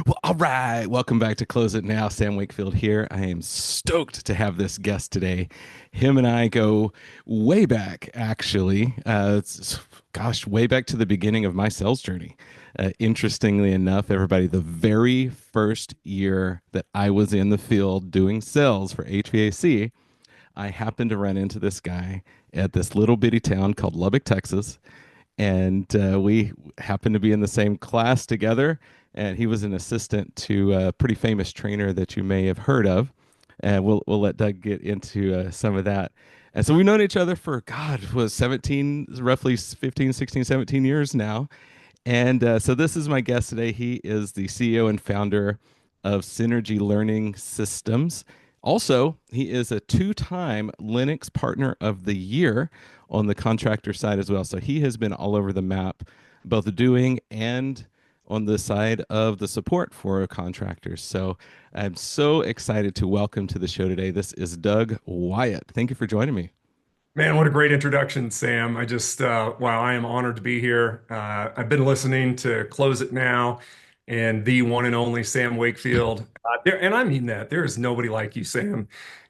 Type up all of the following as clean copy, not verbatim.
Well, all right. Welcome back to Close It Now. Sam Wakefield here. I am stoked to have this guest today. Him and I go way back, actually. Gosh, way back to the beginning of my sales journey. Interestingly enough, everybody, the very first year that I was in the field doing sales for HVAC, I happened to run into this guy at this little bitty town called Lubbock, Texas, and we happened to be in the same class together. And he was an assistant to a pretty famous trainer that you may have heard of. And we'll let Doug get into some of that. And so we've known each other for God was 17, roughly 15, 16, 17 years now. And so this is my guest today. He is the CEO and founder of Synergy Learning Systems. Also, he is a two-time Linux Partner of the Year on the contractor side as well. So he has been all over the map, both doing and on the side of the support for contractors. So I'm so excited to welcome to the show today. This is Doug Wyatt. Thank you for joining me. Man, what a great introduction, Sam. Wow, I am honored to be here. I've been listening to Close It Now and the one and only Sam Wakefield. And I mean that. There is nobody like you, Sam.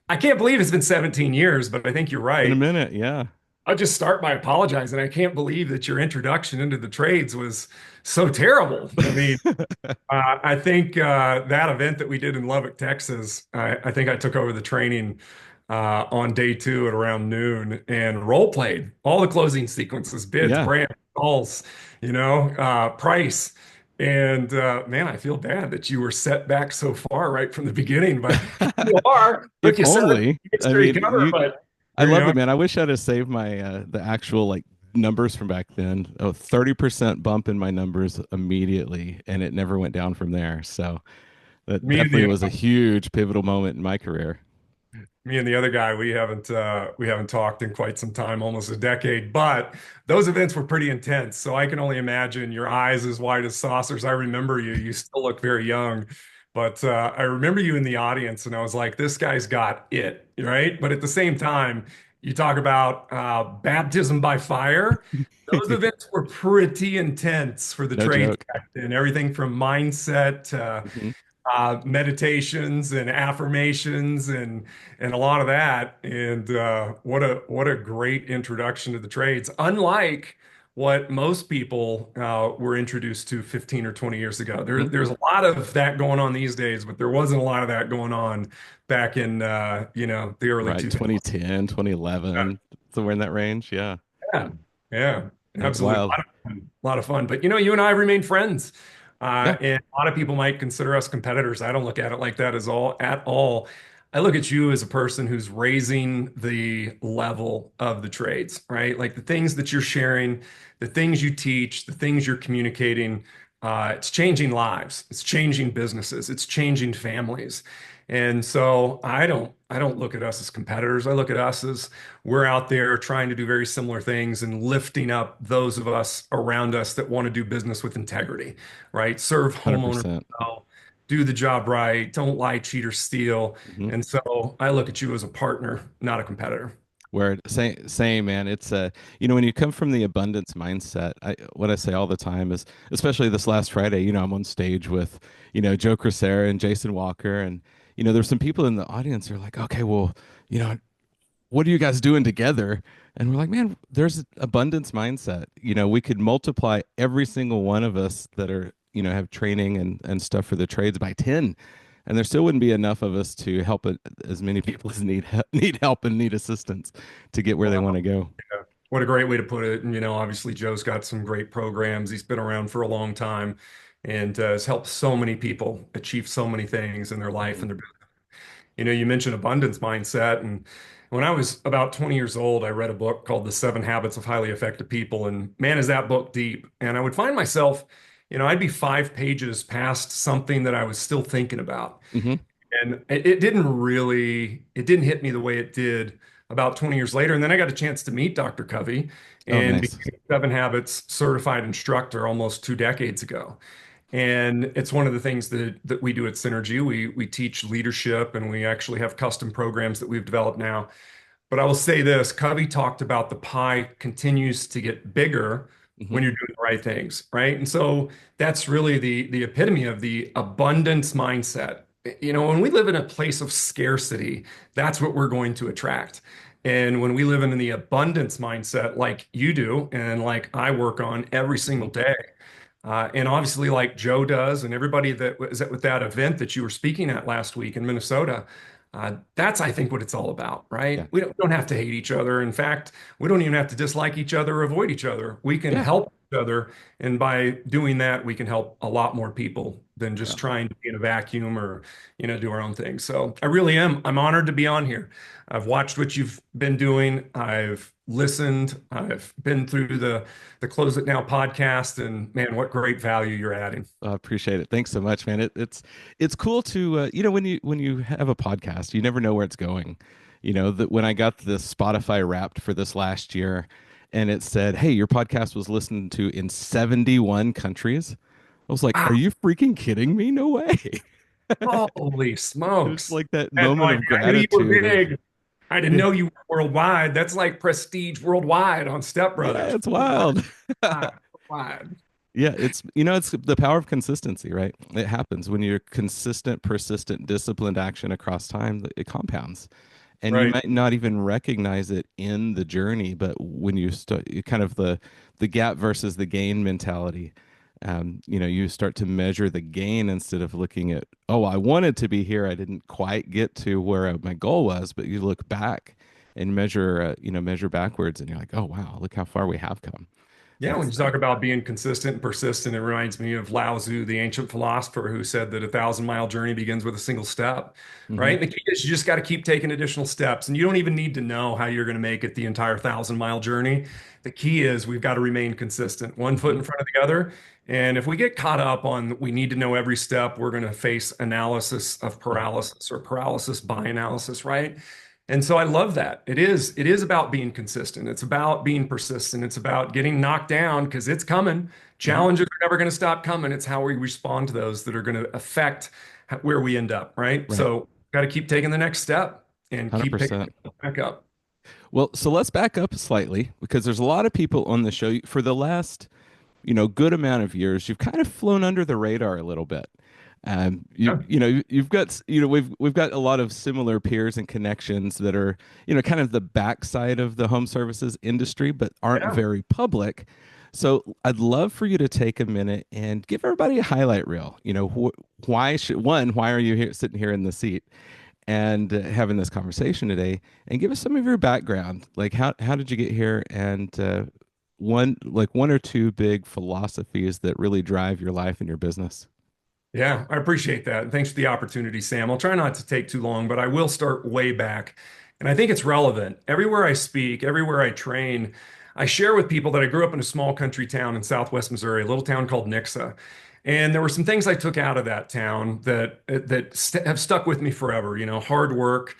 I can't believe it's been 17 years, but I think you're In a right. minute, yeah. I'll just start by apologizing. I can't believe that your introduction into the trades was so terrible. I think that event that we did in Lubbock, Texas, I think I took over the training on day two at around noon and role played all the closing sequences, bids, Yeah. brand, calls, price. And man, I feel bad that you were set back so far right from the beginning, but you are. If Took you 7 only. minutes I to mean, recover, you but I here you love are. it, man. I wish I'd have saved my the actual like numbers from back then. Oh, 30% bump in my numbers immediately, and it never went down from there. So that Me and definitely the was a huge pivotal moment in my career. Me and the other guy, we haven't talked in quite some time, almost a decade, but those events were pretty intense. So I can only imagine your eyes as wide as saucers. I remember you. You still look very young, but I remember you in the audience, and I was like, this guy's got it, right? But at the same time, you talk about baptism by fire. Those events were pretty intense for the No trades joke. back then. Everything from mindset Mhm. meditations and affirmations and a lot of that. And what a great introduction to the trades. Unlike what most people were introduced to 15 or 20 years ago. Mhm. There's a lot of that going on these days, but there wasn't a lot of that going on back in the early Right, 2000s. 2010, 2011, somewhere in that range. Yeah, Yeah, yeah, that's absolutely. wild. A lot of fun. But you and I remain friends. Yeah, And a lot of people might consider us competitors. I don't look at it like that at all. I look at you as a person who's raising the level of the trades, right? Like the things that you're sharing, the things you teach, the things you're communicating, it's changing lives, it's changing businesses, it's changing families. And so I don't look at us as competitors. I look at us as we're out there trying to do very similar things and lifting up those of us around us that want to do business with integrity, right? Serve homeowners 100%. well, do the job right, don't lie, cheat, or steal. Mhm. And so I look at you as a partner, not a competitor. Where same man, it's when you come from the abundance mindset, what I say all the time is, especially this last Friday, I'm on stage with Joe Crisera and Jason Walker, and there's some people in the audience who are like, okay, well, you know what are you guys doing together? And we're like, man, there's abundance mindset. We could multiply every single one of us that are, have training and stuff for the trades by 10. And there still wouldn't be enough of us to help as many people as need help and need assistance to get where they want to go. Yeah. What a great way to put it. And, obviously, Joe's got some great programs. He's been around for a long time and has helped so many people achieve so many things in their life Mhm. and their business. You mentioned abundance mindset. And when I was about 20 years old, I read a book called The Seven Habits of Highly Effective People. And man, is that book deep. And I would find myself, I'd be 5 pages past something that I was still thinking about. Mhm. And it didn't hit me the way it did about 20 years later. And then I got a chance to meet Dr. Covey Oh, and nice. became a Seven Habits certified instructor almost 2 decades ago. And it's one of the things that we do at Synergy. We teach leadership and we actually have custom programs that we've developed now. But I will say this, Covey talked about the pie continues to get bigger Hmm. when you're doing the right things, right? And so that's really the epitome of the abundance mindset. You know, when we live in a place of scarcity, that's what we're going to attract. And when we live in the abundance mindset, like you do, and like I work on every Hmm. single day, and obviously, like Joe does, and everybody that was at with that event that you were speaking at last week in Minnesota, that's, I think, what it's all about, Yeah. right? We don't have to hate each other. In fact, we don't even have to dislike each other or avoid each other. We can Yeah. help each other. And by doing that, we can help a lot more people than Yeah. just trying to be in a vacuum or, do our own thing. So I really am. I'm honored to be on here. I've watched what you've been doing. I've listened. I've been through the Close It Now podcast, and man, what great value you're adding. I appreciate it. Thanks so much, man. It's cool to when you have a podcast, you never know where it's going. You know that when I got the Spotify Wrapped for this last year, and it said, "Hey, your podcast was listened to in 71 countries." I was like, "Are Wow. you freaking kidding me? No way!" Holy It's smokes. like that I had no moment idea. of I knew you were gratitude of, big. I didn't yeah, know you were worldwide. That's like prestige worldwide on Step yeah, Brothers. it's wild. Worldwide. Worldwide. Yeah, it's the power of consistency, right? It happens when you're consistent, persistent, disciplined action across time, it compounds. And you Right. might not even recognize it in the journey, but when you start kind of the gap versus the gain mentality, you start to measure the gain instead of looking at, oh, I wanted to be here, I didn't quite get to where my goal was, but you look back and measure backwards, and you're like, oh wow, look how far we have come. Yeah, when It's you talk about being consistent and persistent, it reminds me of Lao Tzu, the ancient philosopher, who said that 1,000-mile journey begins with a single step, mhm. right? And the key is you just got to keep taking additional steps, and you don't even need to know how you're going to make it the entire 1,000-mile journey. The key is we've got to remain consistent, one foot Mhm. in front of the other. And if we get caught up on we need to know every step, we're going to face analysis of Yeah. paralysis or paralysis by analysis, right? And so I love that. It is about being consistent. It's about being persistent. It's about getting knocked down because it's coming. Mhm. Challenges are never going to stop coming. It's how we respond to those that are going to affect where we end up, right? Right. So got to keep taking the next step and keep picking 100%. back up. Well, so let's back up slightly because there's a lot of people on the show for the last, good amount of years. You've kind of flown under the radar a little bit. Yeah. You've got, we've got a lot of similar peers and connections that are, kind of the backside of the home services industry, but aren't Yeah. very public. So I'd love for you to take a minute and give everybody a highlight reel. Why are you here sitting here in the seat? And having this conversation today, and give us some of your background. Like how did you get here, and one or two big philosophies that really drive your life and your business. Yeah, I appreciate that. And thanks for the opportunity, Sam. I'll try not to take too long, but I will start way back. And I think it's relevant. Everywhere I speak, everywhere I train, I share with people that I grew up in a small country town in Southwest Missouri, a little town called Nixa. And there were some things I took out of that town that have stuck with me forever. You know, hard work,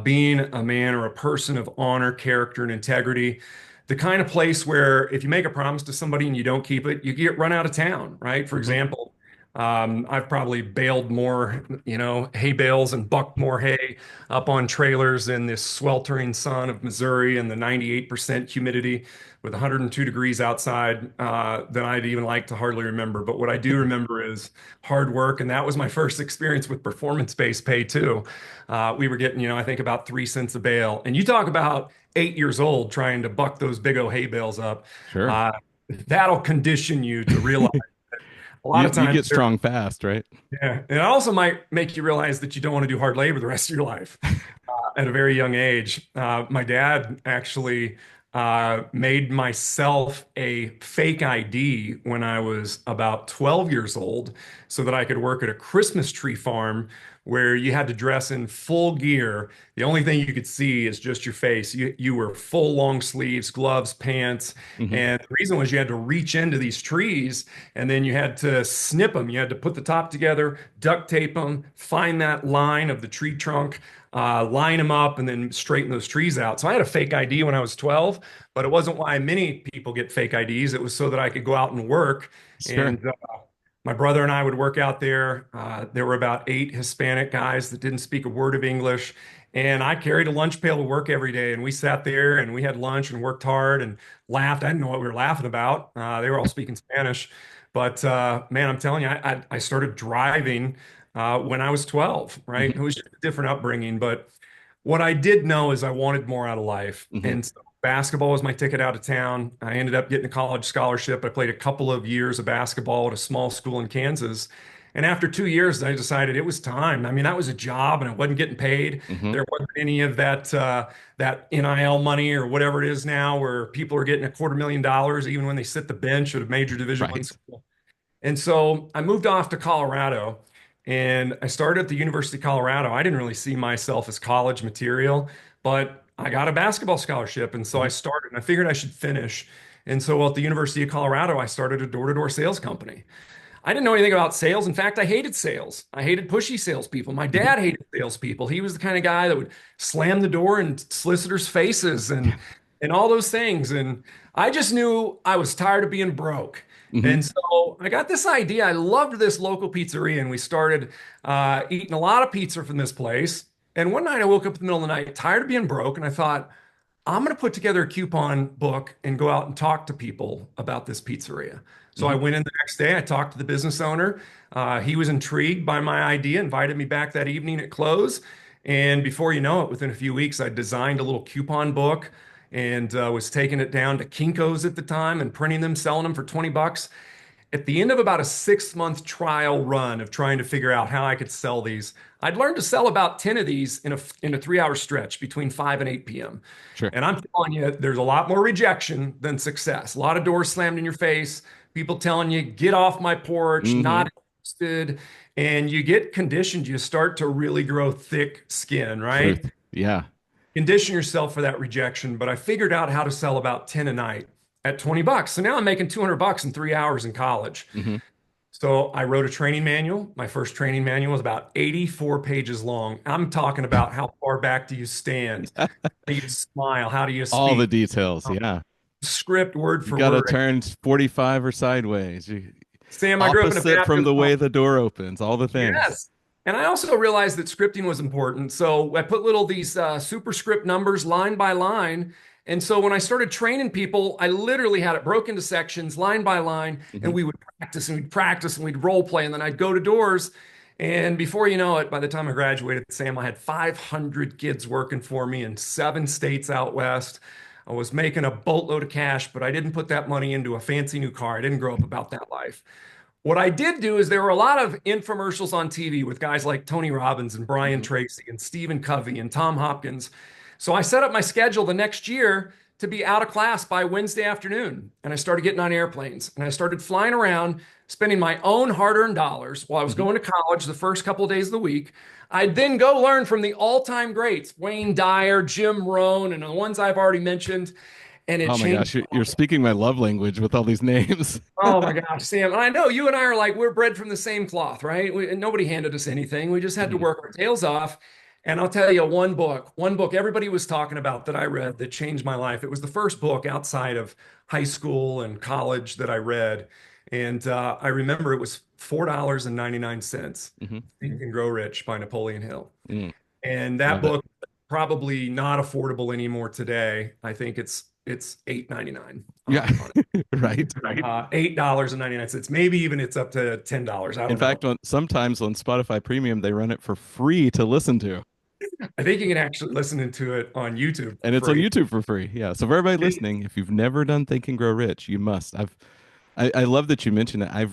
being a man or a person of honor, character, and integrity. The kind of place where if you make a promise to somebody and you don't keep it, you get run out of town, right? For Hmm. example, I've probably baled more, hay bales and bucked more hay up on trailers in this sweltering sun of Missouri and the 98% humidity with 102 degrees outside than I'd even like to hardly remember. But what I do remember is hard work. And that was my first experience with performance-based pay too. We were getting, I think about 3 cents a bale. And you talk about 8 years old trying to buck those big old hay bales up. Sure. Uh, that'll condition you to realize a lot you of you times get strong fast, right? yeah. And it also might make you realize that you don't want to do hard labor the rest of your life at a very young age. My dad actually made myself a fake ID when I was about 12 years old so that I could work at a Christmas tree farm where you had to dress in full gear. The only thing you could see is just your face. You were full long sleeves, gloves, pants. Hmm. And the reason was you had to reach into these trees and then you had to snip them. You had to put the top together, duct tape them, find that line of the tree trunk, line them up, and then straighten those trees out. So I had a fake ID when I was 12, but it wasn't why many people get fake IDs. It was so that I could go out and work. Sure. And my brother and I would work out there. There were about 8 Hispanic guys that didn't speak a word of English. And I carried a lunch pail to work every day, and we sat there and we had lunch and worked hard and laughed. I didn't know what we were laughing about. They were all speaking Spanish, but man, I'm telling you, I started driving when I was 12. Right, it Hmm. was just a different upbringing, but what I did know is I wanted more out of life, Hmm. and so basketball was my ticket out of town. I ended up getting a college scholarship. I played a couple of years of basketball at a small school in Kansas. And after 2 years, I decided it was time. I mean, that was a job and I wasn't getting paid. Hmm. There wasn't any of that NIL money or whatever it is now, where people are getting $250,000 even when they sit the bench at a major Division I Right. school. And so I moved off to Colorado and I started at the University of Colorado. I didn't really see myself as college material, but I got a basketball scholarship. And so I Hmm. started and I figured I should finish. And so at the University of Colorado, I started a door-to-door sales company. I didn't know anything about sales. In fact, I hated sales. I hated pushy salespeople. My Hmm. dad hated salespeople. He was the kind of guy that would slam the door in solicitors' faces Yeah. and all those things. And I just knew I was tired of being broke. Hmm. And so I got this idea. I loved this local pizzeria, and we started eating a lot of pizza from this place. And one night I woke up in the middle of the night, tired of being broke, and I thought, I'm going to put together a coupon book and go out and talk to people about this pizzeria. So I Hmm. went in the next day. I talked to the business owner. He was intrigued by my idea, invited me back that evening at close. And before you know it, within a few weeks, I designed a little coupon book and was taking it down to Kinko's at the time and printing them, selling them for 20 bucks. At the end of about a 6 month trial run of trying to figure out how I could sell these, I'd learned to sell about 10 of these in a 3 hour stretch between 5 and 8 p.m. Sure. And I'm telling you, there's a lot more rejection than success. A lot of doors slammed in your face, people telling you, get off my porch, Hmm. not interested. And you get conditioned, you start to really grow thick skin, right? Truth. Yeah. Condition yourself for that rejection. But I figured out how to sell about 10 a night at 20 bucks. So now I'm making 200 bucks in 3 hours in college. Hmm. So I wrote a training manual. My first training manual was about 84 pages long. I'm talking about how far back do you stand? How do you smile? How do you All the speak? details. Yeah. Script word You for got to word. turn 45 or sideways. Sam, I grew up in a Opposite from Baptist the home. way the door opens. All the things. Yes. And I also realized that scripting was important. So I put little these superscript numbers line by line. And so when I started training people, I literally had it broke into sections, line by line, Hmm. and we would practice and we'd practice and we'd role play. And then I'd go to doors. And before you know it, by the time I graduated, Sam, I had 500 kids working for me in 7 states out west. I was making a boatload of cash, but I didn't put that money into a fancy new car. I didn't grow up about that life. What I did do is there were a lot of infomercials on TV with guys like Tony Robbins and Brian Hmm. Tracy and Stephen Covey and Tom Hopkins. So I set up my schedule the next year to be out of class by Wednesday afternoon. And I started getting on airplanes and I started flying around, spending my own hard earned dollars while I was Hmm. going to college the first couple of days of the week. I'd then go learn from the all time greats, Wayne Dyer, Jim Rohn, and the ones I've already mentioned. And it Oh my changed. gosh, you're speaking my love language with all these names. Oh my gosh, Sam. I know you and I are like, we're bred from the same cloth, right? And nobody handed us anything. We just had to Mhm. work our tails off. And I'll tell you one book everybody was talking about that I read that changed my life. It was the first book outside of high school and college that I read. And I remember it was $4.99. Mhm. You Can Grow Rich by Napoleon Hill. Mm. And that Love it. book probably not affordable anymore today. I think it's $8.99 Yeah. on Right. $8.99. Maybe even it's up to $10. I In don't fact, know. sometimes on Spotify Premium, they run it for free to listen to, I think you can actually listen to it on YouTube for and it's on free. YouTube for free. Yeah. So for everybody listening, if you've never done Think and Grow Rich, you must. I love that you mentioned it. I've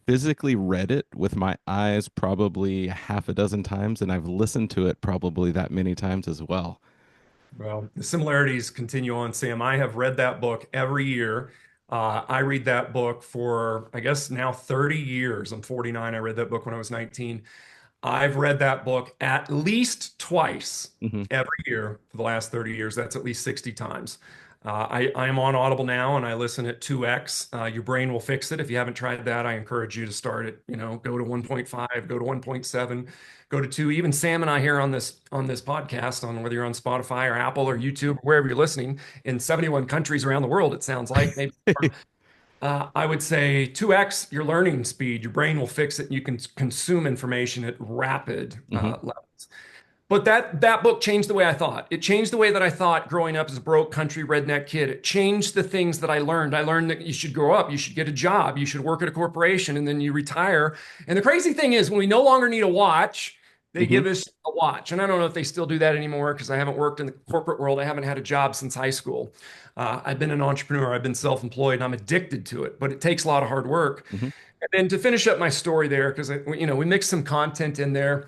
physically read it with my eyes probably half a dozen times, and I've listened to it probably that many times as well. Well, the similarities continue on, Sam. I have read that book every year. I read that book for, I guess, now 30 years. I'm 49. I read that book when I was 19. I've read that book at least twice Hmm. every year for the last 30 years. That's at least 60 times. I am on Audible now and I listen at 2x. Your brain will fix it. If you haven't tried that, I encourage you to start it. Go to 1.5, go to 1.7, go to 2. Even Sam and I here on this podcast, on whether you're on Spotify or Apple or YouTube, wherever you're listening, in 71 countries around the world, it sounds like maybe more. I would say 2x your learning speed. Your brain will fix it. And you can consume information at rapid Hmm. levels. But that book changed the way I thought. It changed the way that I thought growing up as a broke country redneck kid. It changed the things that I learned. I learned that you should grow up, you should get a job, you should work at a corporation, and then you retire. And the crazy thing is, when we no longer need a watch, they Hmm. give us a watch. And I don't know if they still do that anymore because I haven't worked in the corporate world. I haven't had a job since high school. I've been an entrepreneur, I've been self-employed, and I'm addicted to it, but it takes a lot of hard work. Hmm. And then to finish up my story there, because we mixed some content in there.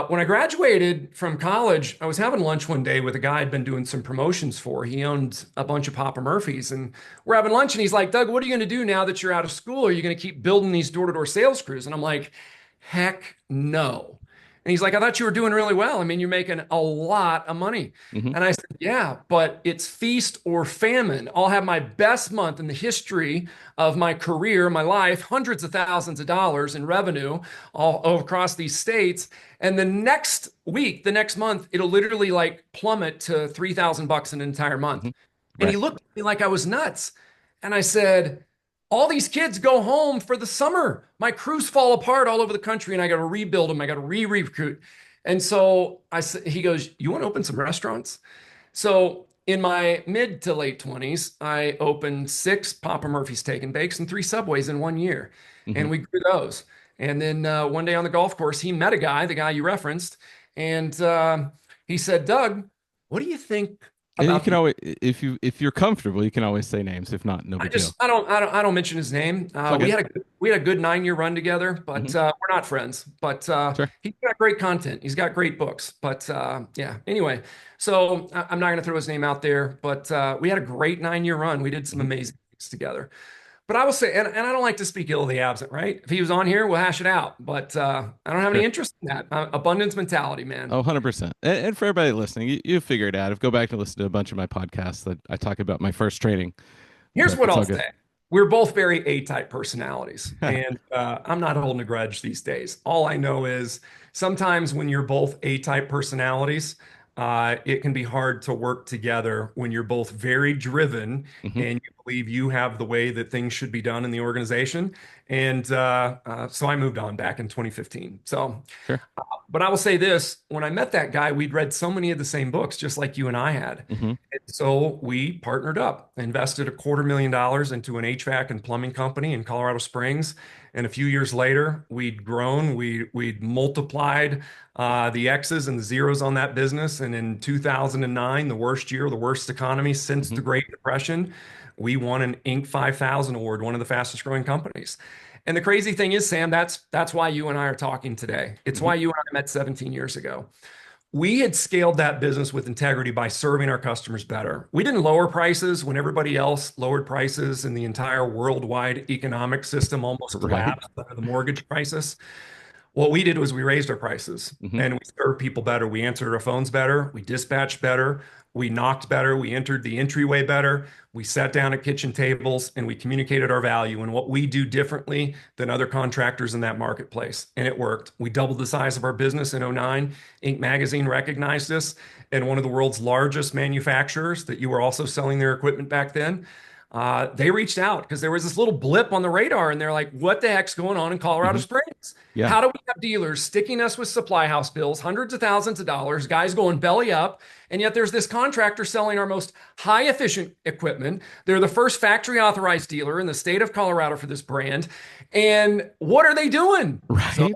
When I graduated from college, I was having lunch one day with a guy I'd been doing some promotions for. He owned a bunch of Papa Murphy's, and we're having lunch, and he's like, "Doug, what are you going to do now that you're out of school? Are you going to keep building these door-to-door sales crews?" And I'm like, "Heck no." And he's like, "I thought you were doing really well. I mean, you're making a lot of money." Hmm. And I said, "Yeah, but it's feast or famine. I'll have my best month in the history of my career, my life, hundreds of thousands of dollars in revenue all across these states. And the next week, the next month, it'll literally like plummet to $3,000 an entire month." Hmm. And he Right. looked at me like I was nuts. And I said, "All these kids go home for the summer. My crews fall apart all over the country and I got to rebuild them. I got to re-recruit." And so I said, he goes, "You want to open some restaurants?" So in my mid to late 20s, I opened 6 Papa Murphy's Take and Bakes and 3 Subways in 1 year. Hmm. And we grew those. And then one day on the golf course, he met a guy, the guy you referenced, and he said, "Doug, what do you think And you about can the?" always, if you're comfortable, you can always say names. If not, no I big deal. just I don't mention his name. It's all good. We had a good 9 year run together, Hmm. but we're not friends. But Sure. he's got great content. He's got great books. But yeah. Anyway, so I'm not going to throw his name out there. But we had a great 9 year run. We did some Hmm. amazing things together. But I will say, and I don't like to speak ill of the absent, right? If he was on here, we'll hash it out. But I don't have any Sure. interest in that. Abundance mentality, man. Oh, 100%. And for everybody listening, you figure it out. If go back and listen to a bunch of my podcasts that I talk about my first training, Here's but what it's I'll all good. say. We're both very A-type personalities, and I'm not holding a grudge these days. All I know is sometimes when you're both A-type personalities, it can be hard to work together when you're both very driven Hmm. and you believe you have the way that things should be done in the organization. And so I moved on back in 2015. So Sure. but I will say this, when I met that guy, we'd read so many of the same books, just like you and I had. Hmm. And so we partnered up, invested $250,000 into an HVAC and plumbing company in Colorado Springs. And a few years later, we'd grown, we'd multiplied the X's and the zeros on that business. And in 2009, the worst year, the worst economy since Hmm. the Great Depression, we won an Inc. 5000 award, one of the fastest growing companies. And the crazy thing is, Sam, that's why you and I are talking today. It's Hmm. why you and I met 17 years ago. We had scaled that business with integrity by serving our customers better. We didn't lower prices when everybody else lowered prices and the entire worldwide economic system almost Right. collapsed under the mortgage crisis. What we did was we raised our prices Hmm. and we served people better. We answered our phones better. We dispatched better. We knocked better. We entered the entryway better. We sat down at kitchen tables and we communicated our value and what we do differently than other contractors in that marketplace. And it worked. We doubled the size of our business in '09. Inc. magazine recognized us, and one of the world's largest manufacturers that you were also selling their equipment back then. They reached out because there was this little blip on the radar, and they're like, "What the heck's going on in Colorado Hmm. Springs? Yeah. How do we have dealers sticking us with supply house bills, hundreds of thousands of dollars, guys going belly up, and yet there's this contractor selling our most high efficient equipment. They're the first factory authorized dealer in the state of Colorado for this brand. And what are they doing?" So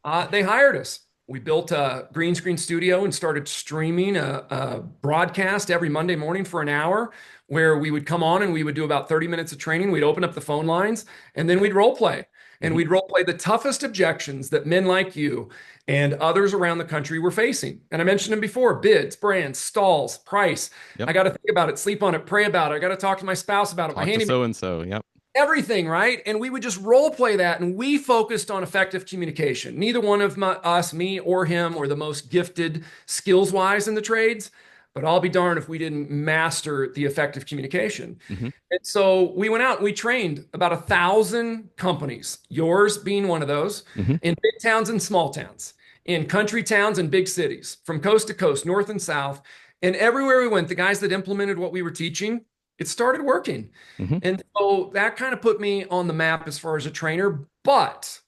Right. they hired us. We built a green screen studio and started streaming a broadcast every Monday morning for an hour where we would come on and we would do about 30 minutes of training. We'd open up the phone lines and then we'd role play. And Hmm. we'd role play the toughest objections that men like you and others around the country were facing. And I mentioned them before: bids, brands, stalls, price. Yep. I got to think about it, sleep on it, pray about it. I got to talk to my spouse about it, my Talk to handyman, so and so. Yep. everything, right? And we would just role play that. And we focused on effective communication. Neither one of us, me or him, were the most gifted skills wise in the trades, but I'll be darned if we didn't master the effective communication. Hmm. And so we went out and we trained about 1,000 companies, yours being one of those, Hmm. in big towns and small towns, in country towns and big cities, from coast to coast, north and south. And everywhere we went, the guys that implemented what we were teaching, it started working. Hmm. And so that kind of put me on the map as far as a trainer. But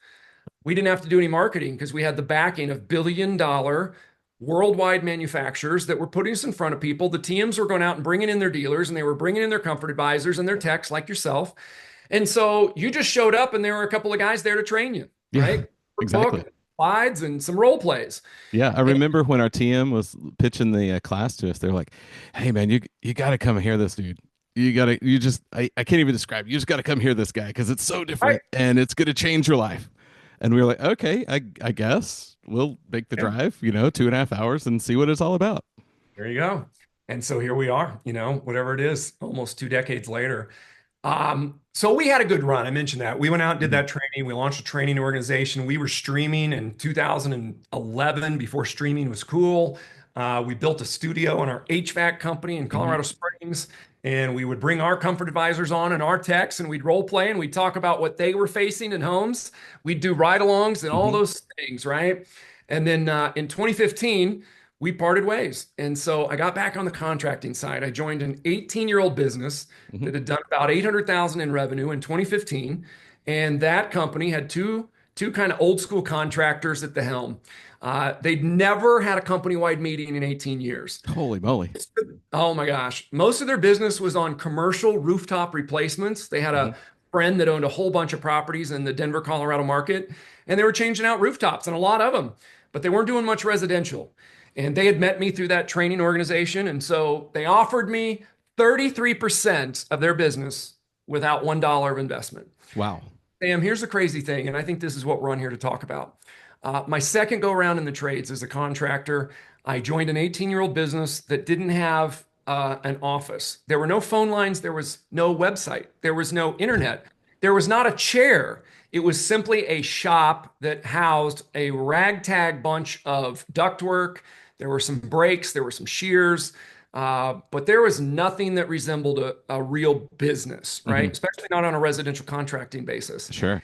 we didn't have to do any marketing because we had the backing of billion dollar worldwide manufacturers that were putting us in front of people. The TMs were going out and bringing in their dealers, and they were bringing in their comfort advisors and their techs like yourself. And so you just showed up, and there were a couple of guys there to train you, Yeah, right? exactly. Book, slides, and some role plays. Yeah, I remember when our TM was pitching the class to us, they're like, "Hey, man, you got to come and hear this dude. I can't even describe. You just got to come hear this guy because it's so Right. different and it's going to change your life." And we were like, "Okay, I guess we'll make the Yeah. drive, 2.5 hours and see what it's all about." There you go. And so here we are, whatever it is, almost 2 decades later. So we had a good run. I mentioned that. We went out and did Hmm. that training. We launched a training organization. We were streaming in 2011 before streaming was cool. We built a studio in our HVAC company in Hmm. Colorado Springs, and we would bring our comfort advisors on and our techs, and we'd role play and we'd talk about what they were facing in homes. We'd do ride-alongs and all Hmm. those things, right? And then in 2015, we parted ways. And so I got back on the contracting side. I joined an 18-year-old business Hmm. that had done about 800,000 in revenue in 2015, and that company had two kind of old school contractors at the helm. They'd never had a company-wide meeting in 18 years. Holy moly. Oh my gosh. Most of their business was on commercial rooftop replacements. They had Hmm. a friend that owned a whole bunch of properties in the Denver, Colorado market, and they were changing out rooftops and a lot of them, but they weren't doing much residential. And they had met me through that training organization. And so they offered me 33% of their business without $1 of investment. Wow. Sam, here's the crazy thing, and I think this is what we're on here to talk about. My second go around in the trades as a contractor, I joined an 18-year-old business that didn't have an office. There were no phone lines, there was no website, there was no internet, there was not a chair. It was simply a shop that housed a ragtag bunch of ductwork. There were some brakes, there were some shears, but there was nothing that resembled a real business, Hmm. right? Especially not on a residential contracting basis. Sure.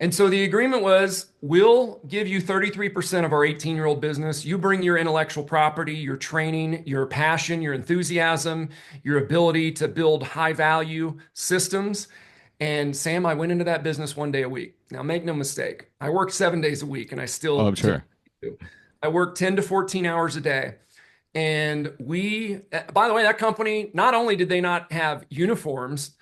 And so the agreement was we'll give you 33% of our 18-year-old business. You bring your intellectual property, your training, your passion, your enthusiasm, your ability to build high value systems. And Sam, I went into that business 1 day a week. Now, make no mistake, I worked 7 days a week and I Oh, still I'm typically sure. do. I work 10 to 14 hours a day. And by the way, that company, not only did they not have uniforms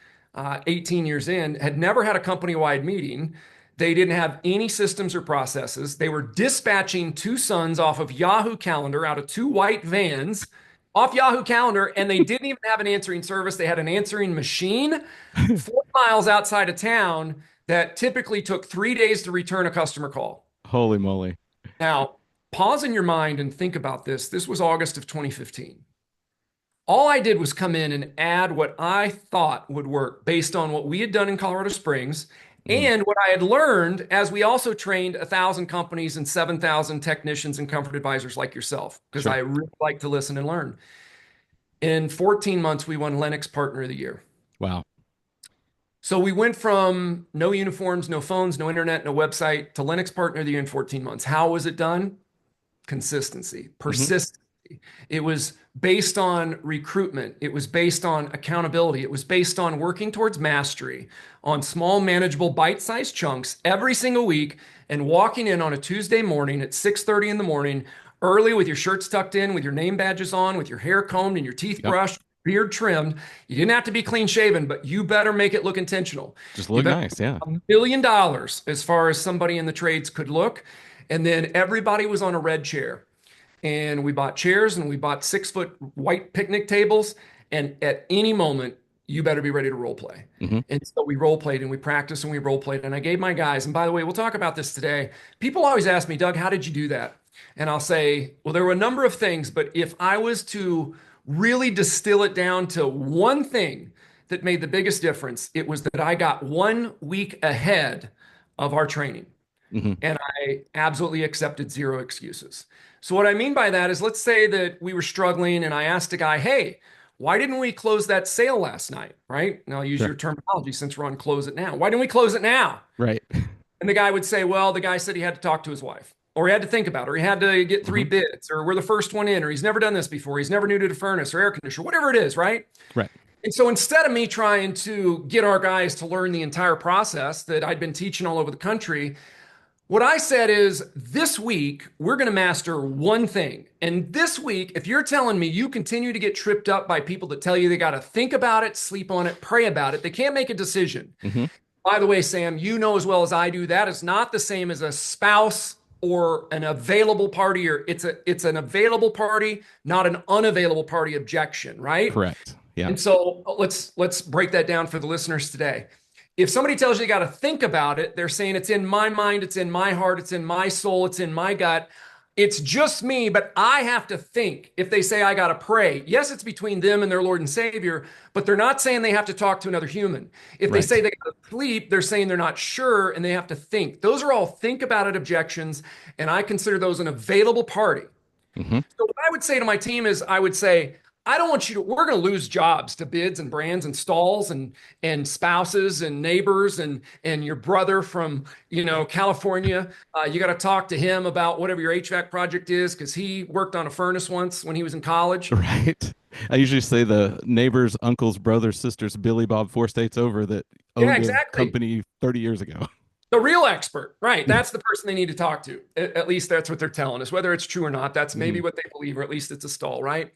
18 years in, had never had a company wide meeting. They didn't have any systems or processes. They were dispatching two sons off of Yahoo Calendar out of two white vans off Yahoo Calendar, and they didn't even have an answering service. They had an answering machine 4 miles outside of town that typically took 3 days to return a customer call. Holy moly. Now, pause in your mind and think about this. This was August of 2015. All I did was come in and add what I thought would work based on what we had done in Colorado Springs Hmm. and what I had learned as we also trained 1,000 companies and 7,000 technicians and comfort advisors like yourself, because I Sure. really like to listen and learn. In 14 months, we won Lennox Partner of the Year. Wow. So we went from no uniforms, no phones, no internet, no website to Lennox Partner of the Year in 14 months. How was it done? Consistency, Hmm. persistence. It was based on recruitment. It was based on accountability. It was based on working towards mastery on small, manageable, bite-sized chunks every single week and walking in on a Tuesday morning at 6:30 in the morning, early with your shirts tucked in, with your name badges on, with your hair combed and your teeth Yep. brushed, beard trimmed. You didn't have to be clean shaven, but you better make it look intentional. Just You look better nice. Yeah. $1 million as far as somebody in the trades could look. And then everybody was on a red chair and we bought chairs and we bought 6 foot white picnic tables. And at any moment, you better be ready to role play. Hmm. And so we role played and we practiced and we role played. And I gave my guys, and by the way, we'll talk about this today. People always ask me, Doug, how did you do that? And I'll say, well, there were a number of things, but if I was to really distill it down to one thing that made the biggest difference, it was that I got 1 week ahead of our training. Hmm. And I absolutely accepted zero excuses. So, what I mean by that is, let's say that we were struggling and I asked a guy, hey, why didn't we close that sale last night? Right? And I'll use Sure. your terminology since we're on close it now. Why didn't we close it now? Right. And the guy would say, well, the guy said he had to talk to his wife, or he had to think about it, or he had to get three Hmm. bids, or we're the first one in, or he's never done this before, he's never new to the furnace or air conditioner, whatever it is, right? Right. And so instead of me trying to get our guys to learn the entire process that I'd been teaching all over the country, What I said is this week, we're going to master one thing. And this week, if you're telling me you continue to get tripped up by people that tell you they got to think about it, sleep on it, pray about it, they can't make a decision. Hmm. By the way, Sam, you know as well as I do, that is not the same as a spouse or an available party, or it's an available party, not an unavailable party objection, right? Correct. Yeah. And so let's break that down for the listeners today. If somebody tells you you got to think about it, they're saying it's in my mind, it's in my heart, it's in my soul, it's in my gut. It's just me, but I have to think. If they say I got to pray, yes, it's between them and their Lord and Savior, but they're not saying they have to talk to another human. If they say Right. they got to sleep, they're saying they're not sure and they have to think. Those are all think about it objections, and I consider those an available party. Hmm. So what I would say to my team is I would say, I don't want you to, we're going to lose jobs to bids and brands and stalls and spouses and neighbors and your brother from, California. You got to talk to him about whatever your HVAC project is because he worked on a furnace once when he was in college. Right. I usually say the neighbors, uncles, brothers, sisters, Billy Bob, 4 states over that Yeah, owned a exactly. company 30 years ago. The real expert, right? That's the person they need to talk to. At least that's what they're telling us. Whether it's true or not, that's maybe Hmm. what they believe, or at least it's a stall, right?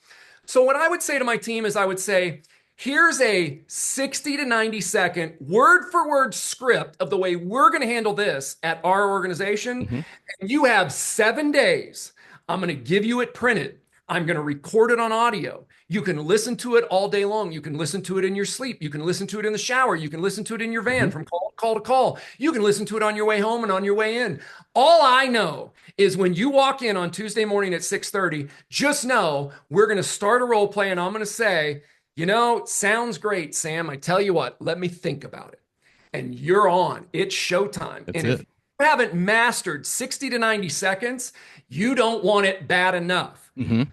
So, what I would say to my team is I would say, here's a 60 to 90-second word for word script of the way we're going to handle this at our organization. Hmm. And you have 7 days. I'm going to give you it printed. I'm going to record it on audio. You can listen to it all day long. You can listen to it in your sleep. You can listen to it in the shower. You can listen to it in your Hmm. van from call to call. You can listen to it on your way home and on your way in. All I know is when you walk in on Tuesday morning at 6:30, just know we're going to start a role play and I'm going to say, sounds great, Sam. I tell you what, let me think about it. And you're on. It's showtime. That's And if it. you haven't mastered 60 to 90 seconds, you don't want it bad enough. Hmm.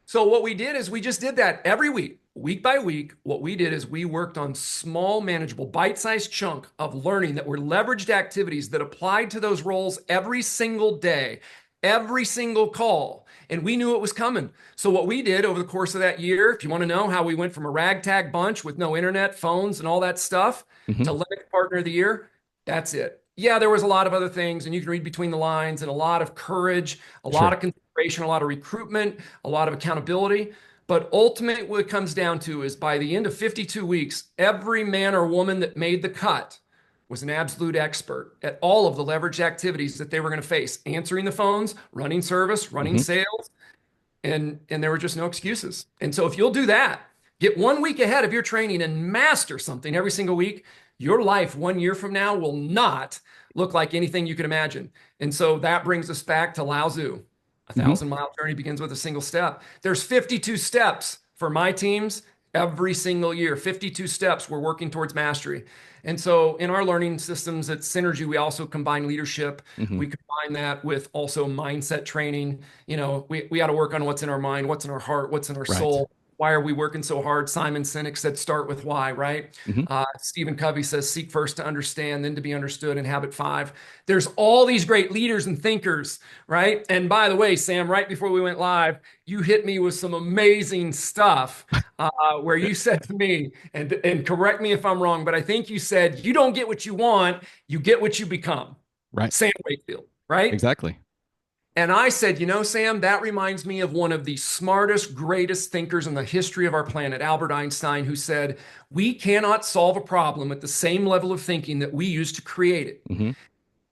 So what we did is we just did that every week by week. What we did is we worked on small, manageable, bite-sized chunk of learning that were leveraged activities that applied to those roles every single day, every single call. And we knew it was coming. So what we did over the course of that year, if you want to know how we went from a ragtag bunch with no internet, phones, and all that stuff Hmm. to Linux Partner of the Year, that's it. Yeah, there was a lot of other things, and you can read between the lines, and a lot of courage, a lot Sure. of consideration, a lot of recruitment, a lot of accountability. But ultimately, what it comes down to is by the end of 52 weeks, every man or woman that made the cut was an absolute expert at all of the leveraged activities that they were going to face, answering the phones, running service, running Hmm. sales, and there were just no excuses. And so if you'll do that, get 1 week ahead of your training and master something every single week, your life 1 year from now will not look like anything you can imagine. And so that brings us back to Lao Tzu. A Hmm. 1,000-mile journey begins with a single step. There's 52 steps for my teams every single year. 52 steps we're working towards mastery. And so in our learning systems at Synergy, we also combine leadership. Hmm. We combine that with also mindset training. We got to work on what's in our mind, what's in our heart, what's in our Right. soul. Why are we working so hard? Simon Sinek said, start with why, right? Hmm. Stephen Covey says, seek first to understand, then to be understood in habit 5. There's all these great leaders and thinkers, right? And by the way, Sam, right before we went live, you hit me with some amazing stuff where you said to me, and correct me if I'm wrong, but I think you said, you don't get what you want, you get what you become. Right. Sam Wakefield, right? Exactly. And I said, Sam, that reminds me of one of the smartest, greatest thinkers in the history of our planet, Albert Einstein, who said, we cannot solve a problem at the same level of thinking that we use to create it. Hmm.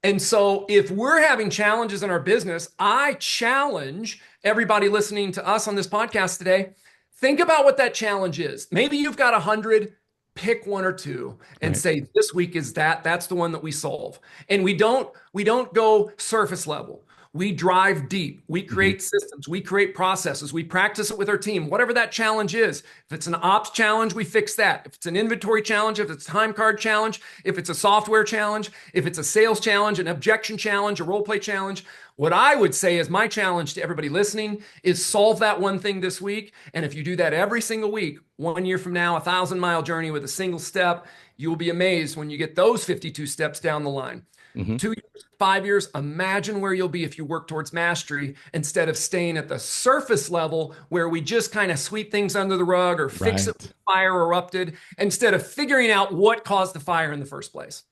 And so if we're having challenges in our business, I challenge everybody listening to us on this podcast today, think about what that challenge is. Maybe you've got 100, pick one or two and Right. say, this week is that's the one that we solve. And we don't go surface level. We drive deep. We Hmm. create systems. We create processes. We practice it with our team, whatever that challenge is. If it's an ops challenge, we fix that. If it's an inventory challenge, if it's a time card challenge, if it's a software challenge, if it's a sales challenge, an objection challenge, a role play challenge, what I would say is my challenge to everybody listening is solve that one thing this week. And if you do that every single week, 1 year from now, 1,000-mile journey with a single step, you will be amazed when you get those 52 steps down the line. Hmm. 2 years, 5 years, imagine where you'll be if you work towards mastery instead of staying at the surface level where we just kind of sweep things under the rug or fix it when Right. the fire erupted instead of figuring out what caused the fire in the first place.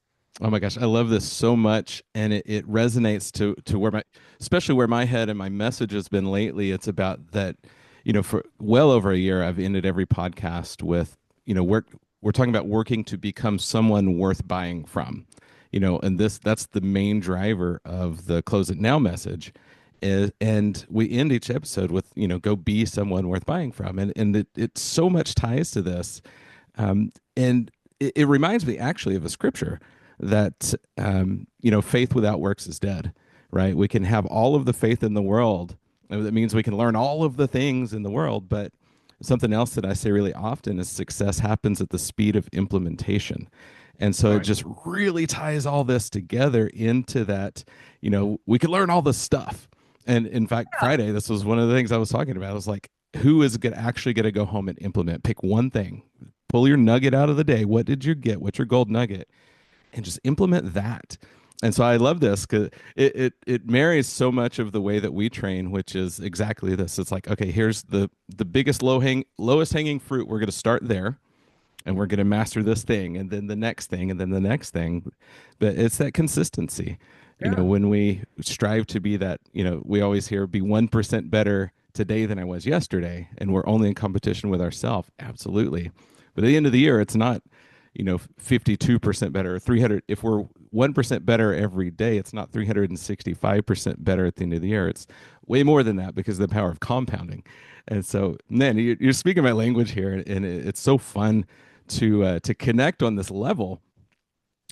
Oh my gosh, I love this so much, and it resonates to where my, especially where my head and my message has been lately. It's about that, for well over a year, I've ended every podcast with, we're talking about working to become someone worth buying from, and that's the main driver of the Close It Now message. And we end each episode with, go be someone worth buying from, and it so much ties to this. And it reminds me actually of a scripture that faith without works is dead, right? We can have all of the faith in the world. That means we can learn all of the things in the world, but something else that I say really often is success happens at the speed of implementation. And so it Right. just really ties all this together into that, we can learn all the stuff. And in fact, Yeah. Friday, this was one of the things I was talking about. I was like, who is actually going to go home and implement? Pick one thing, pull your nugget out of the day. What did you get? What's your gold nugget? And just implement that. And so I love this because it marries so much of the way that we train, which is exactly this. It's like, okay, here's the biggest lowest hanging fruit. We're going to start there, and we're going to master this thing, and then the next thing, and then the next thing. But it's that consistency. Yeah. When we strive to be that, we always hear be 1% better today than I was yesterday, and we're only in competition with ourselves. Absolutely. But at the end of the year, it's not, 52% better or 300. If we're 1% better every day, it's not 365% better at the end of the year. It's way more than that because of the power of compounding. And so, man, you're speaking my language here, and it's so fun to connect on this level.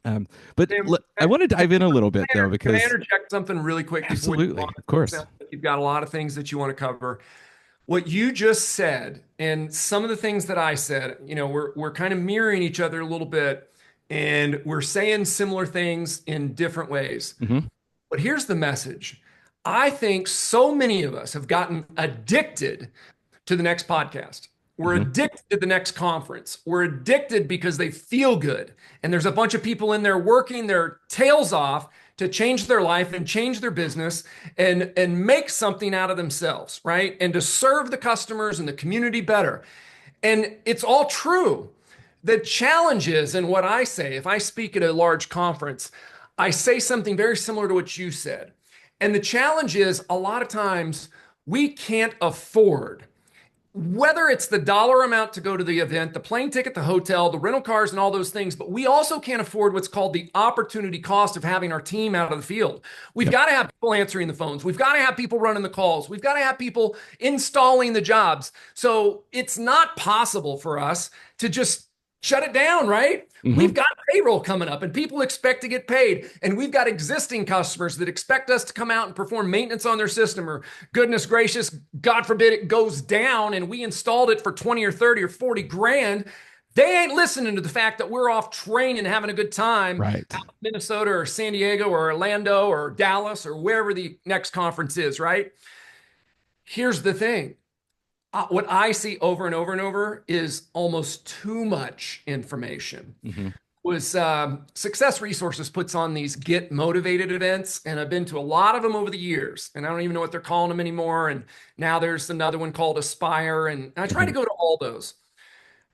But Tim, I want to dive in a little bit though, can I because interject something really quick before we move on? absolutely, of It course. sounds like you've got a lot of things that you want to cover. What you just said and some of the things that I said, we're kind of mirroring each other a little bit, and we're saying similar things in different ways. Hmm. But here's the message. I think so many of us have gotten addicted to the next podcast. We're Hmm. addicted to the next conference. We're addicted because they feel good. And there's a bunch of people in there working their tails off to change their life and change their business and make something out of themselves, right? And to serve the customers and the community better. And it's all true. The challenge is, and what I say, if I speak at a large conference, I say something very similar to what you said. And the challenge is a lot of times we can't afford, whether it's the dollar amount to go to the event, the plane ticket, the hotel, the rental cars, and all those things, but we also can't afford what's called the opportunity cost of having our team out of the field. We've Yep. got to have people answering the phones. We've got to have people running the calls. We've got to have people installing the jobs. So it's not possible for us to just shut it down, right? Hmm. We've got payroll coming up and people expect to get paid. And we've got existing customers that expect us to come out and perform maintenance on their system, or goodness gracious, God forbid it goes down and we installed it for 20 or 30 or 40 grand. They ain't listening to the fact that we're off training and having a good time Right. out in Minnesota or San Diego or Orlando or Dallas or wherever the next conference is, right? Here's the thing. What I see over and over and over is almost too much information. Hmm. Was Success Resources puts on these Get Motivated events, and I've been to a lot of them over the years, and I don't even know what they're calling them anymore. And now there's another one called Aspire, and I try to Hmm. go to all those.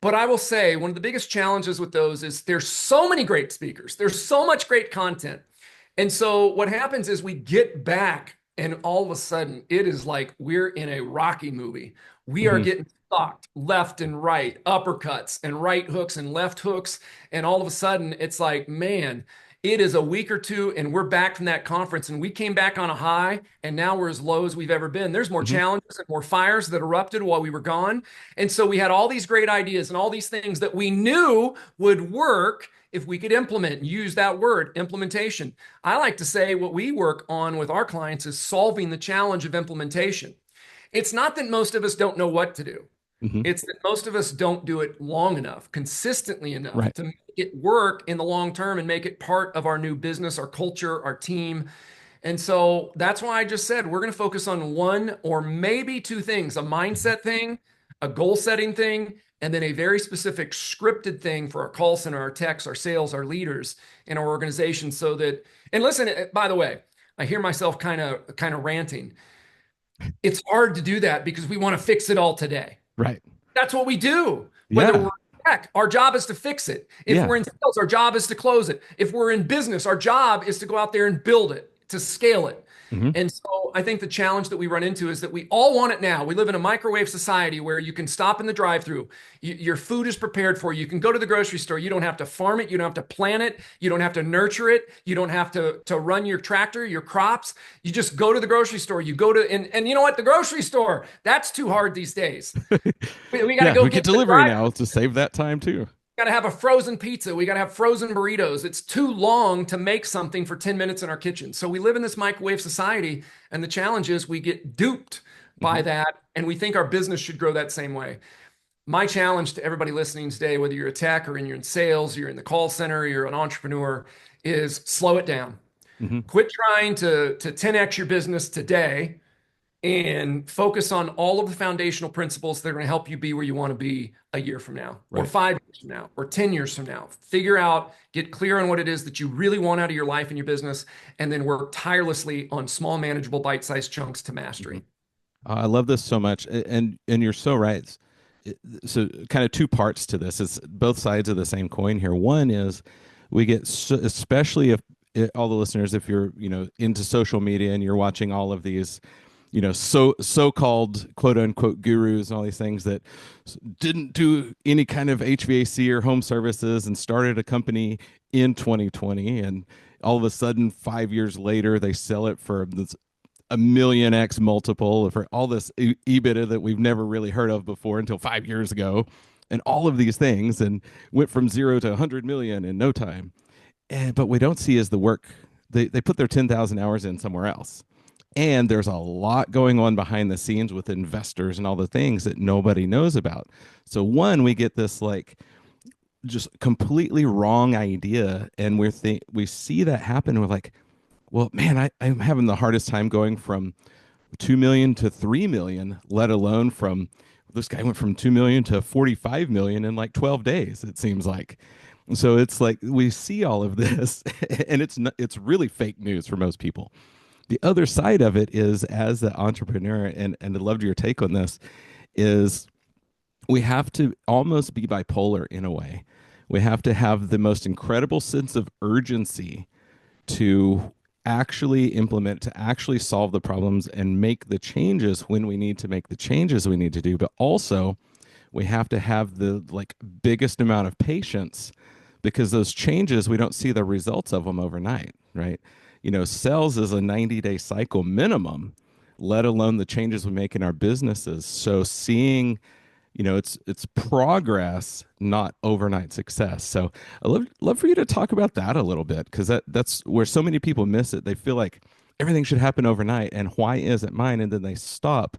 But I will say one of the biggest challenges with those is there's so many great speakers, there's so much great content. And so what happens is we get back, and all of a sudden it is like we're in a Rocky movie. We are Hmm. getting stocked left and right, uppercuts and right hooks and left hooks. And all of a sudden it's like, man, it is a week or two, and we're back from that conference, and we came back on a high, and now we're as low as we've ever been. There's more Hmm. challenges and more fires that erupted while we were gone. And so we had all these great ideas and all these things that we knew would work if we could implement and use that word, implementation. I like to say what we work on with our clients is solving the challenge of implementation. It's not that most of us don't know what to do. Hmm. It's that most of us don't do it long enough, consistently enough Right. to make it work in the long term and make it part of our new business, our culture, our team. And so that's why I just said we're going to focus on one or maybe two things: a mindset thing, a goal setting thing, and then a very specific scripted thing for our call center, our techs, our sales, our leaders in our organization. So that, and listen, by the way, I hear myself kind of ranting. It's hard to do that because we want to fix it all today. Right. That's what we do. Whether we're Yeah. tech, our job is to fix it. If Yeah. we're in sales, our job is to close it. If we're in business, our job is to go out there and build it, to scale it. Hmm. And so I think the challenge that we run into is that we all want it now. We live in a microwave society where you can stop in the drive-through. Your food is prepared for you. You can go to the grocery store. You don't have to farm it. You don't have to plant it. You don't have to nurture it. You don't have to run your tractor, your crops. You just go to the grocery store. You go to, and you know what? The grocery store, that's too hard these days. We got to Yeah, go we get get in the delivery drive. now to save that time too. Got to have a frozen pizza. We got to have frozen burritos. It's too long to make something for 10 minutes in our kitchen. So we live in this microwave society. And the challenge is we get duped by Hmm. that. And we think our business should grow that same way. My challenge to everybody listening today, whether you're a tech or you're in sales, you're in the call center, or you're an entrepreneur, is slow it down. Hmm. Quit trying to 10x your business today and focus on all of the foundational principles that are going to help you be where you want to be a year from now, or Right. 5 years from now, or 10 years from now. Figure out, get clear on what it is that you really want out of your life and your business, and then work tirelessly on small, manageable, bite-sized chunks to Hmm. mastery. I love this so much, and you're so right. So, kind of two parts to this. It's both sides of the same coin here. One is we get so, especially if all the listeners, if you're into social media and you're watching all of these so-called quote unquote gurus and all these things that didn't do any kind of HVAC or home services and started a company in 2020, and all of a sudden 5 years later they sell it for this a million X multiple for all this EBITDA that we've never really heard of before until 5 years ago, and all of these things, and went from zero to 100 million in no time. But we don't see is the work. They put their 10,000 hours in somewhere else. And there's a lot going on behind the scenes with investors and all the things that nobody knows about. So, one, we get this like just completely wrong idea, and we see that happen. We're like, well, man, I'm having the hardest time going from 2 million to 3 million, let alone from this guy went from 2 million to 45 million in like 12 days, it seems like. So it's like we see all of this and it's really fake news for most people. The other side of it is, as the entrepreneur, and I loved your take on this, is we have to almost be bipolar in a way. We have to have the most incredible sense of urgency to actually implement, to actually solve the problems and make the changes when we need to make the changes we need to do. But also, we have to have the like biggest amount of patience, because those changes, we don't see the results of them overnight, right? Sales is a 90-day cycle minimum, let alone the changes we make in our businesses. So seeing, it's progress, not overnight success. So I love for you to talk about that a little bit, because that's where so many people miss it. They feel like everything should happen overnight, and why isn't mine? And then they stop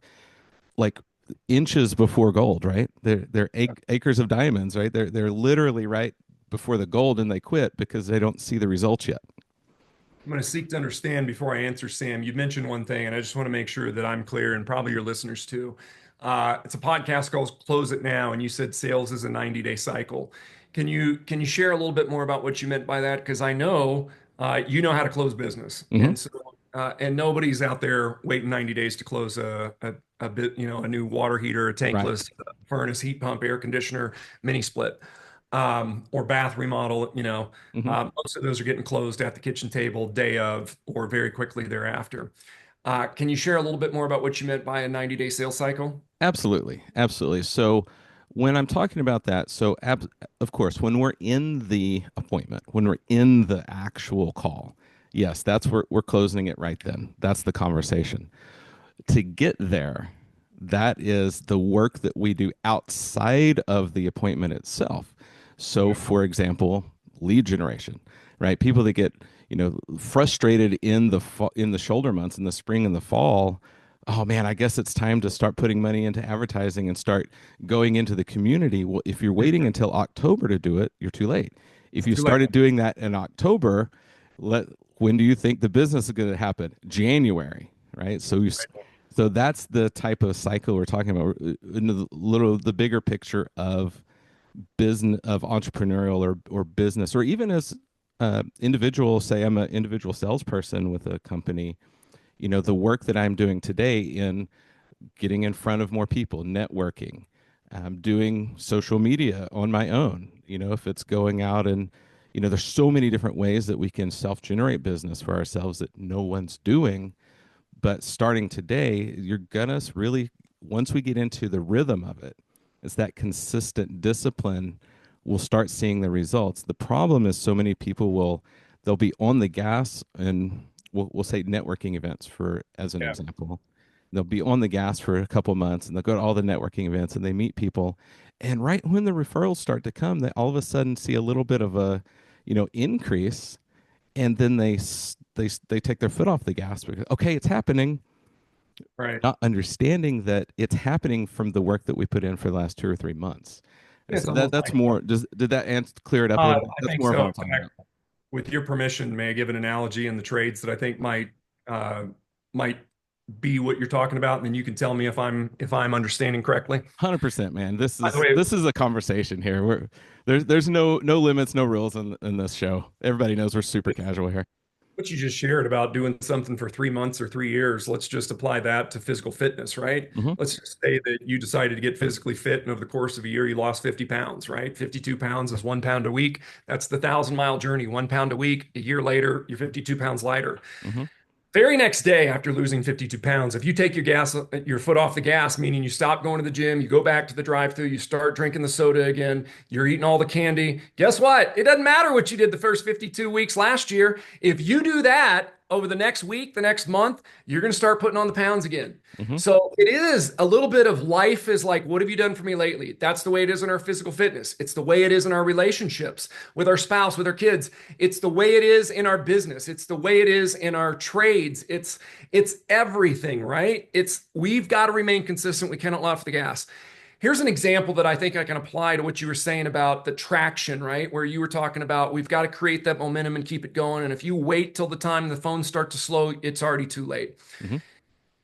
like inches before gold, right? They're acres of diamonds, right? They're literally right before the gold, and they quit because they don't see the results yet. I'm going to seek to understand before I answer, Sam. You mentioned one thing, and I just want to make sure that I'm clear, and probably your listeners too. It's a podcast called Close It Now, and you said sales is a 90-day cycle. Can you share a little bit more about what you meant by that? Because I know you know how to close business, Hmm. and so and nobody's out there waiting 90 days to close a bit, a new water heater, a Right. tankless furnace, heat pump, air conditioner, mini split, or bath remodel. Hmm. Most of those are getting closed at the kitchen table day of or very quickly thereafter. Can you share a little bit more about what you meant by a 90-day sales cycle? Absolutely. Absolutely. So when I'm talking about that, of course, when we're in the appointment, when we're in the actual call, yes, that's where we're closing it right then. That's the conversation. To get there, that is the work that we do outside of the appointment itself. So, for example, lead generation, right? People that get frustrated in the shoulder months, in the spring and the fall. Oh man, I guess it's time to start putting money into advertising and start going into the community. Well, if you're waiting until October to do it, you're too late. If you Too late. started doing that in October, let when do you think the business is going to happen? January, right? So that's the type of cycle we're talking about. In the bigger picture of business, of entrepreneurial or business, or even as individual, say I'm an individual salesperson with a company. The work that I'm doing today in getting in front of more people, networking, doing social media on my own. If it's going out and, there's so many different ways that we can self-generate business for ourselves that no one's doing. But starting today, you're gonna really, once we get into the rhythm of it, it's that consistent discipline, we'll start seeing the results. The problem is so many people they'll be on the gas, and we'll say networking events for as an Yeah. example. They'll be on the gas for a couple months and they'll go to all the networking events and they meet people. And right when the referrals start to come, they all of a sudden see a little bit of a, increase, and then they take their foot off the gas because, okay, it's happening, Right. not understanding that it's happening from the work that we put in for the last 2 or 3 months. And It's so that almost that's like, more. Did that answer clear it up a little bit? I That's think more of what so. I'm In talking fact, about. with your permission, may I give an analogy in the trades that I think uh, might be what you're talking about, and then you can tell me if I'm understanding correctly. 100%, man. This By the is way, this is a conversation here. There's no limits, no rules in this show. Everybody knows we're super casual here. what you just shared about doing something for 3 months or 3 years, let's just apply that to physical fitness, right? Hmm. Let's just say that you decided to get physically fit, and over the course of a year, you lost 50 pounds, right? 52 pounds is 1 pound a week. That's the 1,000 mile journey, 1 pound a week. A year later, you're 52 pounds lighter. Hmm. Very next day after losing 52 pounds, if you take your foot off the gas, meaning you stop going to the gym, you go back to the drive-through, you start drinking the soda again, you're eating all the candy, guess what? It doesn't matter what you did the first 52 weeks last year. If you do that over the next week, the next month, you're going to start putting on the pounds again. Hmm. So it is a little bit of life is like, what have you done for me lately? That's the way it is in our physical fitness. It's the way it is in our relationships with our spouse, with our kids. It's the way it is in our business. It's the way it is in our trades. It's everything, right? We've got to remain consistent. We cannot let off the gas. Here's an example that I think I can apply to what you were saying about the traction, right? Where you were talking about we've got to create that momentum and keep it going. And if you wait till the time the phones start to slow, it's already too late. Hmm.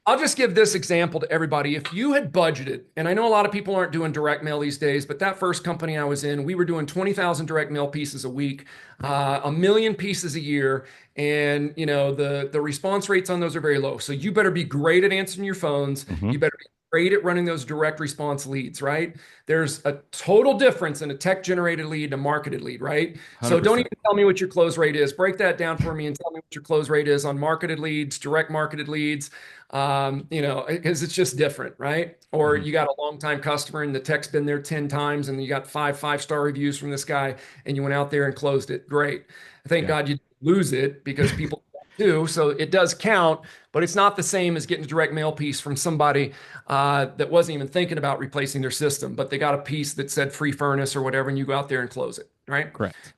I'll just give this example to everybody. If you had budgeted, and I know a lot of people aren't doing direct mail these days, but that first company I was in, we were doing 20,000 direct mail pieces a week, 1 million pieces a year. And the response rates on those are very low. So you better be great at answering your phones. Hmm. You better be great at running those direct response leads, right? There's a total difference in a tech generated lead and a marketed lead, right? So don't 100%. even tell me what your close rate is. Break that down for me and tell me what your close rate is on marketed leads, direct marketed leads, because it's just different, right? Or Hmm. you got a long time customer and the tech's been there 10 times and you got five-star reviews from this guy and you went out there and closed it. Great. Thank Yeah. God you didn't lose it because people do. So it does count, but it's not the same as getting a direct mail piece from somebody that wasn't even thinking about replacing their system, but they got a piece that said free furnace or whatever, and you go out there and close it, right? Correct.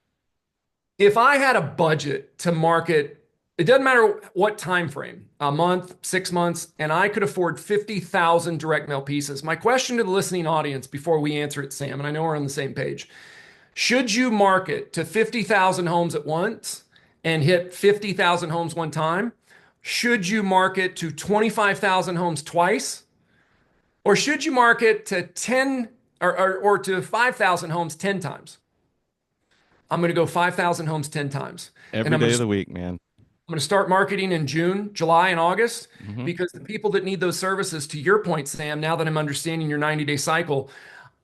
If I had a budget to market, it doesn't matter what time frame, a month, 6 months, and I could afford 50,000 direct mail pieces. My question to the listening audience before we answer it, Sam, and I know we're on the same page. Should you market to 50,000 homes at once and hit 50,000 homes one time? Should you market to 25,000 homes twice? Or should you market to 10 or to 5,000 homes 10 times? I'm going to go 5,000 homes 10 times. And Every day of the week, man. I'm going to start marketing in June, July, and August Hmm. because the people that need those services, to your point, Sam, now that I'm understanding your 90-day cycle,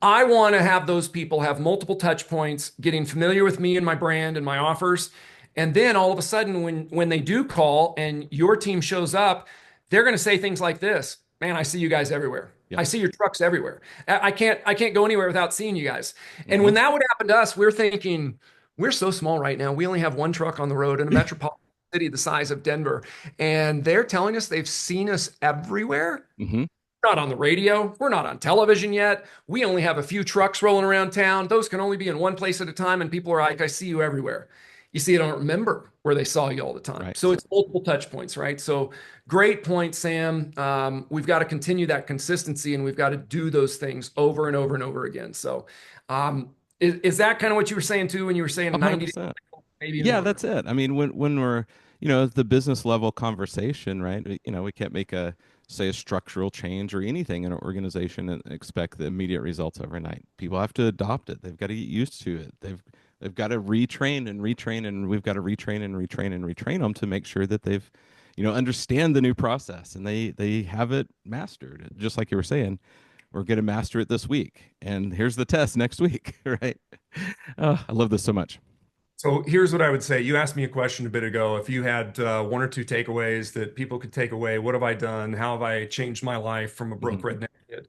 I want to have those people have multiple touch points, getting familiar with me and my brand and my offers. And then all of a sudden, when they do call and your team shows up, they're going to say things like this: "Man, I see you guys everywhere. Yep. I see your trucks everywhere. I can't go anywhere without seeing you guys." And Hmm. when that would happen to us, we're thinking, we're so small right now. We only have one truck on the road in a metropolitan city the size of Denver. And they're telling us they've seen us everywhere. Hmm. We're not on the radio. We're not on television yet. We only have a few trucks rolling around town. Those can only be in one place at a time. And people are like, I see you everywhere. You see, I don't remember where they saw you all the time. So Right. it's multiple touch points, right? So great point, Sam. We've got to continue that consistency and we've got to do those things over and over and over again. So is that kind of what you were saying too when you were saying 90 days, 100%. maybe even Yeah, longer? that's it. I mean, when we're, the business level conversation, right? We can't make say a structural change or anything in an organization and expect the immediate results overnight. People have to adopt it. They've got to get used to it. They've got to retrain and retrain, and we've got to retrain and retrain and retrain them to make sure that they've, understand the new process and they have it mastered. Just like you were saying, we're going to master it this week. And here's the test next week, right? I love this so much. So here's what I would say. You asked me a question a bit ago. If you had one or two takeaways that people could take away, what have I done? How have I changed my life from a broke Mhm. redneck kid?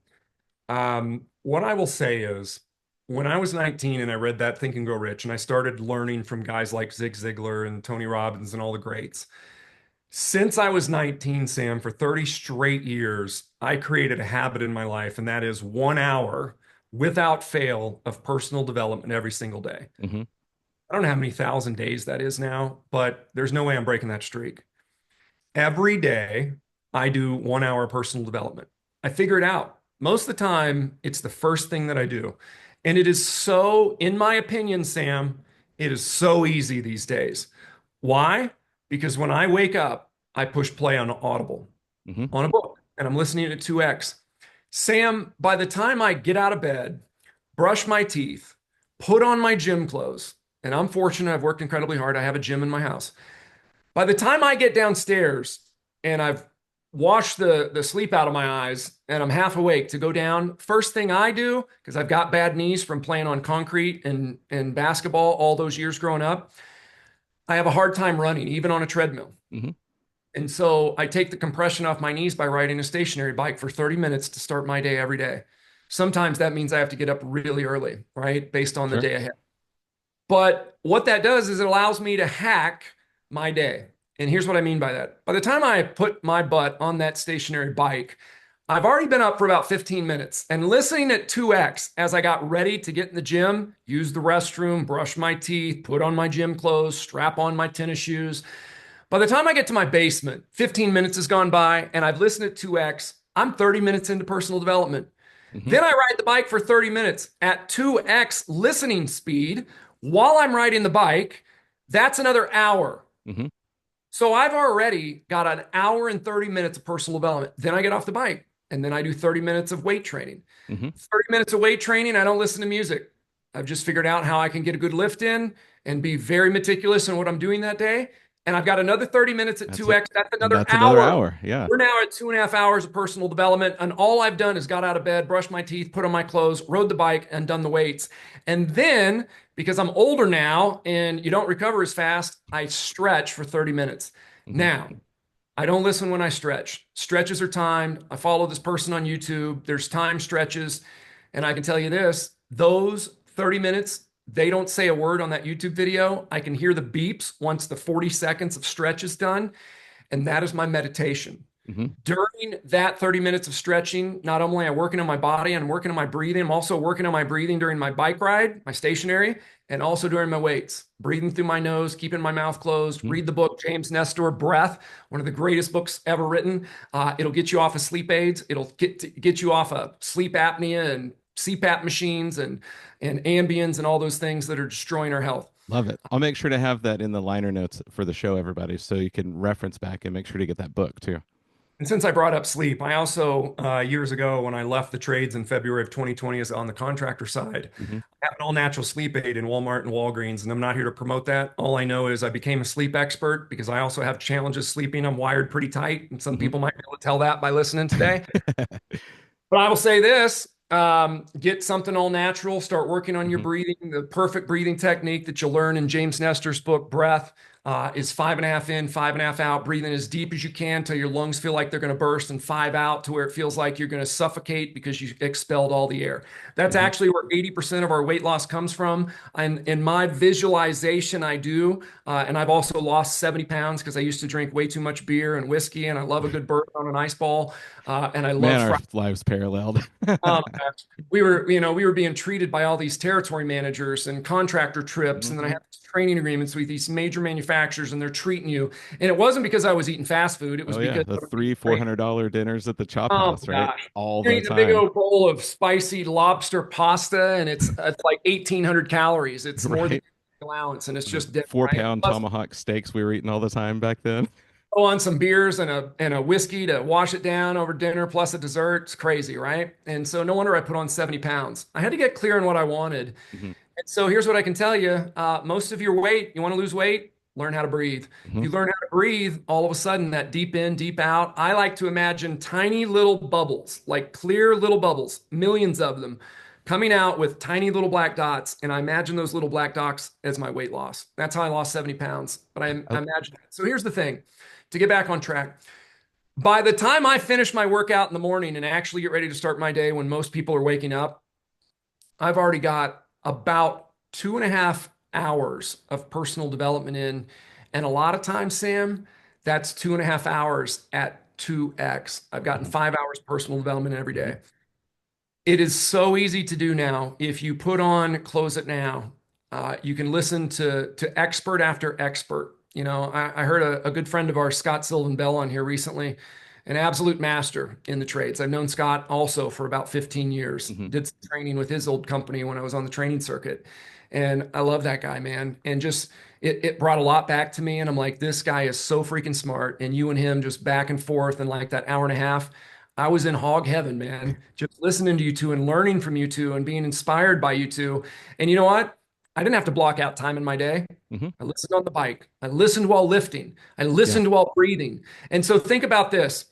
What I will say is, when I was 19 and I read that Think and Grow Rich, and I started learning from guys like Zig Ziglar and Tony Robbins and all the greats, since I was 19, Sam, for 30 straight years, I created a habit in my life, and that is 1 hour without fail of personal development every single day. Mhm. I don't know how many thousand days that is now, but there's no way I'm breaking that streak. Every day, I do 1 hour personal development. I figure it out. Most of the time, it's the first thing that I do. And it is so, in my opinion, Sam, it is so easy these days. Why? Because when I wake up, I push play on Audible, Mhm. on a book, and I'm listening to 2X. Sam, by the time I get out of bed, brush my teeth, put on my gym clothes, and I'm fortunate, I've worked incredibly hard. I have a gym in my house. By the time I get downstairs and I've washed the sleep out of my eyes and I'm half awake to go down, first thing I do, because I've got bad knees from playing on concrete and basketball all those years growing up, I have a hard time running, even on a treadmill. Mhm. And so I take the compression off my knees by riding a stationary bike for 30 minutes to start my day every day. Sometimes that means I have to get up really early, right? Based on the Sure. day ahead. But what that does is it allows me to hack my day. And here's what I mean by that. By the time I put my butt on that stationary bike, I've already been up for about 15 minutes and listening at 2X as I got ready to get in the gym, use the restroom, brush my teeth, put on my gym clothes, strap on my tennis shoes. By the time I get to my basement, 15 minutes has gone by and I've listened at 2X. I'm 30 minutes into personal development. Mhm. Then I ride the bike for 30 minutes at 2X listening speed while I'm riding the bike. That's another hour. Mhm. So I've already got an hour and 30 minutes of personal development. Then I get off the bike and then I do 30 minutes of weight training. Mhm. 30 minutes of weight training, I don't listen to music. I've just figured out how I can get a good lift in and be very meticulous in what I'm doing that day. And I've got another 30 minutes at That's it. 2X. That's And another that's another hour. hour. Yeah. We're now at 2.5 hours of personal development. And all I've done is got out of bed, brushed my teeth, put on my clothes, rode the bike, and done the weights. And then, because I'm older now and you don't recover as fast, I stretch for 30 minutes. Mhm. Now, I don't listen when I stretch. Stretches are timed. I follow this person on YouTube. There's time stretches. And I can tell you this, those 30 minutes, they don't say a word on that YouTube video. I can hear the beeps once the 40 seconds of stretch is done. And that is my meditation. Mhm. During that 30 minutes of stretching, not only am I working on my body and working on my breathing, I'm also working on my breathing during my bike ride, my stationary, and also during my weights. Breathing through my nose, keeping my mouth closed. Mhm. Read the book, James Nestor, Breath, one of the greatest books ever written. It'll get you off of sleep aids. It'll get you off of sleep apnea and CPAP machines and Ambiens and all those things that are destroying our health. Love it. I'll make sure to have that in the liner notes for the show, everybody, so you can reference back and make sure to get that book too. And since I brought up sleep, I also, years ago, when I left the trades in February of 2020 as on the contractor side, Mhm. I have an all natural sleep aid in Walmart and Walgreens, and I'm not here to promote that. All I know is I became a sleep expert because I also have challenges sleeping. I'm wired pretty tight, and some Mhm. people might be able to tell that by listening today. But I will say this, get something all natural, start working on your Mhm. breathing. The perfect breathing technique that you'll learn in James Nestor's book, Breath, is 5.5 in, 5.5 out, breathing as deep as you can till your lungs feel like they're going to burst, and 5 out to where it feels like you're going to suffocate because you expelled all the air. That's Mhm. actually where 80% of our weight loss comes from. And in my visualization, I do. And I've also lost 70 pounds because I used to drink way too much beer and whiskey, and I love a good burp on an ice ball. And I Man, love our fried. lives paralleled. Oh my gosh. We were being treated by all these territory managers and contractor trips. And then I Mhm. had these training agreements with these major manufacturers, and they're treating you. And it wasn't because I was eating fast food. It was Oh yeah, because the I was eating three four great. hundred dollar dinners at the Chop Oh House, right? gosh. All You're the eating a big time, old bowl of spicy lobster pasta, and it's like 1,800 calories. It's more than right? your allowance, and it's The just dinner, four right? pound Plus, tomahawk steaks we were eating all the time back then. throw on some beers and a whiskey to wash it down over dinner, plus a dessert. It's crazy, right? And so no wonder I put on 70 pounds. I had to get clear on what I wanted. Mhm. And so here's what I can tell you. Most of your weight, you want to lose weight? learn how to breathe. If Hmm. you learn how to breathe, all of a sudden that deep in, deep out, I like to imagine tiny little bubbles, like clear little bubbles, millions of them coming out with tiny little black dots. And I imagine those little black dots as my weight loss. That's how I lost 70 pounds. But I Oh, imagine it. So here's the thing, to get back on track. By the time I finish my workout in the morning and actually get ready to start my day when most people are waking up, I've already got about 2.5 hours of personal development in. And a lot of times, Sam, that's 2.5 hours at 2x. I've gotten mhm, 5 hours personal development every mhm, day. It is so easy to do now. If you put on Close It Now, you can listen to expert after expert. I heard a good friend of ours, Scott Sylvan Bell, on here recently, an absolute master in the trades. I've known Scott also for about 15 years. mhm. Did some training with his old company when I was on the training circuit. And I love that guy, man. And just it brought a lot back to me. And I'm like, this guy is so freaking smart. And you and him just back and forth in like that hour and a half. I was in hog heaven, man, just listening to you two and learning from you two and being inspired by you two. And you know what? I didn't have to block out time in my day. Mhm. I listened on the bike. I listened while lifting. I Yeah. listened while breathing. And so think about this.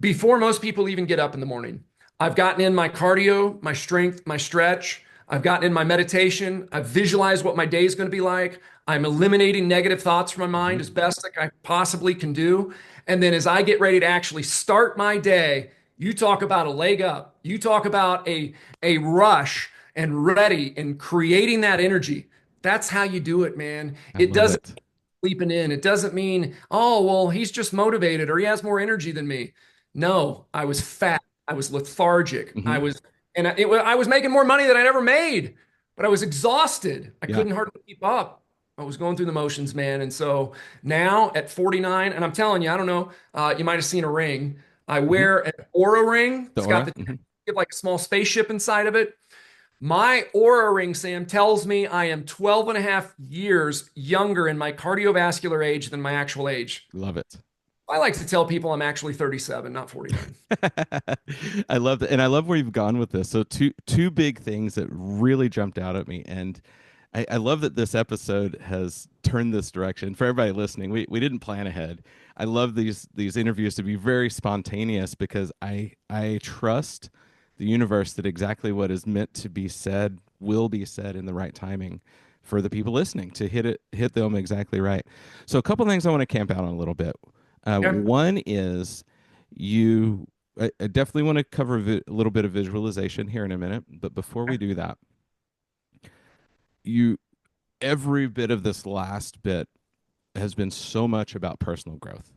Before most people even get up in the morning, I've gotten in my cardio, my strength, my stretch. I've gotten in my meditation. I've visualized what my day is going to be like. I'm eliminating negative thoughts from my mind Mhm. as best I possibly can do. And then as I get ready to actually start my day, you talk about a leg up. You talk about a rush and ready and creating that energy. That's how you do it, man. I It love doesn't it. sleeping in. It doesn't mean, oh, well, he's just motivated or he has more energy than me. No, I was fat. I was lethargic. Hmm. I was making more money than I ever made, but I was exhausted. I Yeah. couldn't hardly keep up. I was going through the motions, man. And so now at 49, and I'm telling you, I don't know, you might have seen a ring. I Hmm. wear an Aura ring. The It's got aura. the Hmm. like a small spaceship inside of it. My Aura ring, Sam, tells me I am 12 and a half years younger in my cardiovascular age than my actual age. Love it. I like to tell people I'm actually 37, not 49. I love that, and I love where you've gone with this. So two big things that really jumped out at me, and I love that this episode has turned this direction. For everybody listening, we didn't plan ahead. I love these interviews to be very spontaneous because I trust the universe that exactly what is meant to be said will be said in the right timing for the people listening to hit them exactly right. So a couple things I want to camp out on a little bit. Yeah. One is you. I definitely want to cover a little bit of visualization here in a minute, but before we do that, you every bit of this last bit has been so much about personal growth.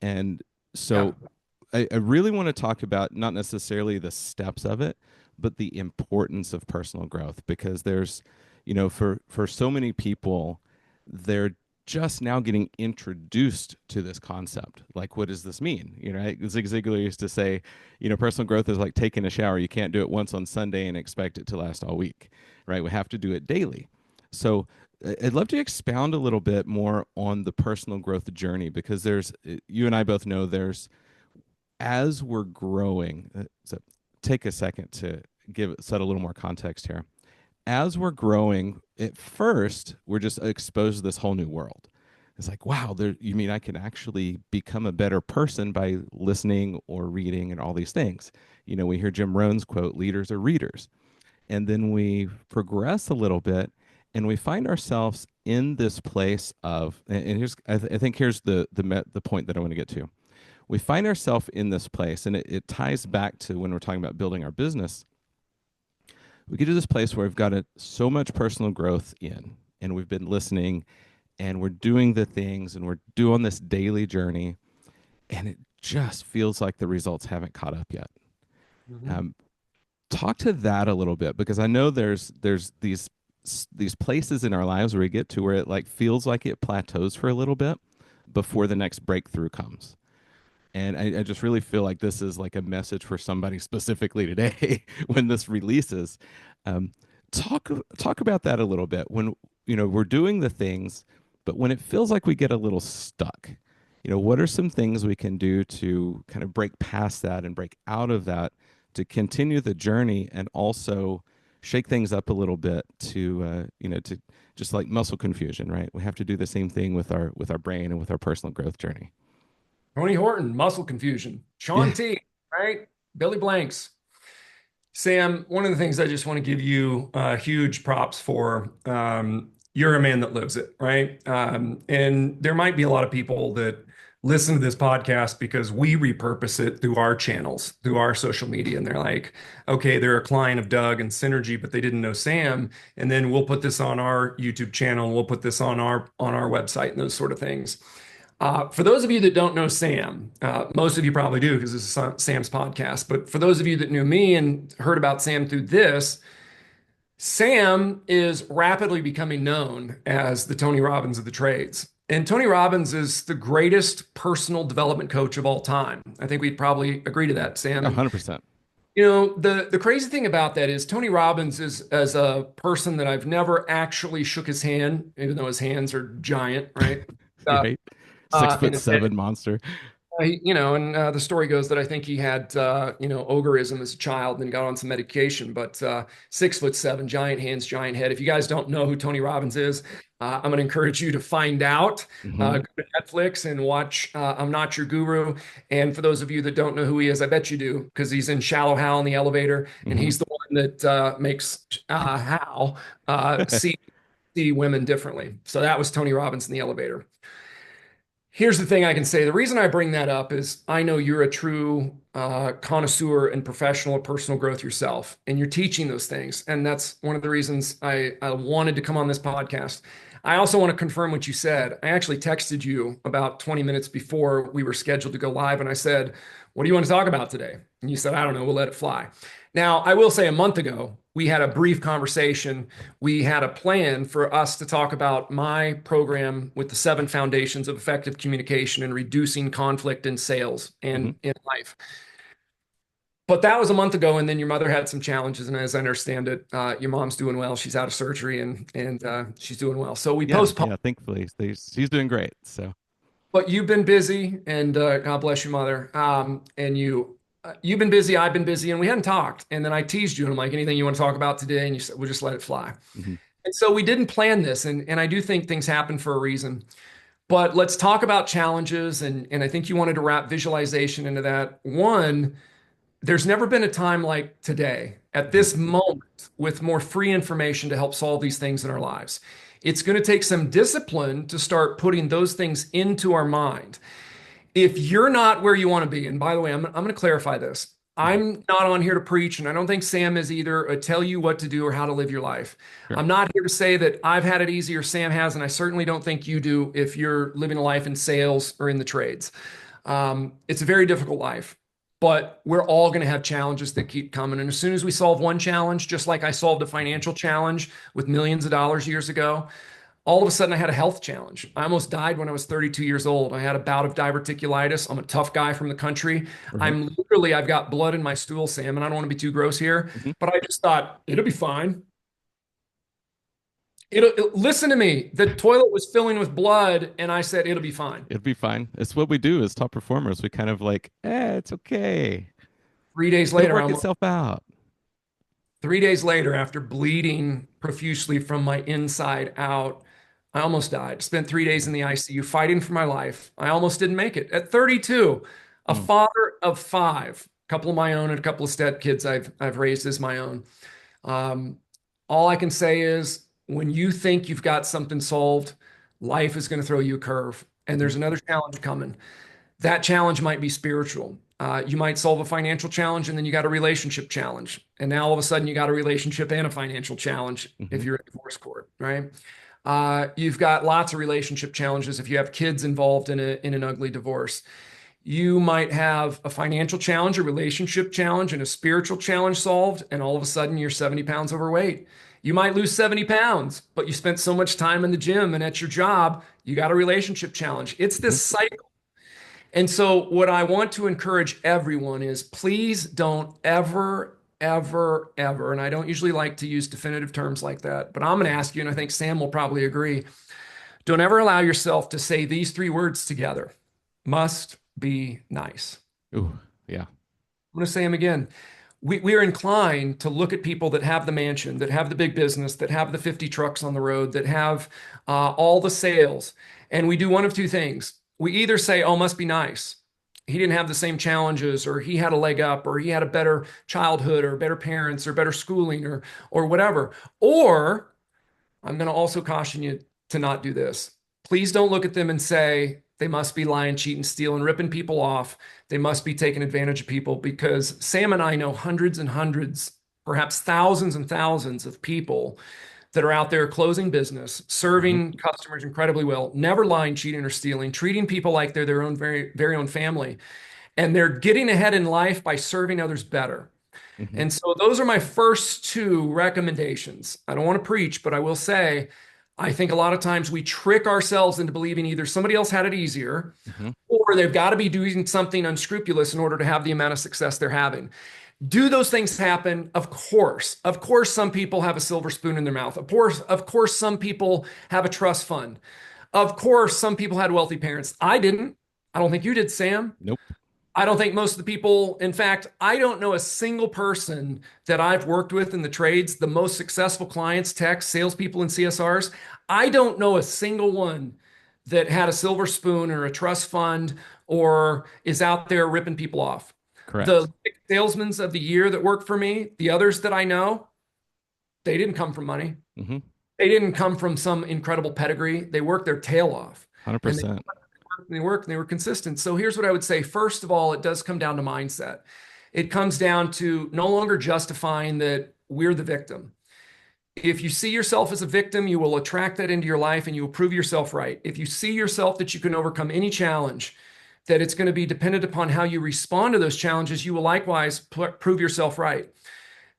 And Yeah. so I really want to talk about not necessarily the steps of it, but the importance of personal growth because there's, for so many people, they're just now getting introduced to this concept. Like, what does this mean? Zig Ziglar used to say, personal growth is like taking a shower. You can't do it once on Sunday and expect it to last all week, right? We have to do it daily. So I'd love to expound a little bit more on the personal growth journey because you and I both know there's, as we're growing, so take a second to set a little more context here. As we're growing, at first, we're just exposed to this whole new world. It's like, wow, you mean I can actually become a better person by listening or reading and all these things? We hear Jim Rohn's quote, leaders are readers. And then we progress a little bit and we find ourselves in this place of, and I think here's the point that I want to get to. We find ourselves in this place, and it ties back to when we're talking about building our business. We get to this place where we've got so much personal growth in, and we've been listening, and we're doing the things, and we're doing this daily journey, and it just feels like the results haven't caught up yet. Mhm. Um, Talk to that a little bit because I know there's these places in our lives where we get to where it like feels like it plateaus for a little bit before the next breakthrough comes. And I just really feel like this is like a message for somebody specifically today when this releases. Um, talk about that a little bit when we're doing the things, but when it feels like we get a little stuck, what are some things we can do to kind of break past that and break out of that to continue the journey and also shake things up a little bit to to just like muscle confusion, right? We have to do the same thing with our brain and with our personal growth journey. Tony Horton, muscle confusion. Sean Yeah. T, right? Billy Blanks. Sam, one of the things I just want to give you huge props for, you're a man that lives it, right? And there might be a lot of people that listen to this podcast because we repurpose it through our channels, through our social media. And they're like, okay, they're a client of Doug and Synergy, but they didn't know Sam. And then we'll put this on our YouTube channel, and we'll put this on our website and those sort of things. For those of you that don't know Sam, most of you probably do because this is Sam's podcast. But for those of you that knew me and heard about Sam through this, Sam is rapidly becoming known as the Tony Robbins of the trades. And Tony Robbins is the greatest personal development coach of all time. I think we'd probably agree to that, Sam. A And hundred percent. the crazy thing about that is Tony Robbins is as a person that I've never actually shook his hand, even though his hands are giant, right? Uh, Right. Six in foot his head. seven monster. And the story goes that I think he had, ogerism as a child and then got on some medication. But 6'7", giant hands, giant head. If you guys don't know who Tony Robbins is, I'm going to encourage you to find out. Hmm. Go to Netflix and watch I'm Not Your Guru. And for those of you that don't know who he is, I bet you do, because he's in Shallow Hal in the elevator, and Hmm. he's the one that makes Hal see women differently. So that was Tony Robbins in the elevator. Here's the thing I can say. The reason I bring that up is I know you're a true connoisseur and professional of personal growth yourself, and you're teaching those things. And that's one of the reasons I wanted to come on this podcast. I also want to confirm what you said. I actually texted you about 20 minutes before we were scheduled to go live, and I said, "What do you want to talk about today?" And you said, "I don't know. We'll let it fly." Now, I will say a month ago, we had a brief conversation. We had a plan for us to talk about my program with the 7 foundations of effective communication and reducing conflict in sales Hmm. and in life. But that was a month ago, and then your mother had some challenges, and as I understand it, your mom's doing well. She's out of surgery, and she's doing well. So we Yeah, postponed. yeah. Thankfully, she's doing great. So. But you've been busy, and God bless your mother. And you've been busy, I've been busy, and we hadn't talked. And then I teased you, and I'm like, anything you want to talk about today? And you said, we'll just let it fly. Hmm. And so we didn't plan this, and I do think things happen for a reason. But let's talk about challenges, and I think you wanted to wrap visualization into that. One, there's never been a time like today, at Hmm. this moment, with more free information to help solve these things in our lives. It's going to take some discipline to start putting those things into our mind. If you're not where you want to be, and by the way, I'm going to clarify this. Hmm. I'm not on here to preach, and I don't think Sam is either, or tell you what to do or how to live your life. Sure. I'm not here to say that I've had it easy or Sam has, and I certainly don't think you do if you're living a life in sales or in the trades. It's a very difficult life, but we're all going to have challenges that keep coming. And as soon as we solve one challenge, just like I solved a financial challenge with millions of dollars years ago, all of a sudden I had a health challenge. I almost died when I was 32 years old. I had a bout of diverticulitis. I'm a tough guy from the country. Right. I've got blood in my stool, Sam, and I don't want to be too gross here, Hmm. but I just thought it'll be fine. Listen to me. The toilet was filling with blood, and I said it'll be fine. It'd be fine. It's what we do as top performers. We kind of like, it's okay. 3 days It'll later, work I'm itself out. 3 days later, after bleeding profusely from my inside out, I almost died. Spent 3 days in the ICU fighting for my life. I almost didn't make it. At 32, a Mm. father of 5, a couple of my own and a couple of step kids I've raised as my own. Um, all I can say is when you think you've got something solved, life is going to throw you a curve, and Mhm. there's another challenge coming. That challenge might be spiritual. You might solve a financial challenge and then you got a relationship challenge. And now all of a sudden you got a relationship and a financial challenge if Mhm. you're in divorce court, right? You've got lots of relationship challenges if you have kids involved in an ugly divorce. You might have a financial challenge, a relationship challenge, and a spiritual challenge solved, and all of a sudden you're 70 pounds overweight. You might lose 70 pounds, but you spent so much time in the gym and at your job, you got a relationship challenge. It's Mhm. this cycle. And so, what I want to encourage everyone is please don't ever, ever, ever, and I don't usually like to use definitive terms like that, but I'm going to ask you, and I think Sam will probably agree, don't ever allow yourself to say these 3 words together: must be nice. Ooh, yeah. I'm going to say them again. we are inclined to look at people that have the mansion, that have the big business, that have the 50 trucks on the road, that have all the sales. And we do one of two things. We either say, oh, must be nice. He didn't have the same challenges, or he had a leg up, or he had a better childhood, or better parents, or better schooling, or whatever. Or I'm going to also caution you to not do this. Please don't look at them and say they must be lying, cheating, stealing, ripping people off. They must be taking advantage of people, because Sam and I know hundreds and hundreds, perhaps thousands and thousands of people that are out there closing business, Hmm. serving customers incredibly well, never lying, cheating, or stealing, treating people like they're their own very own family. And they're getting ahead in life by serving others better. Hmm. And so those are my first two recommendations. I don't want to preach, but I will say, I think a lot of times we trick ourselves into believing either somebody else had it easier, Hmm. or they've got to be doing something unscrupulous in order to have the amount of success they're having. Do those things happen? Of course. Of course, some people have a silver spoon in their mouth. Of course, some people have a trust fund. Of course, some people had wealthy parents. I didn't. I don't think you did, Sam. Nope. I don't think most of the people, in fact, I don't know a single person that I've worked with in the trades, the most successful clients, techs, salespeople, and CSRs. I don't know a single one that had a silver spoon or a trust fund or is out there ripping people off. The Correct. salesmen of the year that worked for me, the others that I know, they didn't come from money. Hmm. They didn't come from some incredible pedigree. They worked their tail off. And 100%. they were consistent. So here's what I would say. First of all, it does come down to mindset. It comes down to no longer justifying that we're the victim. If you see yourself as a victim, you will attract that into your life and you will prove yourself right. If you see yourself that you can overcome any challenge, that it's going to be dependent upon how you respond to those challenges, you will likewise prove yourself right.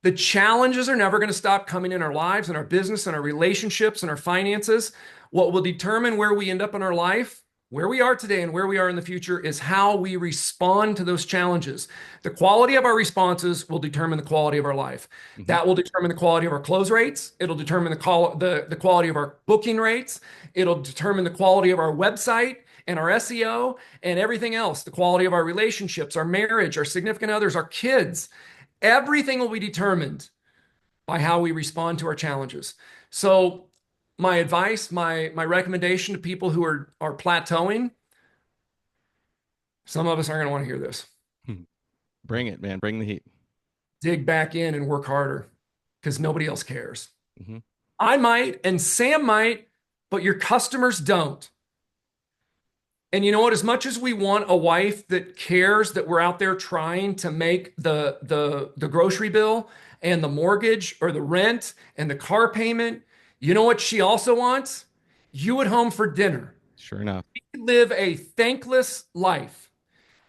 The challenges are never going to stop coming in our lives, in our business, in our relationships, in our finances. What will determine where we end up in our life, where we are today and where we are in the future, is how we respond to those challenges. The quality of our responses will determine the quality of our life. Hmm. That will determine the quality of our close rates. It'll determine the quality of our booking rates. It'll determine the quality of our website and our SEO and everything else, the quality of our relationships, our marriage, our significant others, our kids. Everything will be determined by how we respond to our challenges. So my advice, my recommendation to people who are plateauing, some of us aren't going to want to hear this. Bring it, man. Bring the heat. Dig back in and work harder, because nobody else cares. Hmm. I might, and Sam might, but your customers don't. And you know what? As much as we want a wife that cares that we're out there trying to make the grocery bill and the mortgage or the rent and the car payment, you know what she also wants? You at home for dinner. Sure enough. We live a thankless life.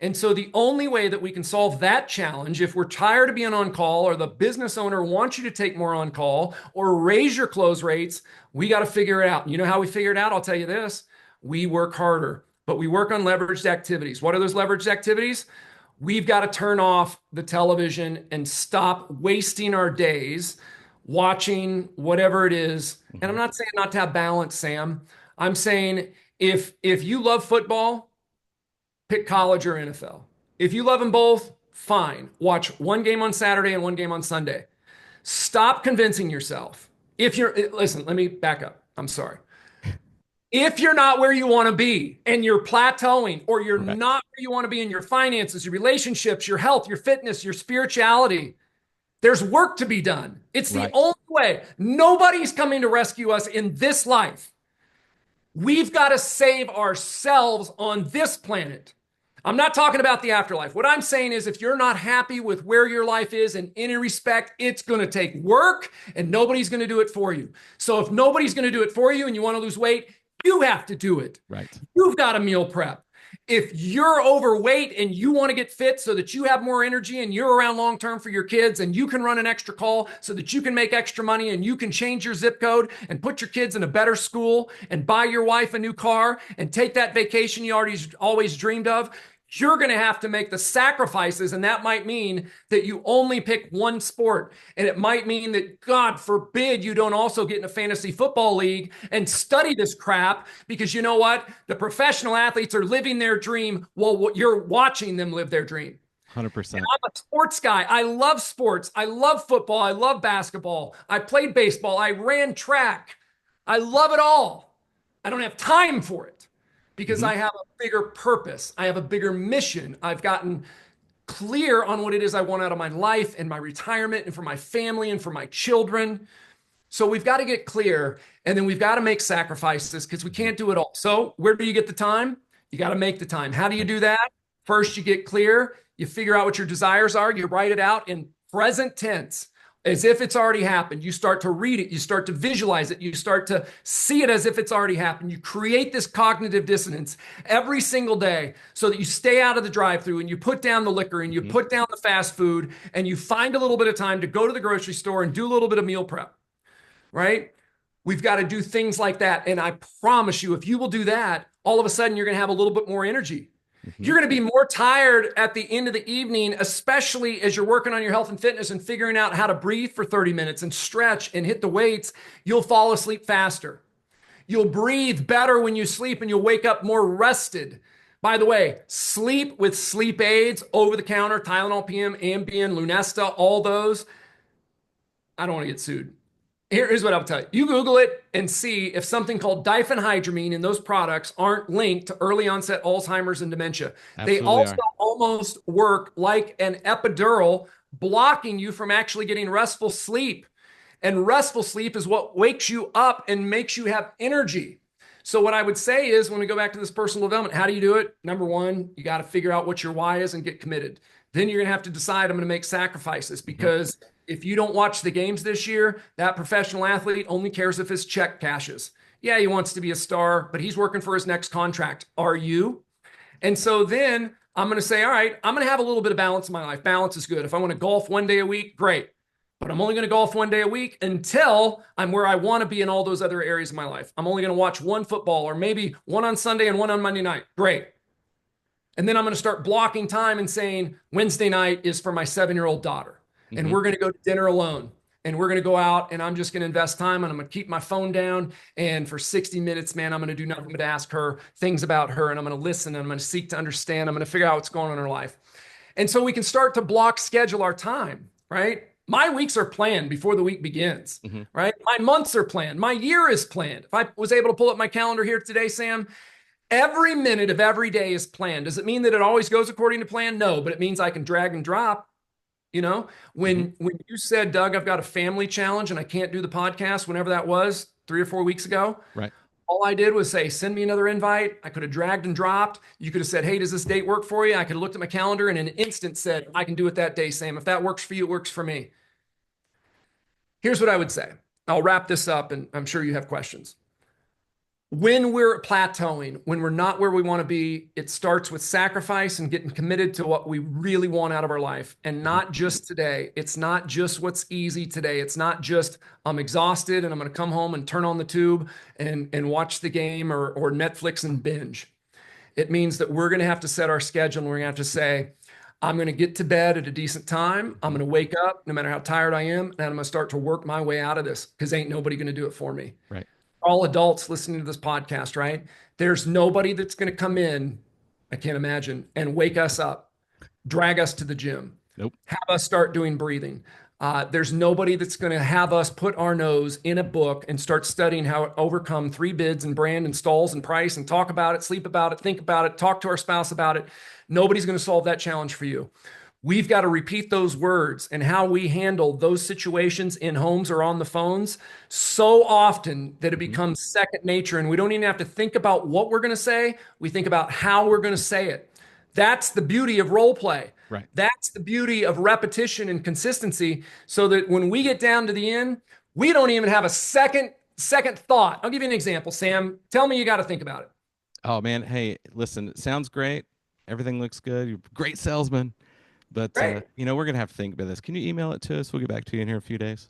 And so the only way that we can solve that challenge, if we're tired of being on call, or the business owner wants you to take more on call or raise your close rates, we got to figure it out. And you know how we figure it out? I'll tell you this. We work harder, but we work on leveraged activities. What are those leveraged activities? We've got to turn off the television and stop wasting our days watching whatever it is. And Hmm. I'm not saying not to have balance, Sam. I'm saying if you love football, pick college or NFL. If you love them both, fine. Watch one game on Saturday and one game on Sunday. Stop convincing yourself. If you're, listen, let me back up. I'm sorry. If you're not where you want to be and you're plateauing, or you're Correct. not where you want to be in your finances, your relationships, your health, your fitness, your spirituality, there's work to be done. It's the Right. only way. Nobody's coming to rescue us in this life. We've got to save ourselves on this planet. I'm not talking about the afterlife. What I'm saying is, if you're not happy with where your life is in any respect, it's going to take work and nobody's going to do it for you. So if nobody's going to do it for you and you want to lose weight, you have to do it. Right. You've got to meal prep. If you're overweight and you want to get fit so that you have more energy and you're around long term for your kids, and you can run an extra call so that you can make extra money and you can change your zip code and put your kids in a better school and buy your wife a new car and take that vacation you already always dreamed of, you're going to have to make the sacrifices. And that might mean that you only pick one sport. And it might mean that, God forbid, you don't also get in a fantasy football league and study this crap, because you know what? The professional athletes are living their dream while you're watching them live their dream. 100%. I'm a sports guy. I love sports. I love football. I love basketball. I played baseball. I ran track. I love it all. I don't have time for it because Hmm. I have a bigger purpose. I have a bigger mission. I've gotten clear on what it is I want out of my life and my retirement and for my family and for my children. So we've got to get clear and then we've got to make sacrifices because we Hmm. can't do it all. So where do you get the time? You got to make the time. How do you Right. do that? First, you get clear, you figure out what your desires are, you write it out in present tense as if it's already happened. You start to read it, you start to visualize it, you start to see it as if it's already happened. You create this cognitive dissonance every single day so that you stay out of the drive-through and you put down the liquor and you Hmm. put down the fast food and you find a little bit of time to go to the grocery store and do a little bit of meal prep, right? We've got to do things like that. And I promise you, if you will do that, all of a sudden you're going to have a little bit more energy. Hmm. You're going to be more tired at the end of the evening, especially as you're working on your health and fitness and figuring out how to breathe for 30 minutes and stretch and hit the weights. You'll fall asleep faster. You'll breathe better when you sleep and you'll wake up more rested. By the way, sleep with sleep aids, over the counter, Tylenol PM, Ambien, Lunesta, all those. I don't want to get sued. Here's what I'll tell you. You Google it and see if something called diphenhydramine in those products aren't linked to early onset Alzheimer's and dementia. They Absolutely also are. almost work like an epidural, blocking you from actually getting restful sleep. And restful sleep is what wakes you up and makes you have energy. So, what I would say is when we go back to this personal development, how do you do it? Number one, you got to figure out what your why is and get committed. Then you're going to have to decide I'm going to make sacrifices Hmm. because if you don't watch the games this year, that professional athlete only cares if his check cashes. Yeah, he wants to be a star, but he's working for his next contract. Are you? And so then I'm going to say, all right, I'm going to have a little bit of balance in my life. Balance is good. If I want to golf one day a week, great. But I'm only going to golf one day a week until I'm where I want to be in all those other areas of my life. I'm only going to watch one football or maybe one on Sunday and one on Monday night. Great. And then I'm going to start blocking time and saying Wednesday night is for my 7-year-old daughter. And Hmm. we're going to go to dinner alone. And we're going to go out and I'm just going to invest time and I'm going to keep my phone down. And for 60 minutes, man, I'm going to do nothing but ask her things about her. And I'm going to listen and I'm going to seek to understand. I'm going to figure out what's going on in her life. And so we can start to block schedule our time, right? My weeks are planned before the week begins, Hmm. right? My months are planned. My year is planned. If I was able to pull up my calendar here today, Sam, every minute of every day is planned. Does it mean that it always goes according to plan? No, but it means I can drag and drop. You know, Hmm. when you said, Doug, I've got a family challenge and I can't do the podcast, whenever that was, 3 or 4 weeks ago, Right. all I did was say, send me another invite. I could have dragged and dropped. You could have said, hey, does this date work for you? I could have looked at my calendar and in an instant said, I can do it that day, Sam. If that works for you, it works for me. Here's what I would say. I'll wrap this up and I'm sure you have questions. When we're plateauing, when we're not where we want to be, it starts with sacrifice and getting committed to what we really want out of our life and Hmm. not just today. It's not just what's easy today. It's not just I'm exhausted and I'm going to come home and turn on the tube and watch the game or Netflix and binge. It means that we're going to have to set our schedule and we're going to have to say, I'm going to get to bed at a decent time. I'm Hmm. going to wake up no matter how tired I am, and I'm going to start to work my way out of this because ain't nobody going to do it for me. Right. All adults listening to this podcast, right? There's nobody that's going to come in, I can't imagine, and wake us up, drag us to the gym, Nope. have us start doing breathing. There's nobody that's going to have us put our nose in a book and start studying how to overcome three bids and brand and stalls and price and talk about it, sleep about it, think about it, talk to our spouse about it. Nobody's going to solve that challenge for you. We've got to repeat those words and how we handle those situations in homes or on the phones so often that it Hmm. becomes second nature. And we don't even have to think about what we're going to say. We think about how we're going to say it. That's the beauty of role play. Right. That's the beauty of repetition and consistency so that when we get down to the end, we don't even have a second thought. I'll give you an example, Sam. Tell me you got to think about it. Oh man, hey, listen, it sounds great. Everything looks good. You're a great salesman. But Right. we're gonna have to think about this. Can you email it to us? We'll get back to you in here a few days.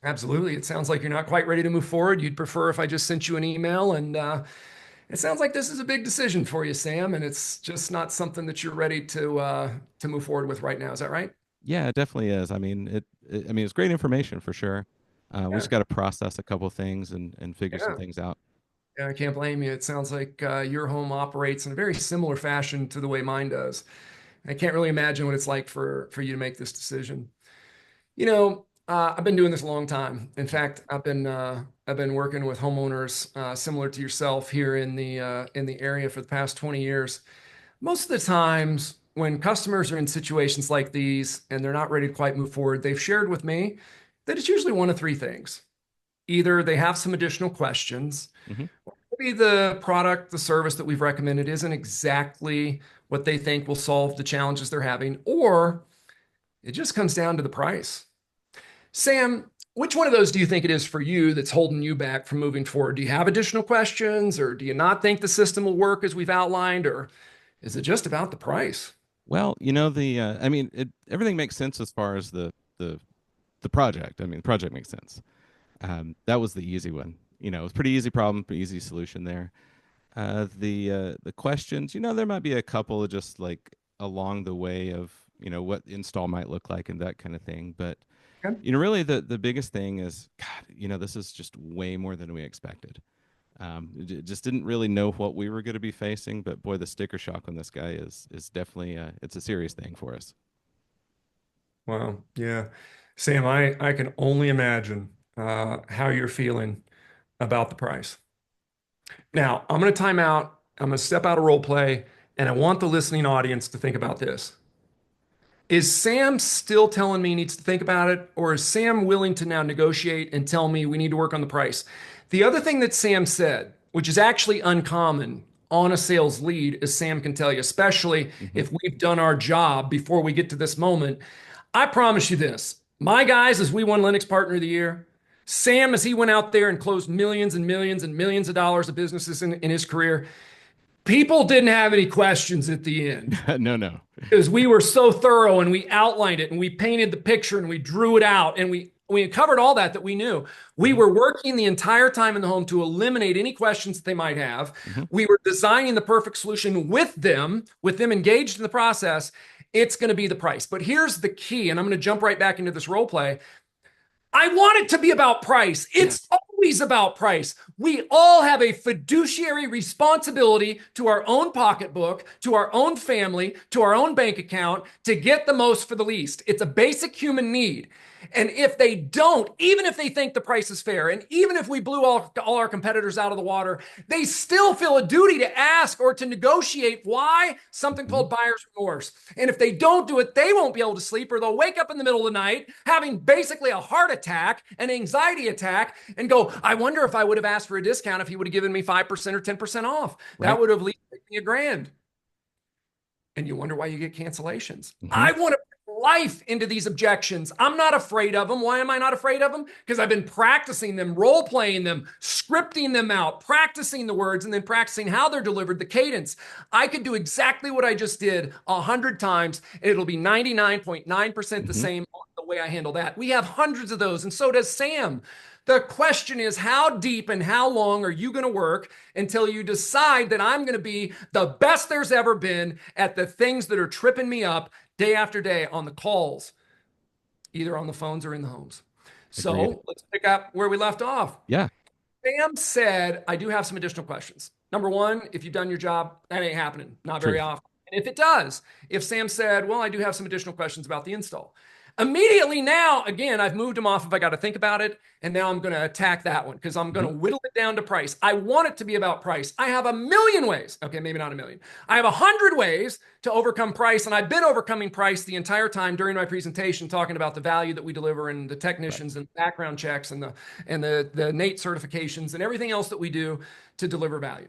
Absolutely. It sounds like you're not quite ready to move forward. You'd prefer if I just sent you an email. And it sounds like this is a big decision for you, Sam. And it's just not something that you're ready to move forward with right now. Is that right? Yeah, it definitely is. I mean, I mean, it's great information for sure. We just Yeah. got to process a couple things and figure some Yeah. things out. Yeah. I can't blame you. It sounds like your home operates in a very similar fashion to the way mine does. I can't really imagine what it's like for you to make this decision. I've been doing this a long time. In fact, I've been working with homeowners similar to yourself here in the area for the past 20 years. Most of the times when customers are in situations like these and they're not ready to quite move forward, they've shared with me that it's usually one of three things. Either they have some additional questions, Hmm. maybe the product, the service that we've recommended isn't exactly what they think will solve the challenges they're having, or it just comes down to the price. Sam, which one of those do you think it is for you that's holding you back from moving forward? Do you have additional questions, or do you not think the system will work as we've outlined, or is it just about the price? Well, I mean, everything makes sense as far as the the project. I mean, the project makes sense. That was the easy one. It was a pretty easy problem, pretty easy solution there. The questions, there might be a couple of just like along the way of what install might look like and that kind of thing. But Okay. really the biggest thing is, God, this is just way more than we expected. Just didn't really know what we were going to be facing, but boy, the sticker shock on this guy is definitely it's a serious thing for us. Wow. Yeah. Sam, I can only imagine how you're feeling about the price. Now, I'm going to time out. I'm going to step out of role play, and I want the listening audience to think about this. Is Sam still telling me he needs to think about it, or is Sam willing to now negotiate and tell me we need to work on the price? The other thing that Sam said, which is actually uncommon on a sales lead, as Sam can tell you, especially Hmm. if we've done our job before we get to this moment. I promise you this, my guys, as we won Linux Partner of the Year, Sam, as he went out there and closed millions and millions and millions of dollars of businesses in his career, people didn't have any questions at the end No, no. because we were so thorough and we outlined it and we painted the picture and we drew it out and we covered all that we knew. We Hmm. were working the entire time in the home to eliminate any questions that they might have. Hmm. We were designing the perfect solution with them engaged in the process. It's going to be the price. But here's the key, and I'm going to jump right back into this role play. I want it to be about price. Yes. It's always about price. We all have a fiduciary responsibility to our own pocketbook, to our own family, to our own bank account to get the most for the least. It's a basic human need. And if they don't, even if they think the price is fair, and even if we blew all our competitors out of the water, they still feel a duty to ask or to negotiate. Why? Something Hmm. called buyer's remorse. And if they don't do it, they won't be able to sleep, or they'll wake up in the middle of the night having basically a heart attack, an anxiety attack, and go, I wonder if I would have asked for a discount if he would have given me 5% or 10% off. That Right. would have at least taken me a grand. And you wonder why you get cancellations. Hmm. I want to put life into these objections. I'm not afraid of them. Why am I not afraid of them? Because I've been practicing them, role playing them, scripting them out, practicing the words, and then practicing how they're delivered, the cadence. I could do exactly what I just did 100 times, and it'll be 99.9% the Hmm. same the way I handle that. We have hundreds of those, and so does Sam. The question is, how deep and how long are you going to work until you decide that I'm going to be the best there's ever been at the things that are tripping me up day after day on the calls, either on the phones or in the homes? Agreed. So let's pick up where we left off. Yeah. Sam said, I do have some additional questions. Number one, if you've done your job, that ain't happening, not very Truth. often. And if it does, if Sam said, well, I do have some additional questions about the install. Immediately now, again, I've moved him off if I got to think about it. And now I'm going to attack that one because I'm going Hmm. to whittle it down to price. I want it to be about price. I have a million ways. Okay, maybe not a million. I have 100 ways to overcome price. And I've been overcoming price the entire time during my presentation, talking about the value that we deliver and the Right. technicians and background checks and the NATE certifications and everything else that we do to deliver value.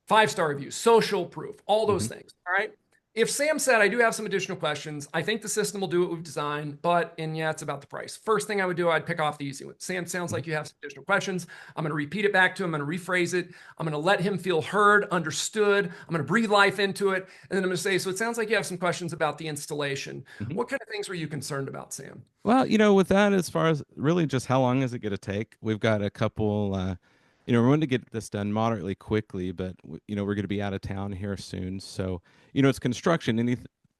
5-star reviews, social proof, all those Hmm. things. All right. If Sam said, I do have some additional questions, I think the system will do what we've designed, and yeah, it's about the price. First thing I would do, I'd pick off the easy one. Sam, sounds Hmm. like you have some additional questions. I'm going to repeat it back to him. I'm going to rephrase it. I'm going to let him feel heard, understood. I'm going to breathe life into it. And then I'm going to say, so it sounds like you have some questions about the installation. Hmm. What kind of things were you concerned about, Sam? Well, with that, as far as really just how long is it going to take? We've got a couple, we're going to get this done moderately quickly, but we're going to be out of town here soon. So, it's construction.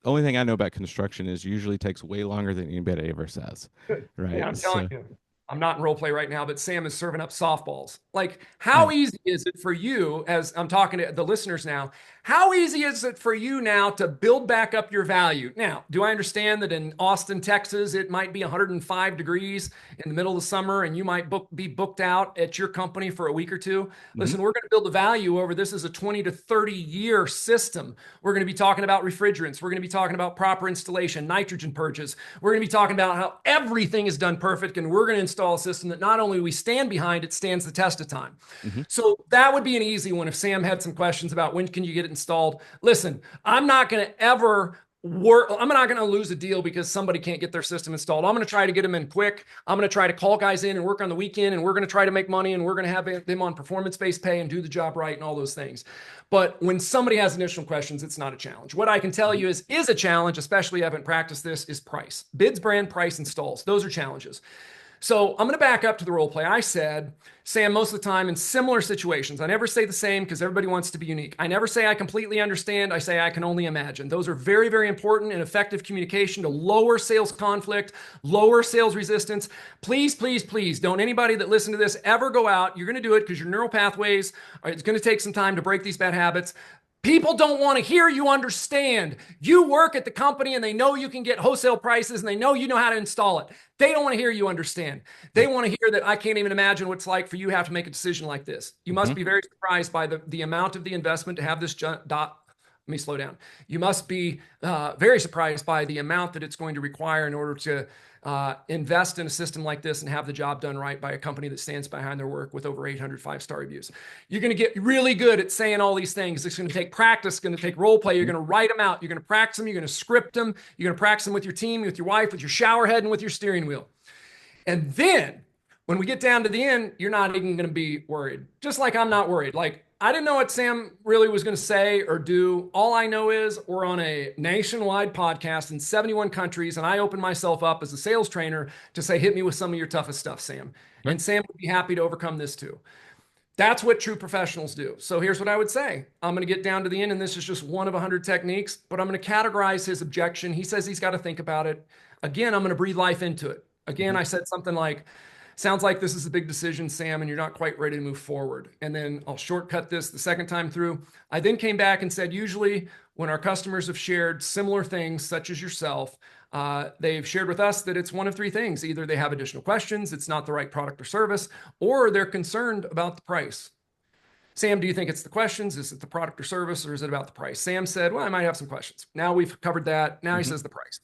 Only thing I know about construction is usually takes way longer than anybody ever says, Good. Yeah, right? I'm telling So, you. I'm not in role play right now, but Sam is serving up softballs. Like, how Nice. easy is it for you, as I'm talking to the listeners now, how easy is it for you now to build back up your value? Now, do I understand that in Austin, Texas, it might be 105 degrees in the middle of the summer and you might be booked out at your company for a week or two? Hmm. Listen, we're going to build the value over this is a 20 to 30 year system. We're going to be talking about refrigerants. We're going to be talking about proper installation, nitrogen purges. We're going to be talking about how everything is done perfect, and we're going to install a system that not only we stand behind, it stands the test of time. Hmm. So that would be an easy one if Sam had some questions about when can you get it installed. Listen, I'm not going to ever I'm not going to lose a deal because somebody can't get their system installed. I'm going to try to get them in quick. I'm going to try to call guys in and work on the weekend, and we're going to try to make money, and we're going to have them on performance-based pay and do the job right and all those things. But when somebody has additional questions, it's not a challenge. What I can tell Hmm. you is a challenge, especially if you haven't practiced this, is price. Bids, brand, price, installs. Those are challenges. So I'm going to back up to the role play. I said, Sam, most of the time in similar situations, I never say the same because everybody wants to be unique. I never say I completely understand. I say I can only imagine. Those are very, very important in effective communication to lower sales conflict, lower sales resistance. Please, please, please don't anybody that listen to this ever go out. You're going to do it because your neural pathways, it's going to take some time to break these bad habits. People don't want to hear you understand. You work at the company and they know you can get wholesale prices and they know you know how to install it. They don't want to hear you understand. They want to hear that I can't even imagine what it's like for you to have to make a decision like this. You Hmm. must be very surprised by the amount of the investment to have this dot. Let me slow down. You must be very surprised by the amount that it's going to require in order to invest in a system like this and have the job done right by a company that stands behind their work with over 800 five-star reviews. You're going to get really good at saying all these things. It's going to take practice. It's going to take role play. You're going to write them out. You're going to practice them. You're going to script them. You're going to practice them with your team, with your wife, with your shower head, and with your steering wheel. And then when we get down to the end, you're not even going to be worried. Just like I'm not worried. Like, I didn't know what Sam really was going to say or do. All I know is we're on a nationwide podcast in 71 countries, and I open myself up as a sales trainer to say, hit me with some of your toughest stuff, Sam. Right. And Sam would be happy to overcome this too. That's what true professionals do. So here's what I would say. I'm going to get down to the end, and this is just one of 100 techniques, but I'm going to categorize his objection. He says he's got to think about it. Again, I'm going to breathe life into it. Again, Hmm. I said something like, sounds like this is a big decision, Sam, and you're not quite ready to move forward. And then I'll shortcut this the second time through. I then came back and said, usually when our customers have shared similar things, such as yourself, they've shared with us that it's one of three things. Either they have additional questions, it's not the right product or service, or they're concerned about the price. Sam, do you think it's the questions? Is it the product or service, or is it about the price? Sam said, well, I might have some questions. Now we've covered that. Now he Hmm. says the price.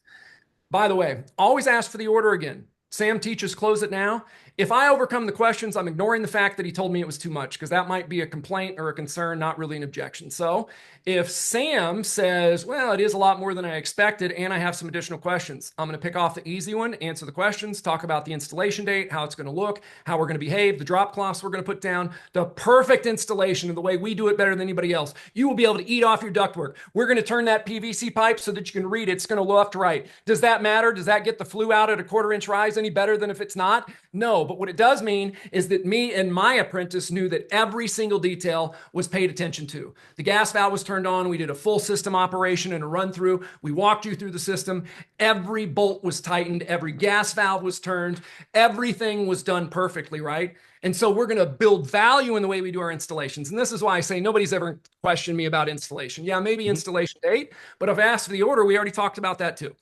By the way, always ask for the order again. Sam teaches close it now. If I overcome the questions, I'm ignoring the fact that he told me it was too much because that might be a complaint or a concern, not really an objection. So if Sam says, well, it is a lot more than I expected and I have some additional questions, I'm going to pick off the easy one, answer the questions, talk about the installation date, how it's going to look, how we're going to behave, the drop cloths we're going to put down, the perfect installation and the way we do it better than anybody else. You will be able to eat off your ductwork. We're going to turn that PVC pipe so that you can read it. It's going to left to right. Does that matter? Does that get the flue out at a 1/4 inch rise any better than if it's not? No, but what it does mean is that me and my apprentice knew that every single detail was paid attention to. The gas valve was turned on. We did a full system operation and a run through. We walked you through the system. Every bolt was tightened. Every gas valve was turned. Everything was done perfectly, right? And so we're going to build value in the way we do our installations. And this is why I say nobody's ever questioned me about installation. Yeah, maybe Hmm. installation date, but if I asked for the order, we already talked about that too.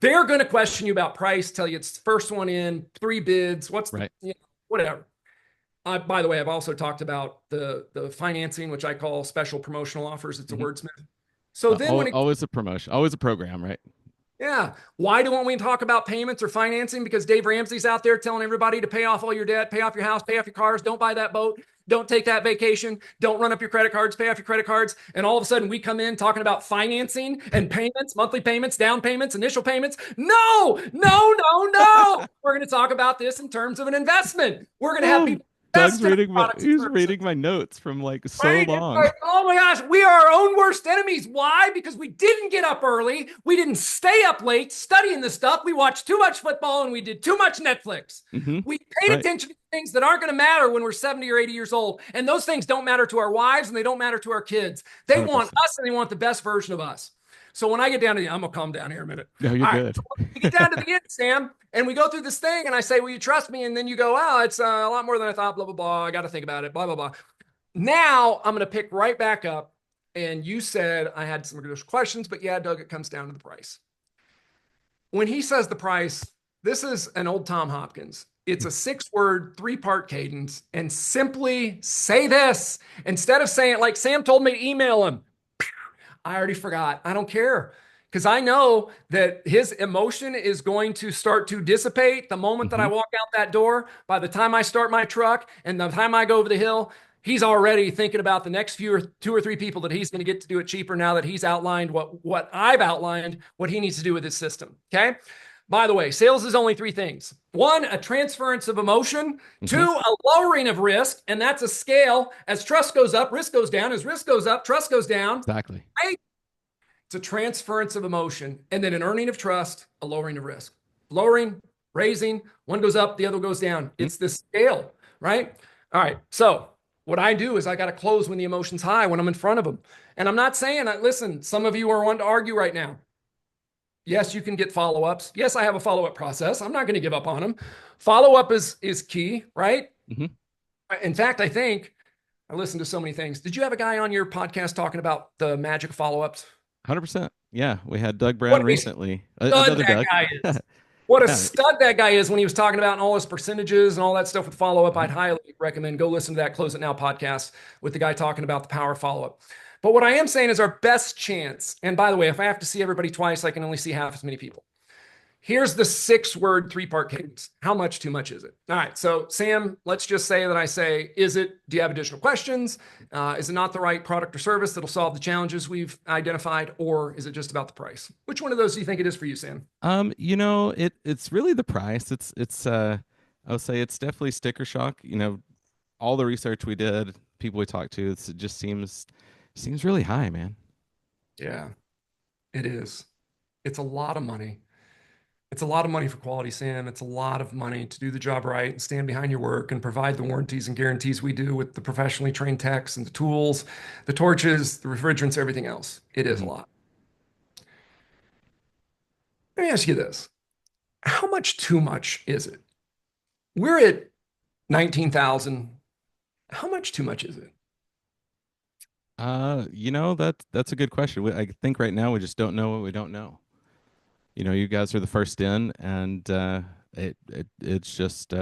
They're going to question you about price, tell you it's the first one in, 3 bids, what's the, Right. whatever. By the way, I've also talked about the financing, which I call special promotional offers. It's a Hmm. wordsmith. So then when it, Always a promotion, always a program, right? yeah, why don't we talk about payments or financing? Because Dave Ramsey's out there telling everybody to pay off all your debt, pay off your house, pay off your cars, don't buy that boat, don't take that vacation, don't run up your credit cards, pay off your credit cards. And all of a sudden we come in talking about financing and payments, monthly payments, down payments, initial payments. No, no, no, no. We're going to talk about this in terms of an investment. We're going to have Oh, people invest in our products and he's services. reading my notes from like so Right? It's long. like, oh my gosh, we are our own worst enemies. Why? Because we didn't get up early. We didn't stay up late studying the stuff. We watched too much football and we did too much Netflix. Hmm. We paid Right. attention to things that aren't going to matter when we're 70 or 80 years old. And those things don't matter to our wives and they don't matter to our kids. They want 100%. us and they want the best version of us. So when I get down to the, I'm gonna calm down here a minute. No, you're All right, good. so we get down to the end, Sam, and we go through this thing, and I say, "Will you trust me?" And then you go, "Wow, it's a lot more than I thought." Blah blah blah. I got to think about it. Blah blah blah. Now I'm gonna pick right back up, and you said I had some additional questions, but yeah, Doug, it comes down to the price. When he says the price, this is an old Tom Hopkins. It's a 6 word, 3 part cadence, and simply say this instead of saying it like Sam told me to email him. I already forgot. I don't care because I know that his emotion is going to start to dissipate the moment that I Hmm. walk out that door. By the time I start my truck and the time I go over the hill, he's already thinking about the next few or 2 or 3 people that he's going to get to do it cheaper now that he's outlined what I've outlined, what he needs to do with his system. Okay. By the way, sales is only 3 things. One, a transference of emotion. Two, Hmm. a lowering of risk. And that's a scale. As trust goes up, risk goes down. As risk goes up, trust goes down. Exactly. Right? It's a transference of emotion and then an earning of trust, a lowering of risk. Lowering, raising, one goes up, the other goes down. Mhm. It's this scale, right? All right. So what I do is I got to close when the emotion's high, when I'm in front of them. And I'm not saying that, listen, some of you are wanting to argue right now. Yes, you can get follow-ups. Yes, I have a follow-up process. I'm not going to give up on them. Follow-up is key, right? Hmm. In fact, I think I listened to so many things. Did you have a guy on your podcast talking about the magic of follow-ups? 100%. Yeah, we had Doug What Brown a recently. stud Another that Doug. guy is. What a Yeah. stud that guy is when he was talking about all his percentages and all that stuff with follow up. Mhm. I'd highly recommend go listen to that Close It Now podcast with the guy talking about the power of follow up. But what I am saying is our best chance, and by the way, if I have to see everybody twice, I can only see half as many people. Here's the 6 word, 3 part cadence. How much too much is it? All right. So, Sam, let's just say that I say, is it, do you have additional questions? Is it not the right product or service that'll solve the challenges we've identified? Or is it just about the price? Which one of those do you think it is for you, Sam? It's really the price. It's I would say it's definitely sticker shock. All the research we did, people we talked to, it just seems really high, man. Yeah, it is. It's a lot of money. It's a lot of money for quality, Sam. It's a lot of money to do the job right and stand behind your work and provide the warranties and guarantees we do with the professionally trained techs and the tools, the torches, the refrigerants, everything else. It is a Hmm. lot. Let me ask you this. How much too much is it? We're at 19,000. How much too much is it? That's a good question. I think right now we just don't know what we don't know. You guys are the first in, and it's just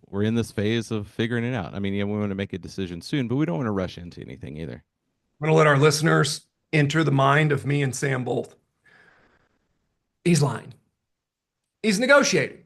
we're in this phase of figuring it out. I mean, yeah, we want to make a decision soon, but we don't want to rush into anything either. I'm going to let our listeners enter the mind of me and Sam both. He's lying. He's negotiating.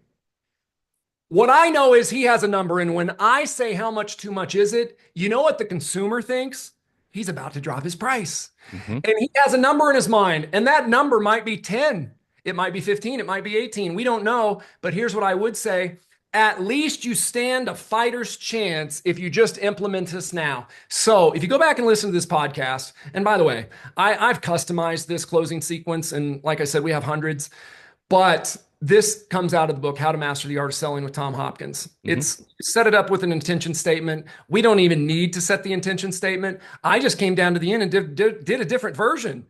What I know is he has a number. And when I say how much too much is it, you know what the consumer thinks? He's about to drop his price. Hmm. And he has a number in his mind. And that number might be 10. It might be 15. It might be 18. We don't know. But here's what I would say. At least you stand a fighter's chance if you just implement this now. So if you go back and listen to this podcast, and by the way, I've customized this closing sequence. And like I said, we have hundreds. But this comes out of the book, How to Master the Art of Selling with Tom Hopkins. Hmm. It's set it up with an intention statement. We don't even need to set the intention statement. I just came down to the end and did a different version.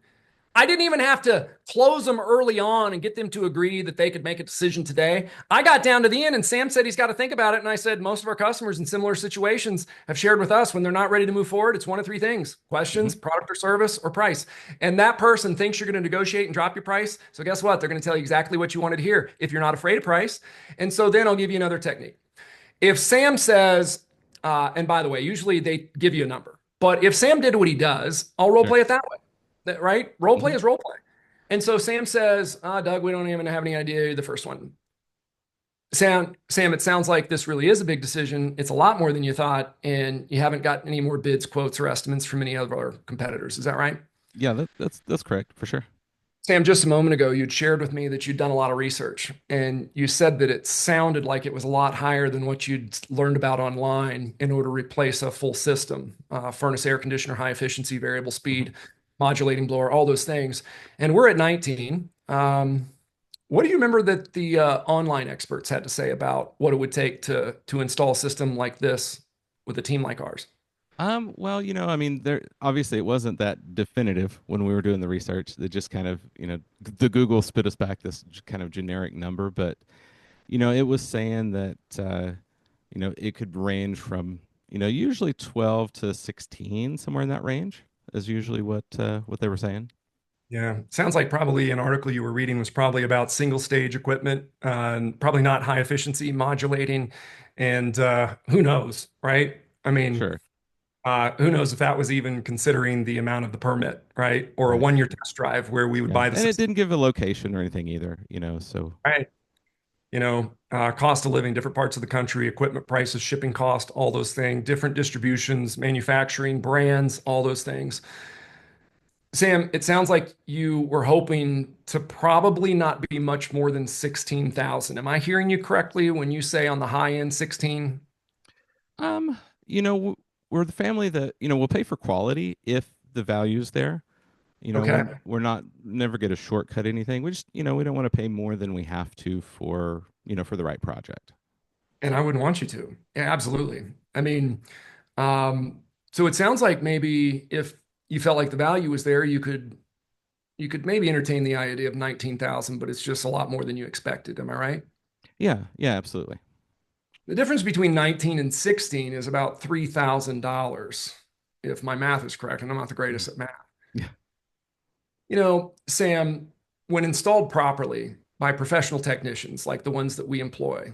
I didn't even have to close them early on and get them to agree that they could make a decision today. I got down to the end and Sam said he's got to think about it. And I said, most of our customers in similar situations have shared with us when they're not ready to move forward, it's one of 3 things: Hmm. questions, product or service, or price. And that person thinks you're going to negotiate and drop your price. So guess what? They're going to tell you exactly what you wanted to hear if you're not afraid of price. And so then I'll give you another technique. If Sam says, and by the way, usually they give you a number, but if Sam did what he does, I'll role Sure. play it that way. Right? Role play Hmm. is role play. And so Sam says, Doug, we don't even have any idea the first one. Sam, it sounds like this really is a big decision. It's a lot more than you thought, and you haven't got any more bids, quotes, or estimates from any of our competitors. Is that right? Yeah, that's correct for sure. Sam, just a moment ago, you'd shared with me that you'd done a lot of research, and you said that it sounded like it was a lot higher than what you'd learned about online in order to replace a full system, furnace, air conditioner, high efficiency, variable Hmm. speed, modulating blower, all those things. And we're at 19. What do you remember that the online experts had to say about what it would take to install a system like this with a team like ours? Well, I mean, there obviously it wasn't that definitive when we were doing the research. It just kind of, the Google spit us back this kind of generic number, but it was saying that it could range from, usually 12 to 16, somewhere in that range is usually what they were saying. Yeah, sounds like probably an article you were reading was probably about single stage equipment, and probably not high efficiency modulating. And who knows, right? I mean, Sure. who knows if that was even considering the amount of the permit, right? Or a Right. 1 year test drive where we would Yeah. buy the And it system, didn't give a location or anything either, so right? Cost of living, different parts of the country, equipment prices, shipping cost, all those things, different distributions, manufacturing, brands, all those things. Sam, it sounds like you were hoping to probably not be much more than 16,000. Am I hearing you correctly when you say on the high end 16? um, we're the family that, we'll pay for quality if the value's there. Okay. We're not never get a shortcut anything. We just, we don't want to pay more than we have to for the right project. And I wouldn't want you to. Yeah, absolutely. I mean, um, so it sounds like maybe if you felt like the value was there, you could maybe entertain the idea of 19,000, but it's just a lot more than you expected. Am I right? Yeah, yeah, absolutely. The difference between 19 and 16 is about $3,000, if my math is correct, and I'm not the Mhm. greatest at math. Yeah. Sam, when installed properly by professional technicians like the ones that we employ,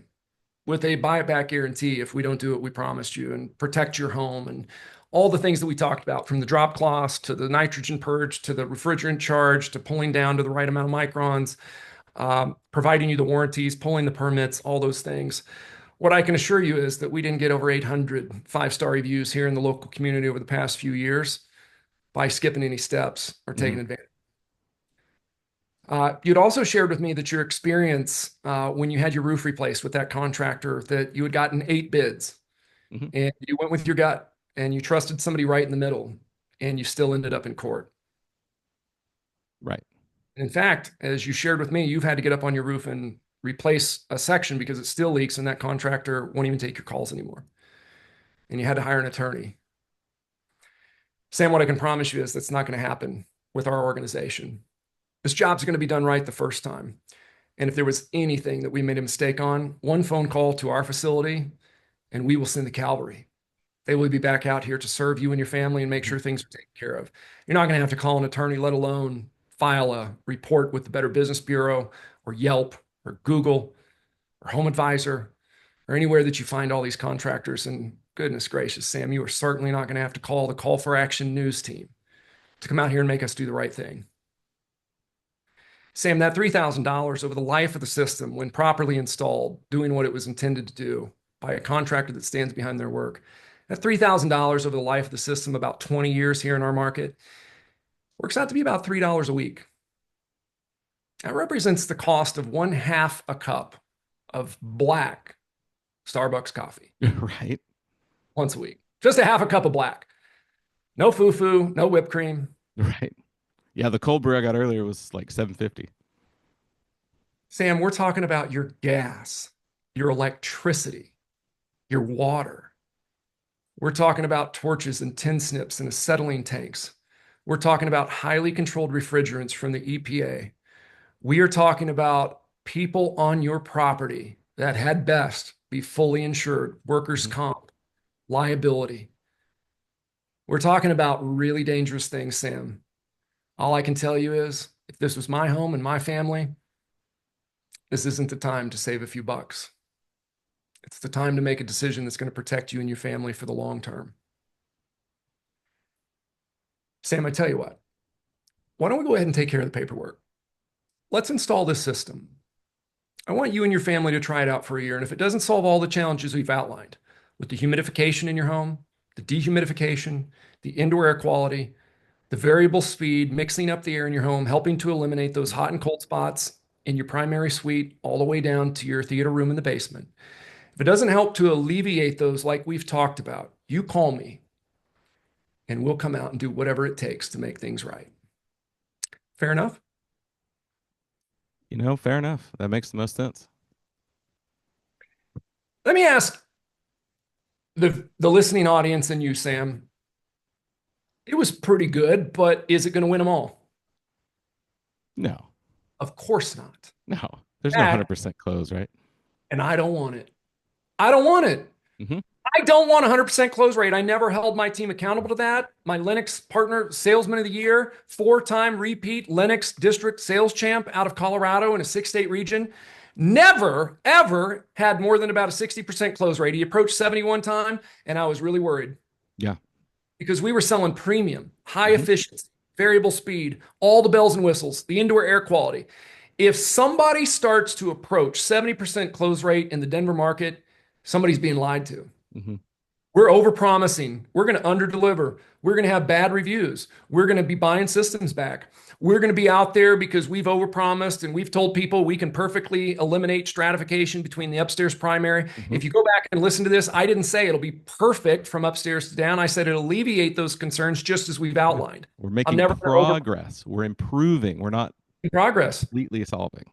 with a buy it back guarantee if we don't do what we promised you and protect your home and all the things that we talked about, from the drop cloths to the nitrogen purge to the refrigerant charge to pulling down to the right amount of microns, providing you the warranties, pulling the permits, all those things. What I can assure you is that we didn't get over 800 five-star reviews here in the local community over the past few years by skipping any steps or taking Hmm. advantage. You'd also shared with me that your experience when you had your roof replaced with that contractor, that you had gotten 8 bids Hmm. and you went with your gut and you trusted somebody right in the middle and you still ended up in court. Right. In fact, as you shared with me, you've had to get up on your roof and replace a section because it still leaks and that contractor won't even take your calls anymore. And you had to hire an attorney. Sam, what I can promise you is that's not going to happen with our organization. This job's going to be done right the first time. And if there was anything that we made a mistake on, one phone call to our facility and we will send the cavalry. They will be back out here to serve you and your family and make Mhm. sure things are taken care of. You're not going to have to call an attorney, let alone file a report with the Better Business Bureau or Yelp or Google or Home Advisor or anywhere that you find all these contractors. And goodness gracious, Sam, you are certainly not going to have to call the Call for Action news team to come out here and make us do the right thing. Sam, that $3,000 over the life of the system, when properly installed, doing what it was intended to do by a contractor that stands behind their work, that $3,000 over the life of the system, about 20 years here in our market, works out to be about $3 a week. That represents the cost of one half a cup of black Starbucks coffee Right. once a week. Just a half a cup of black. No foo-foo, no whipped cream. Right. Yeah, the cold brew I got earlier was like 750. Sam, we're talking about your gas, your electricity, your water. We're talking about torches and tin snips and acetylene tanks. We're talking about highly controlled refrigerants from the EPA. We are talking about people on your property that had best be fully insured, workers' Hmm. comp, liability. We're talking about really dangerous things, Sam. All I can tell you is if this was my home and my family, this isn't the time to save a few bucks. It's the time to make a decision that's going to protect you and your family for the long term. Sam, I tell you what, why don't we go ahead and take care of the paperwork? Let's install this system. I want you and your family to try it out for a year. And if it doesn't solve all the challenges we've outlined with the humidification in your home, the dehumidification, the indoor air quality, the variable speed, mixing up the air in your home, helping to eliminate those hot and cold spots in your primary suite, all the way down to your theater room in the basement. If it doesn't help to alleviate those, like we've talked about, you call me and we'll come out and do whatever it takes to make things right. Fair enough? Fair enough. That makes the most sense. Let me ask the listening audience and you, Sam. It was pretty good, but is it going to win them all? No, Of course not. no. There's no That, 100% close, right? and I don't want it. I don't want it. Hmm. I don't want 100% close rate. I never held my team accountable to that. My Linux partner, salesman of the year, four-time repeat Linux district sales champ out of Colorado in a six-state region, never, ever had more than about a 60% close rate. He approached 71 time, and I was really worried Yeah. because we were selling premium, high Hmm. efficiency, variable speed, all the bells and whistles, the indoor air quality. If somebody starts to approach 70% close rate in the Denver market, somebody's being lied to. Hmm. We're overpromising. We're going to underdeliver. We're going to have bad reviews. We're going to be buying systems back. We're going to be out there because we've overpromised and we've told people we can perfectly eliminate stratification between the upstairs primary. Hmm. If you go back and listen to this, I didn't say it'll be perfect from upstairs to down. I said it'll alleviate those concerns just as we've Yeah. outlined. We're I'm making never going to over progress. We're improving. We're not progress. completely solving.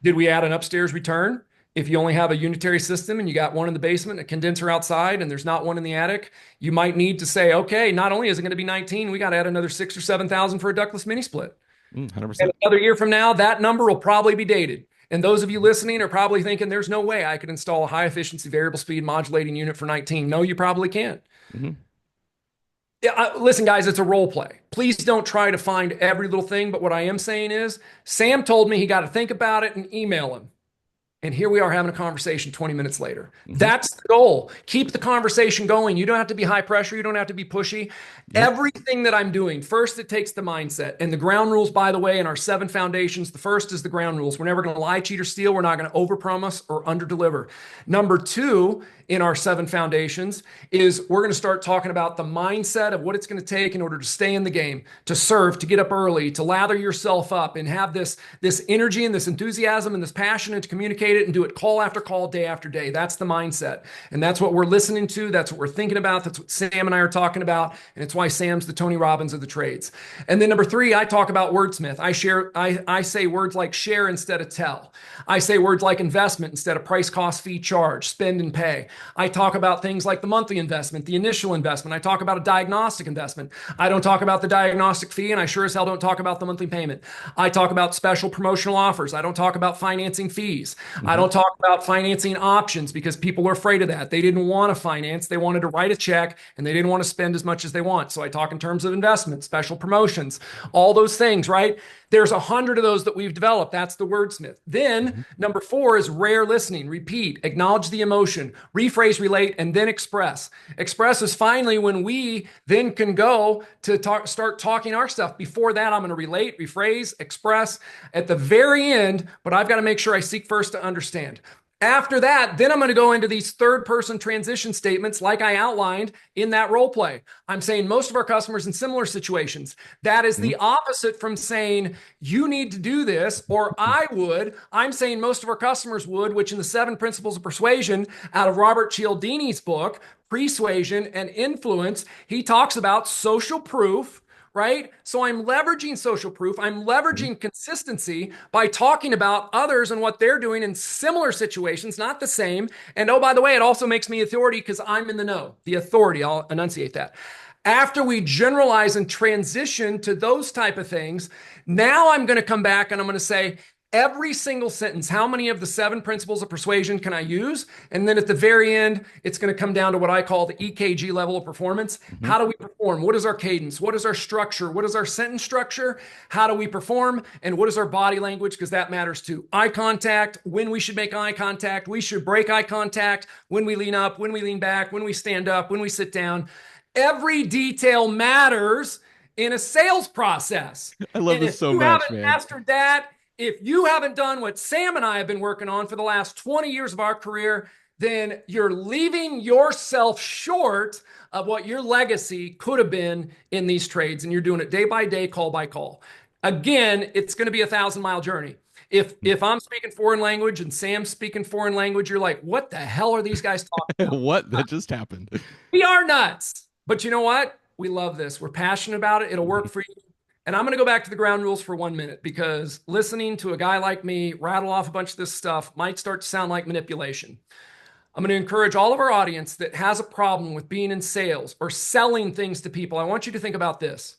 Did we add an upstairs return? If you only have a unitary system and you got one in the basement, a condenser outside, and there's not one in the attic, you might need to say, okay, not only is it going to be 19, we got to add another 6 or 7,000 for a ductless mini split. And 100%. another year from now, that number will probably be dated. And those of you listening are probably thinking, there's no way I could install a high efficiency variable speed modulating unit for 19. No, you probably can't. Hmm. Yeah, listen, guys, it's a role play. Please don't try to find every little thing. But what I am saying is, Sam told me he got to think about it and email him. And here we are having a conversation 20 minutes later. Hmm. That's the goal. Keep the conversation going. You don't have to be high pressure. You don't have to be pushy. Yep. Everything that I'm doing, first, it takes the mindset. And the ground rules, by the way, in our 7 foundations, the first is the ground rules. We're never going to lie, cheat, or steal. We're not going to overpromise or underdeliver. Number 2 in our 7 foundations is we're going to start talking about the mindset of what it's going to take in order to stay in the game, to serve, to get up early, to lather yourself up and have this energy and this enthusiasm and this passion and to communicate it and do it call after call, day after day. That's the mindset. And that's what we're listening to. That's what we're thinking about. That's what Sam and I are talking about. And it's why Sam's the Tony Robbins of the trades. And then number 3, I talk about wordsmith. I say words like share instead of tell. I say words like investment instead of price, cost, fee, charge, spend and pay. I talk about things like the monthly investment, the initial investment. I talk about a diagnostic investment. I don't talk about the diagnostic fee, and I sure as hell don't talk about the monthly payment. I talk about special promotional offers. I don't talk about financing fees. I Hmm. don't talk about financing options because people are afraid of that. They didn't want to finance. They wanted to write a check and they didn't want to spend as much as they want. So I talk in terms of investment, special promotions, all those things, right? There's 100 of those that we've developed. That's the wordsmith. Then Hmm. number 4 is rare listening. Repeat, acknowledge the emotion, rephrase, relate, and then express. Express is finally when we then can go to start talking our stuff. Before that, I'm going to relate, rephrase, express at the very end, but I've got to make sure I seek first to understand. After that, then I'm going to go into these third person transition statements like I outlined in that role play. I'm saying most of our customers in similar situations. That is Hmm. the opposite from saying you need to do this or I would. I'm saying most of our customers would, which in the 7 principles of persuasion out of Robert Cialdini's book, Persuasion and Influence, he talks about social proof, right? So I'm leveraging social proof. I'm Hmm. leveraging consistency by talking about others and what they're doing in similar situations, not the same. And oh, by the way, it also makes me authority because I'm in the know, the authority. I'll enunciate that. After we generalize and transition to those type of things, now I'm going to come back and I'm going to say, every single sentence, how many of the 7 principles of persuasion can I use? And then at the very end, it's going to come down to what I call the EKG level of performance. Hmm. How do we perform? What is our cadence? What is our structure? What is our sentence structure? How do we perform? And what is our body language? Because that matters too. Eye contact, when we should make eye contact, we should break eye contact, when we lean up, when we lean back, when we stand up, when we sit down. Every detail matters in a sales process. I love And this if so you much, haven't man. mastered that, if you haven't done what Sam and I have been working on for the last 20 years of our career, then you're leaving yourself short of what your legacy could have been in these trades. And you're doing it day by day, call by call. Again, it's going to be a 1,000-mile journey. If I'm speaking foreign language and Sam's speaking foreign language, you're like, what the hell are these guys talking about? What? That just happened. We are nuts. But you know what? We love this. We're passionate about it. It'll work Mhm. for you. And I'm going to go back to the ground rules for 1 minute because listening to a guy like me rattle off a bunch of this stuff might start to sound like manipulation. I'm going to encourage all of our audience that has a problem with being in sales or selling things to people. I want you to think about this.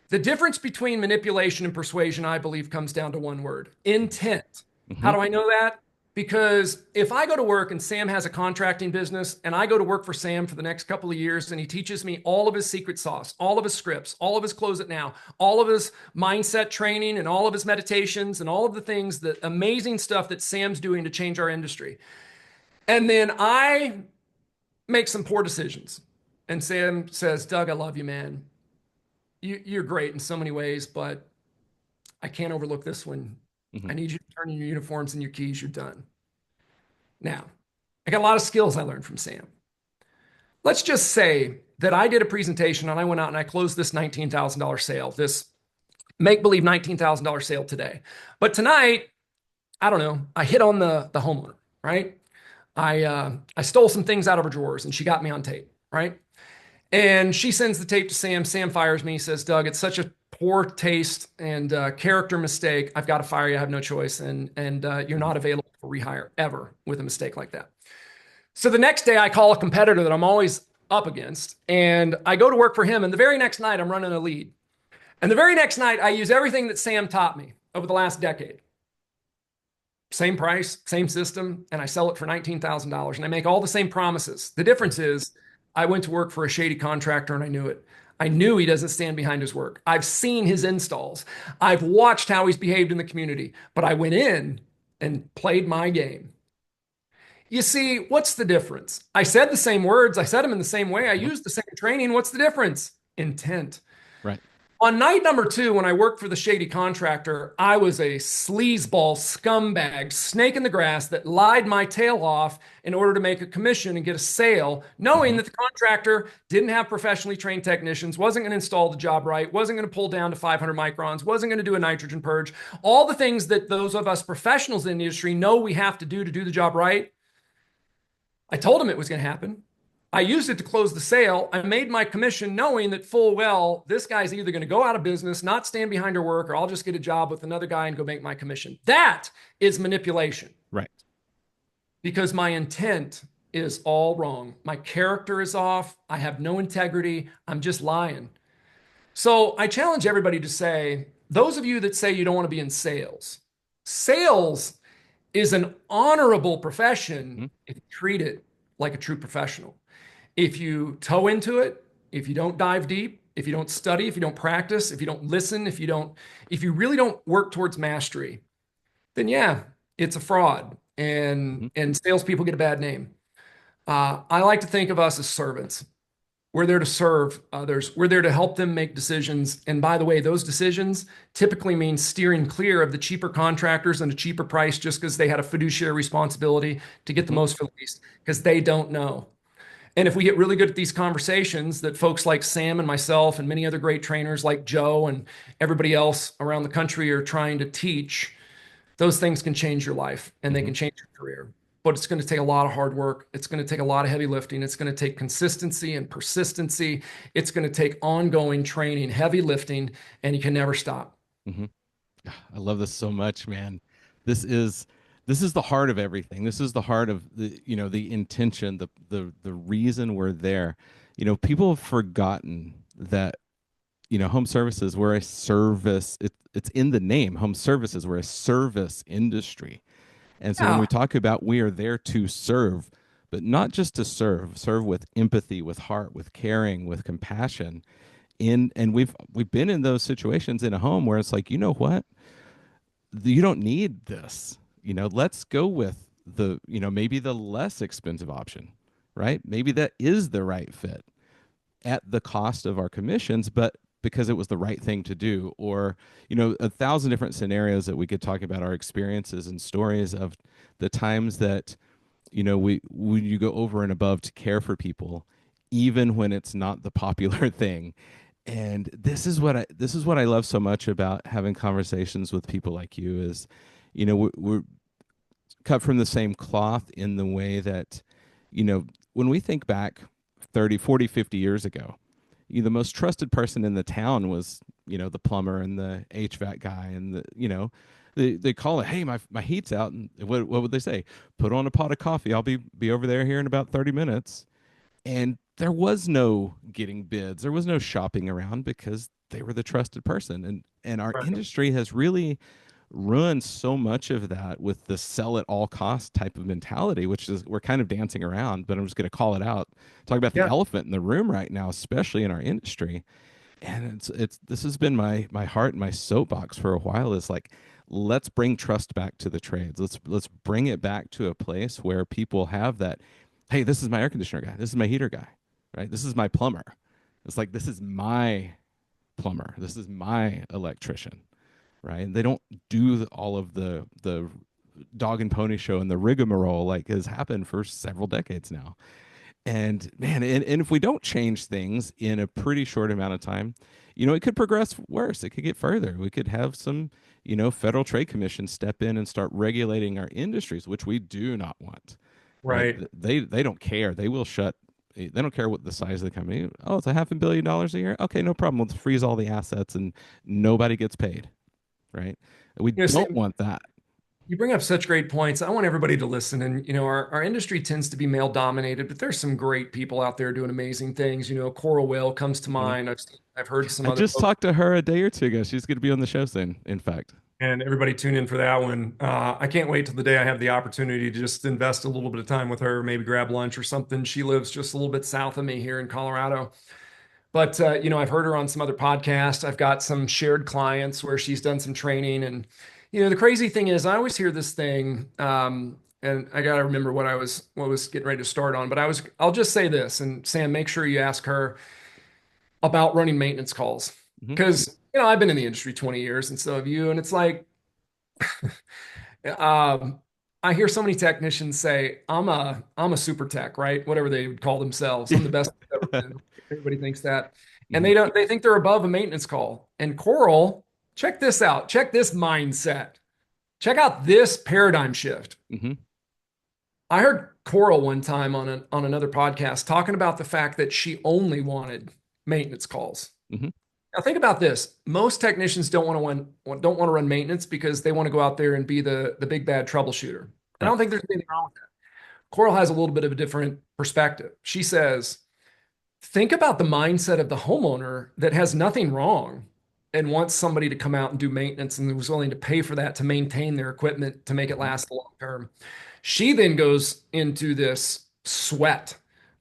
The difference between manipulation and persuasion, I believe, comes down to one word: intent. How Hmm. do I know that? Because if I go to work and Sam has a contracting business and I go to work for Sam for the next couple of years and he teaches me all of his secret sauce, all of his scripts, all of his close it now, all of his mindset training and all of his meditations and all of the things, the amazing stuff that Sam's doing to change our industry. And then I make some poor decisions. And Sam says, Doug, I love you, man. You're great in so many ways, but I can't overlook this one. Hmm. I need you to turn in your uniforms and your keys. You're done. Now, I got a lot of skills I learned from Sam. Let's just say that I did a presentation and I went out and I closed this $19,000 sale, this make believe $19,000 sale today. But tonight, I don't know, I hit on the homeowner, right? I stole some things out of her drawers and she got me on tape, right? And she sends the tape to Sam. Sam fires me, says, Doug, it's such a poor taste and character mistake. I've got to fire you. I have no choice. And you're not available for rehire ever with a mistake like that. So the next day, I call a competitor that I'm always up against, and I go to work for him. And the very next night, I'm running a lead. And the very next night, I use everything that Sam taught me over the last decade. Same price, same system, and I sell it for $19,000. And I make all the same promises. The difference is I went to work for a shady contractor and I knew it. I knew he doesn't stand behind his work. I've seen his installs. I've watched how he's behaved in the community, but I went in and played my game. You see, what's the difference? I said the same words. I said them in the same way. I Hmm. used the same training. What's the difference? Intent. Right. On night number two, when I worked for the shady contractor, I was a sleazeball scumbag, snake in the grass that lied my tail off in order to make a commission and get a sale, knowing Hmm. that the contractor didn't have professionally trained technicians, wasn't going to install the job right, wasn't going to pull down to 500 microns, wasn't going to do a nitrogen purge, all the things that those of us professionals in the industry know we have to do the job right. I told him it was going to happen. I used it to close the sale. I made my commission knowing that full well this guy's either going to go out of business, not stand behind her work, or I'll just get a job with another guy and go make my commission. That is manipulation Right. because my intent is all wrong. My character is off. I have no integrity. I'm just lying. So I challenge everybody to say, those of you that say you don't want to be in sales, sales is an honorable profession Hmm. if you treat it like a true professional. If you toe into it, if you don't dive deep, if you don't study, if you don't practice, if you don't listen, if you really don't work towards mastery, then yeah, it's a fraud. Hmm. And salespeople get a bad name. I like to think of us as servants. We're there to serve others. We're there to help them make decisions. And by the way, those decisions typically mean steering clear of the cheaper contractors and a cheaper price just because they had a fiduciary responsibility to get the Hmm. most for the least because they don't know. And if we get really good at these conversations that folks like Sam and myself and many other great trainers like Joe and everybody else around the country are trying to teach, those things can change your life and they Hmm. can change your career. But it's going to take a lot of hard work. It's going to take a lot of heavy lifting. It's going to take consistency and persistency. It's going to take ongoing training, heavy lifting, and you can never stop. Hmm. I love this so much, man. This is this is the heart of everything. This is the heart of the intention, the reason we're there. People have forgotten that home services, we're a service. It's in the name, home services. We're a service industry. And so when we Yeah. talk about we are there to serve, but not just to serve with empathy, with heart, with caring, with compassion. And we've been in those situations in a home where it's like, you know what? You don't need this. Let's go with maybe the less expensive option, right? Maybe that is the right fit at the cost of our commissions, but because it was the right thing to do, or a thousand different scenarios that we could talk about our experiences and stories of the times that we when you go over and above to care for people, even when it's not the popular thing. And this is what I love so much about having conversations with people like you is, we're cut from the same cloth in the way that, when we think back 30, 40, 50 years ago, the most trusted person in the town was, the plumber and the HVAC guy and the. They call it, hey, my heat's out, and what would they say? Put on a pot of coffee. I'll be over there here in about 30 minutes. And there was no getting bids. There was no shopping around because they were the trusted person. And our Right. industry has really ruined so much of that with the sell at all costs type of mentality, which is we're kind of dancing around, but I'm just going to call it out. Talk about the Yeah. elephant in the room right now, especially in our industry. And it's this has been my heart and my soapbox for a while is like, let's bring trust back to the trades. Let's bring it back to a place where people have that, hey, this is my air conditioner guy, this is my heater guy, right? This is my plumber. It's like, this is my plumber, this is my electrician, right? And they don't do all of the dog and pony show and the rigmarole like has happened for several decades now. And man, and if we don't change things in a pretty short amount of time, it could progress worse. It could get further. We could have some, federal trade commissions step in and start regulating our industries, which we do not want, right? Right. They don't care. They will shut. They don't care what the size of the company. Oh, it's a $500 million a year. Okay, no problem. We'll freeze all the assets and nobody gets paid, right? We don't Sam, want that. you bring up such great points. I want everybody to listen. And, our industry tends to be male dominated, but there's some great people out there doing amazing things. Coral Whale comes to Mhm. mind. I've heard some I other just folks, talked to her a day or two ago. She's going to be on the show soon, in fact. and everybody tune in for that one. I can't wait till the day I have the opportunity to just invest a little bit of time with her, maybe grab lunch or something. She lives just a little bit south of me here in Colorado. But I've heard her on some other podcasts. I've got some shared clients where she's done some training, and the crazy thing is, I always hear this thing, and I got to remember what was getting ready to start on. But I'll just say this, and Sam, make sure you ask her about running maintenance calls Hmm. because I've been in the industry 20 years, and so have you, and it's like um, I hear so many technicians say, I'm a super tech, right? Whatever they would call themselves. I'm the best I've ever been. Everybody thinks that. And Hmm. they think they're above a maintenance call. And Coral, check this out. Check this mindset. Check out this paradigm shift. Hmm. I heard Coral one time on another podcast talking about the fact that she only wanted maintenance calls. Hmm. Now think about this. Most technicians don't want to run maintenance because they want to go out there and be the big bad troubleshooter. And I Right. don't think there's anything wrong with that. Coral has a little bit of a different perspective. She says, think about the mindset of the homeowner that has nothing wrong and wants somebody to come out and do maintenance and was willing to pay for that to maintain their equipment to make it Hmm. last long term. She then goes into this sweat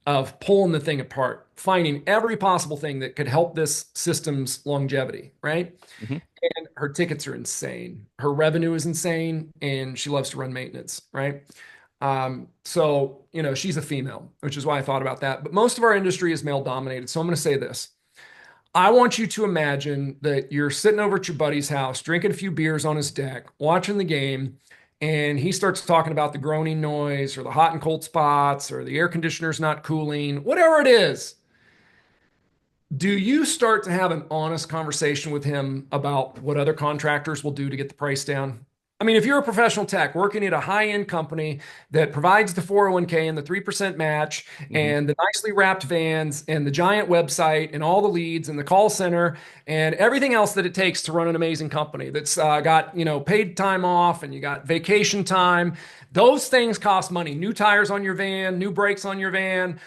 of pulling the thing apart, finding every possible thing that could help this system's longevity, right? Hmm. And her tickets are insane. Her revenue is insane, and she loves to run maintenance, right? So, she's a female, which is why I thought about that. But most of our industry is male dominated. So I'm going to say this. I want you to imagine that you're sitting over at your buddy's house, drinking a few beers on his deck, watching the game, and he starts talking about the groaning noise or the hot and cold spots or the air conditioner's not cooling, whatever it is. Do you start to have an honest conversation with him about what other contractors will do to get the price down? I mean, if you're a professional tech working at a high-end company that provides the 401k and the 3% match Hmm. and the nicely wrapped vans and the giant website and all the leads and the call center and everything else that it takes to run an amazing company that's got, paid time off and you got vacation time, those things cost money. New tires on your van, new brakes on your van,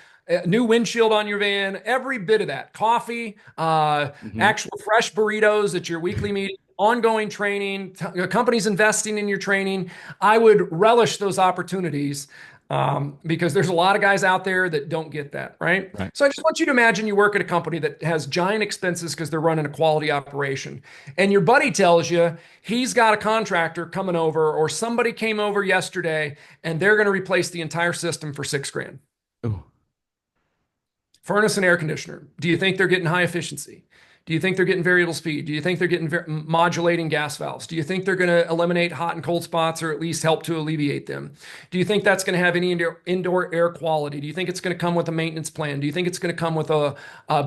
new windshield on your van, every bit of that. Coffee, Hmm. actual fresh burritos at your weekly meeting, ongoing training, companies investing in your training. I would relish those opportunities because there's a lot of guys out there that don't get that, right? Right. So I just want you to imagine you work at a company that has giant expenses because they're running a quality operation. And your buddy tells you he's got a contractor coming over or somebody came over yesterday and they're going to replace the entire system for 6 grand. Oh. Furnace and air conditioner. Do you think they're getting high efficiency? Do you think they're getting variable speed? Do you think they're getting modulating gas valves? Do you think they're going to eliminate hot and cold spots or at least help to alleviate them? Do you think that's going to have any indoor air quality? Do you think it's going to come with a maintenance plan? Do you think it's going to come with a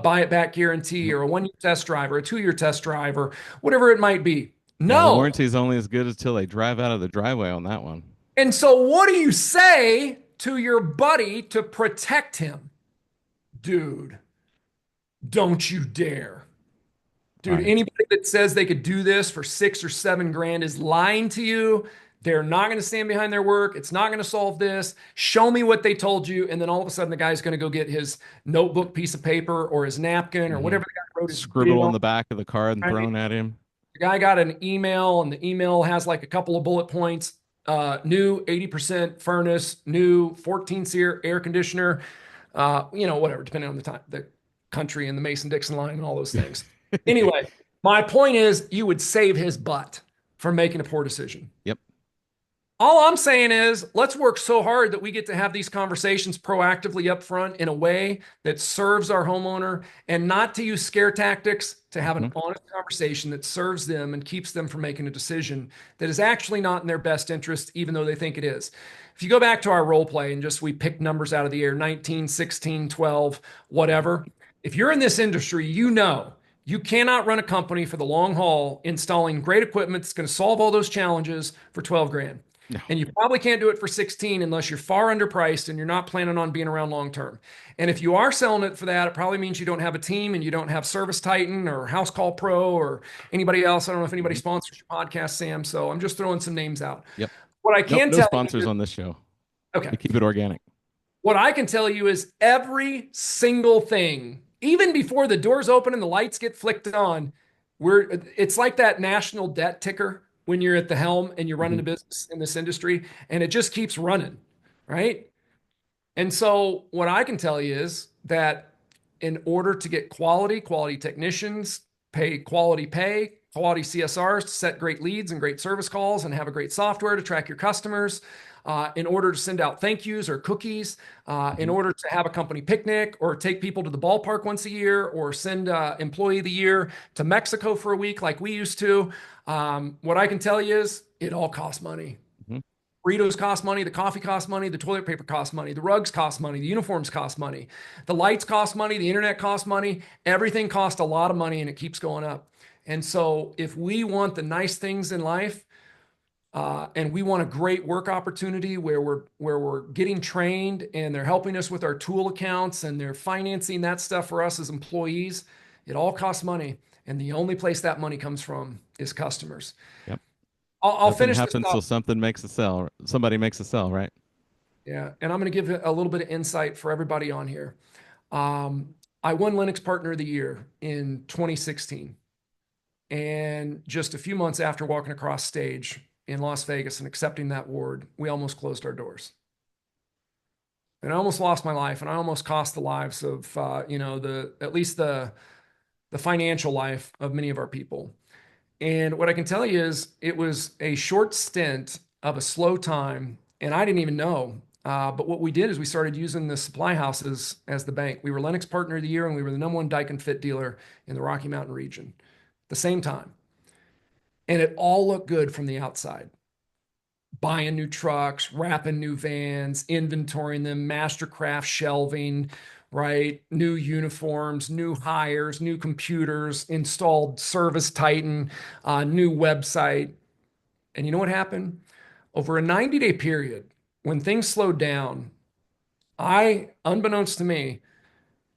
buy it back guarantee or a 1 year test drive or a 2 year test drive or whatever it might be? Yeah, the No. warranty is only as good until they drive out of the driveway on that one. And so, what do you say to your buddy to protect him? Dude, don't you dare. Dude, Right. anybody that says they could do this for 6 or 7 grand is lying to you. They're not going to stand behind their work. It's not going to solve this. Show me what they told you. And then all of a sudden, the guy's going to go get his notebook piece of paper or his napkin or Hmm. whatever the guy wrote his bid Scribble on on. the back of the card and Right? thrown at him. The guy got an email, and the email has like a couple of bullet points. New 80% furnace, new 14 SEER air conditioner, whatever, depending on the time, the country and the Mason-Dixon line and all those things. Anyway, my point is you would save his butt from making a poor decision. Yep. All I'm saying is let's work so hard that we get to have these conversations proactively up front in a way that serves our homeowner and not to use scare tactics, to have an Hmm. honest conversation that serves them and keeps them from making a decision that is actually not in their best interest, even though they think it is. If you go back to our role play and just we pick numbers out of the air, 19, 16, 12, whatever. If you're in this industry, you know you cannot run a company for the long haul installing great equipment that's going to solve all those challenges for 12 grand. No. And you probably can't do it for 16 unless you're far underpriced and you're not planning on being around long term. And if you are selling it for that, it probably means you don't have a team and you don't have Service Titan or House Call Pro or anybody else. I don't know if anybody Hmm. sponsors your podcast, Sam. So I'm just throwing some names out. Yep. What I Nope. can No tell you sponsors is, on this show. okay, We keep it organic. what I can tell you is every single thing, even before the doors open and the lights get flicked on, it's like that national debt ticker when you're at the helm and you're running Hmm. a business in this industry, and it just keeps running, right? And so what I can tell you is that in order to get quality technicians, pay, quality CSRs to set great leads and great service calls and have a great software to track your customers, in order to send out thank yous or cookies, in Hmm. order to have a company picnic or take people to the ballpark once a year or send employee of the year to Mexico for a week like we used to. What I can tell you is it all costs money. Hmm. Burritos cost money, the coffee costs money, the toilet paper costs money, the rugs cost money, the uniforms cost money, the lights cost money, the internet costs money. Everything costs a lot of money and it keeps going up. And so, if we want the nice things in life, and we want a great work opportunity where we're getting trained and they're helping us with our tool accounts and they're financing that stuff for us as employees, it all costs money. And the only place that money comes from is customers. Yep. I'll Nothing finish this happens up. till something makes a sell. Somebody makes a sell, right? Yeah, and I'm going to give a little bit of insight for everybody on here. I won Linux Partner of the Year in 2016. And just a few months after walking across stage in Las Vegas and accepting that award, we almost closed our doors. And I almost lost my life, and I almost cost the lives of, at least the financial life of many of our people. And what I can tell you is it was a short stint of a slow time, and I didn't even know. But what we did is we started using the supply houses as the bank. We were Lennox Partner of the Year, and we were the number one Daikin Fit dealer in the Rocky Mountain region at the same time. And it all looked good from the outside. Buying new trucks, wrapping new vans, inventorying them, mastercraft shelving, right? New uniforms, new hires, new computers, installed Service Titan, new website. And you know what happened? Over a 90-day period, when things slowed down, unbeknownst to me,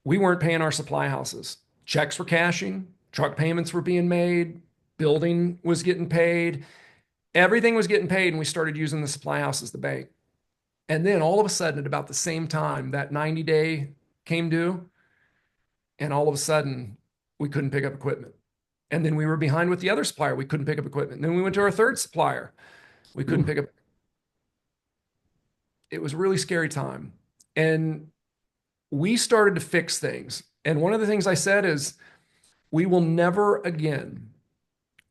we weren't paying our supply houses. Checks were cashing, truck payments were being made, building was getting paid, everything was getting paid, and we started using the supply house as the bank. And then all of a sudden, at about the same time, that 90-day came due, and all of a sudden, we couldn't pick up equipment. And then we were behind with the other supplier. We couldn't pick up equipment. And then we went to our third supplier. We couldn't Ooh. pick up. It was a really scary time. And we started to fix things. And one of the things I said is, we will never again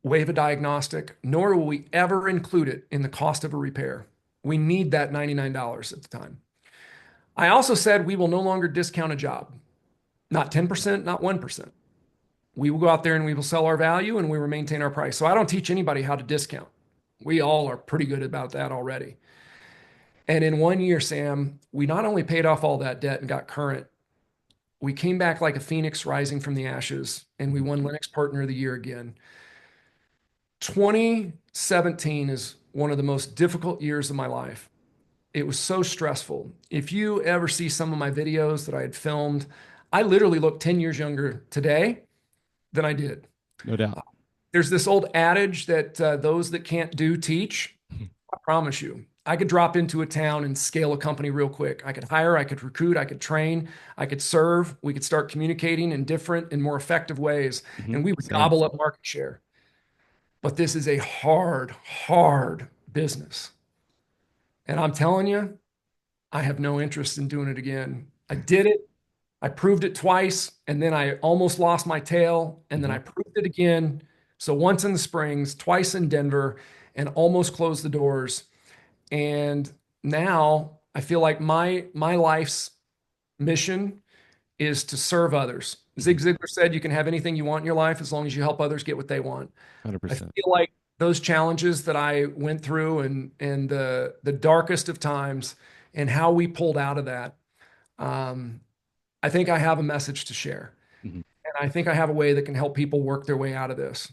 waive a diagnostic, nor will we ever include it in the cost of a repair. We need that $99 at the time. I also said we will no longer discount a job, not 10%, not 1%. We will go out there and we will sell our value and we will maintain our price. So I don't teach anybody how to discount. We all are pretty good about that already. And in 1 year, Sam, we not only paid off all that debt and got current, we came back like a phoenix rising from the ashes and we won Linux Partner of the Year again. 2017 is one of the most difficult years of my life. It was so stressful. If you ever see some of my videos that I had filmed, I literally look 10 years younger today than I did. No doubt. There's this old adage that those that can't do teach. I promise you, I could drop into a town and scale a company real quick. I could hire, I could recruit, I could train, I could serve. We could start communicating in different and more effective ways, Hmm. and we would Same. gobble up market share. But this is a hard, hard business. And I'm telling you, I have no interest in doing it again. I did it. I proved it twice, and then I almost lost my tail, and then Hmm. I proved it again. So once in the Springs, twice in Denver, and almost closed the doors. And now I feel like my life's mission is to serve others. Hmm. Zig Ziglar said you can have anything you want in your life as long as you help others get what they want. I 100%. feel like those challenges that I went through and the darkest of times and how we pulled out of that, um, I think I have a message to share. Hmm. And I think I have a way that can help people work their way out of this.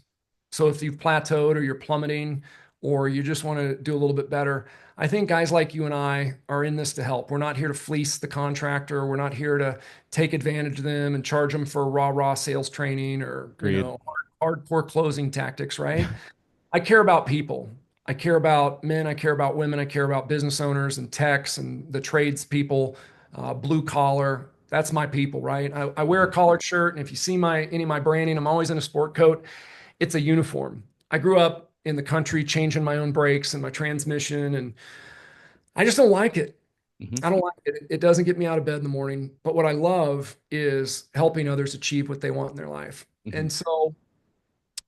So if you've plateaued or you're plummeting or you just want to do a little bit better, I think guys like you and I are in this to help. We're not here to fleece the contractor. We're not here to take advantage of them and charge them for raw sales training or, Agreed. hardcore closing tactics, right? I care about people. I care about men. I care about women. I care about business owners and techs and the tradespeople, blue collar. That's my people, right? I wear a Hmm. collared shirt, and if you see any of my branding, I'm always in a sport coat. It's a uniform. I grew up in the country changing my own brakes and my transmission, and I just don't like it. Hmm. I don't like it. It doesn't get me out of bed in the morning. But what I love is helping others achieve what they want in their life. Hmm. And so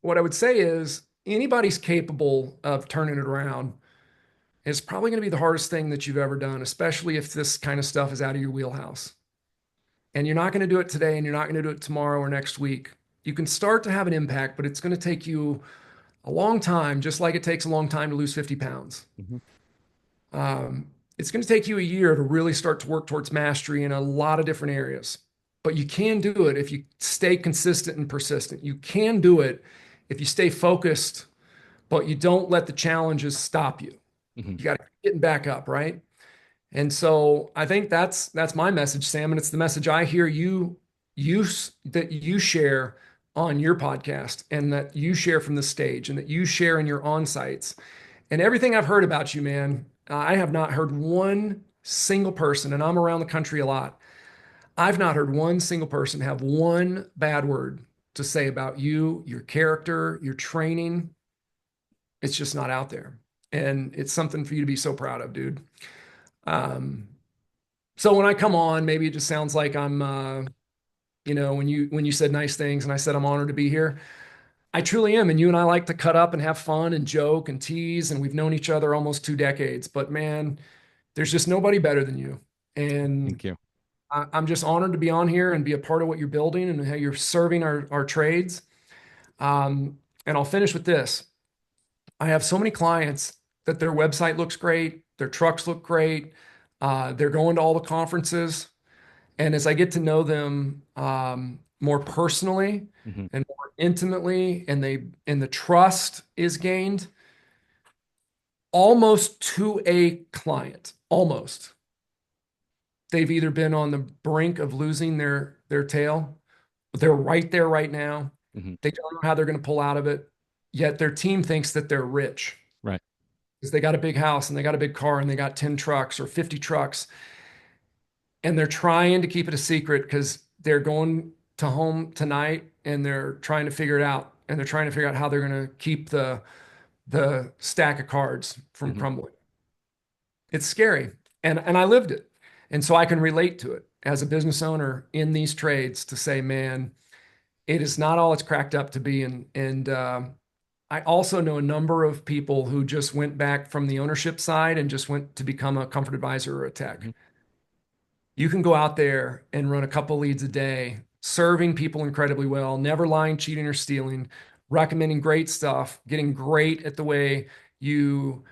what I would say is anybody's capable of turning it around. It's probably going to be the hardest thing that you've ever done, especially if this kind of stuff is out of your wheelhouse. And you're not going to do it today and you're not going to do it tomorrow or next week. You can start to have an impact, but it's going to take you a long time, just like it takes a long time to lose 50 pounds. Hmm. It's going to take you a year to really start to work towards mastery in a lot of different areas. But you can do it if you stay consistent and persistent. You can do it if you stay focused, but you don't let the challenges stop you. Hmm. You got to keep getting back up, right? And so I think that's my message, Sam, and it's the message I hear that you share on your podcast and that you share from the stage and that you share in your on sites. And everything I've heard about you, man, I have not heard one single person, and I'm around the country a lot. I've not heard one single person have one bad word to say about you, your character, your training. It's just not out there. And it's something for you to be so proud of, dude. Um, so when I come on, maybe it just sounds like I'm, when you said nice things and I said I'm honored to be here. I truly am. And you and I like to cut up and have fun and joke and tease. And we've known each other almost 2 decades. But man, there's just nobody better than you. And Thank you. I'm just honored to be on here and be a part of what you're building and how you're serving our trades. And I'll finish with this. I have so many clients that their website looks great, their trucks look great, they're going to all the conferences. And as I get to know them more personally Hmm. and more intimately, and the trust is gained almost to a client, almost. They've either been on the brink of losing their tail, they're right there right now. Hmm. They don't know how they're going to pull out of it. Yet their team thinks that they're rich Right. because they got a big house and they got a big car and they got 10 trucks or 50 trucks. And they're trying to keep it a secret because they're going to home tonight and they're trying to figure it out. And they're trying to figure out how they're going to keep the stack of cards from Hmm. crumbling. It's scary. And I lived it. And so I can relate to it as a business owner in these trades to say, man, it is not all it's cracked up to be. And I also know a number of people who just went back from the ownership side and just went to become a comfort advisor or a tech. Hmm. You can go out there and run a couple leads a day, serving people incredibly well, never lying, cheating, or stealing, recommending great stuff, getting great at the way you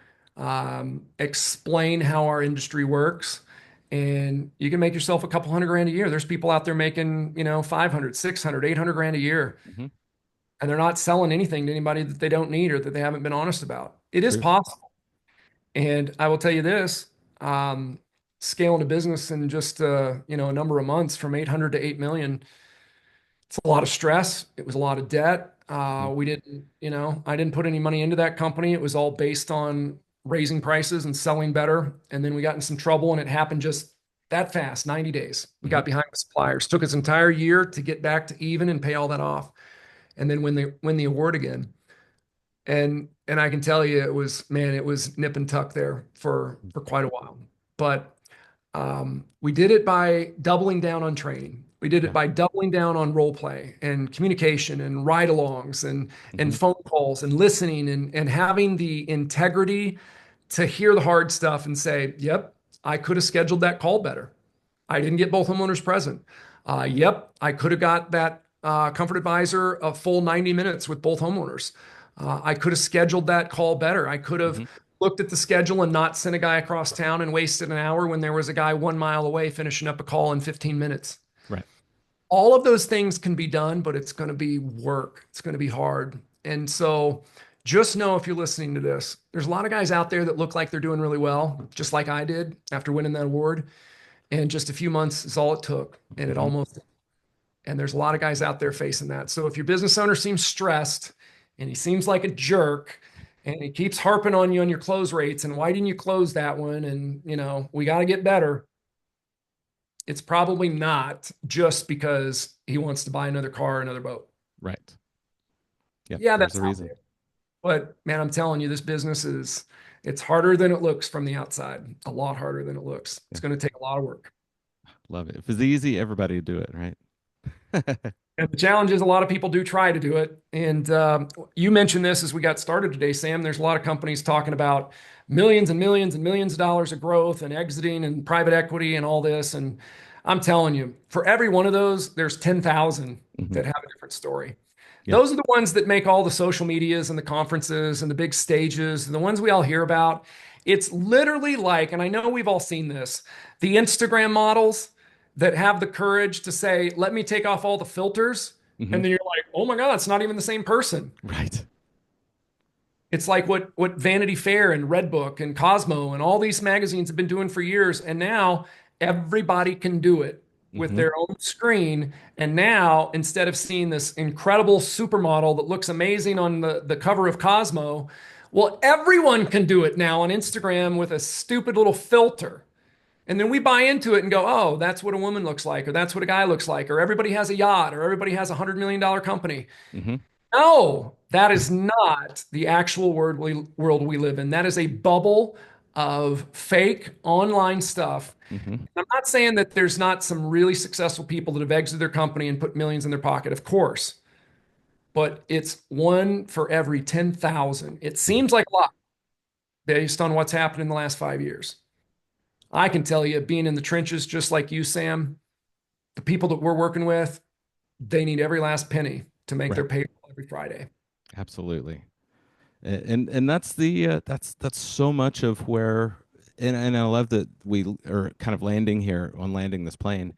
explain how our industry works. And you can make yourself a couple hundred grand a year. There's people out there making, 500, 600, 800 grand a year, Hmm. and they're not selling anything to anybody that they don't need or that they haven't been honest about. It is Truth. possible. And I will tell you this, um, scaling a business in just a number of months from 800 to 8 million, It's a lot of stress. It was a lot of debt. Mhm. We didn't, I didn't put any money into that company. It was all based on raising prices and selling better. And then we got in some trouble and it happened just that fast, 90 days. We Mhm. got behind with suppliers. Took us an entire year to get back to even and pay all that off. And then when they win the award again. And I can tell you it was, man, it was nip and tuck there for quite a while. But we did it by doubling down on training. We did it Yeah. by doubling down on role play and communication and ride-alongs and Mhm. phone calls and listening and having the integrity to hear the hard stuff and say, "Yep, I could have scheduled that call better. I didn't get both homeowners present. Yep, I could have got that comfort advisor a full 90 minutes with both homeowners. I could have scheduled that call better. I could have Mhm. looked at the schedule and not sent a guy across town and wasted an hour when there was a guy 1 mile away finishing up a call in 15 minutes. Right. All of those things can be done, but it's going to be work. It's going to be hard. And so just know if you're listening to this, there's a lot of guys out there that look like they're doing really well, just like I did after winning that award. And just a few months is all it took. And it Mhm. almost, and there's a lot of guys out there facing that. So if your business owner seems stressed and he seems like a jerk and he keeps harping on you on your close rates and why didn't you close that one? And, we got to get better. It's probably not just because he wants to buy another car or another boat. Right. Yep. Yeah, There's a that's out reason. there. But man, I'm telling you, this business it's harder than it looks from the outside, a lot harder than it looks. Yeah. It's going to take a lot of work. Love it. If it's easy, everybody would do it, right? And the challenge is a lot of people do try to do it. And you mentioned this as we got started today, Sam. There's a lot of companies talking about millions and millions and millions of dollars of growth and exiting and private equity and all this. And I'm telling you, for every one of those, there's 10,000 Mhm. that have a different story. Yeah. Those are the ones that make all the social medias and the conferences and the big stages and the ones we all hear about. It's literally like, and I know we've all seen this, the Instagram models that have the courage to say, let me take off all the filters. Mhm. And then you're like, oh my God, it's not even the same person. Right. It's like what Vanity Fair and Redbook and Cosmo and all these magazines have been doing for years. And now everybody can do it with Mhm. their own screen. And now instead of seeing this incredible supermodel that looks amazing on the cover of Cosmo, well, everyone can do it now on Instagram with a stupid little filter. And then we buy into it and go, oh, that's what a woman looks like, or that's what a guy looks like, or everybody has a yacht, or everybody has $100 million company. Mhm. No, that is not the actual world we live in. That is a bubble of fake online stuff. Mhm. I'm not saying that there's not some really successful people that have exited their company and put millions in their pocket, of course, but it's one for every 10,000. It Yeah. seems like a lot based on what's happened in the last 5 years. I can tell you, being in the trenches, just like you, Sam, the people that we're working with, they need every last penny to make their Right. payroll every Friday. Absolutely. And that's that's so much of where and I love that we are kind of landing here on landing this plane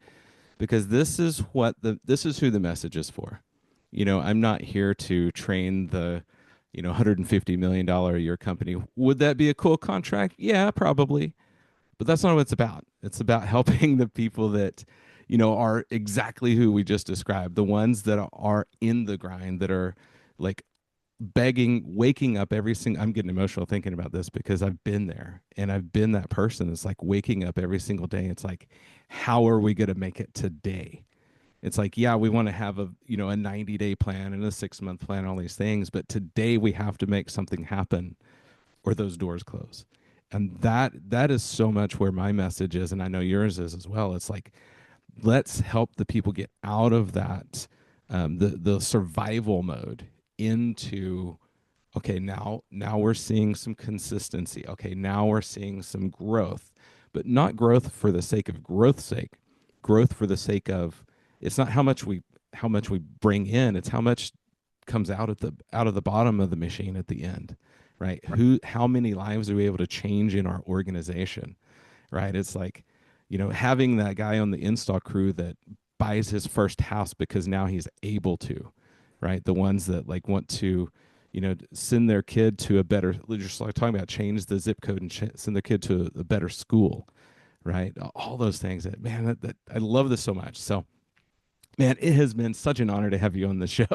because this is who the message is for. I'm not here to train the, $150 million a year company. Would that be a cool contract? Yeah, probably. But that's not what it's about. It's about helping the people that, are exactly who we just described, the ones that are in the grind, that are like begging, waking up every single. I'm getting emotional thinking about this because I've been there and I've been that person. It's like waking up every single day. It's like, how are we going to make it today? It's like, yeah, we want to have a 90-day plan and a 6-month plan, all these things, but today we have to make something happen or those doors close. And that is so much where my message is, and I know yours is as well. It's like, let's help the people get out of that, the survival mode into, okay, now we're seeing some consistency. Okay, now we're seeing some growth, but not growth for the sake of growth's sake, growth for the sake of, it's not how much we bring in, it's how much comes out of the bottom of the machine at the end, right? How many lives are we able to change in our organization, right? It's like, having that guy on the install crew that buys his first house because now he's able to, right? The ones that like want to, send their kid to a better, just like talking about change the zip code and send their kid to a better school, right? All those things that, man, that I love this so much. So Man, it has been such an honor to have you on the show.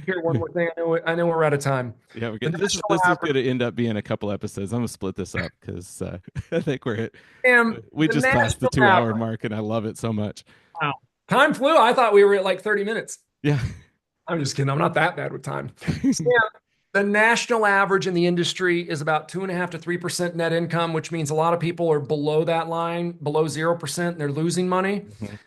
Here, one more thing. I know we're out of time. Yeah, we're The good. This is national this is going average, to end up being a couple episodes. I'm gonna split this up because I think Sam, we the just passed the national 2 hour average. mark, and I love it so much. Wow. Time flew. I thought we were at like 30 minutes. Yeah. I'm just kidding. I'm not that bad with time. Sam, the national average in the industry is about 2.5 to 3% net income, which means a lot of people are below that line, below 0%, and they're losing money. Mhm.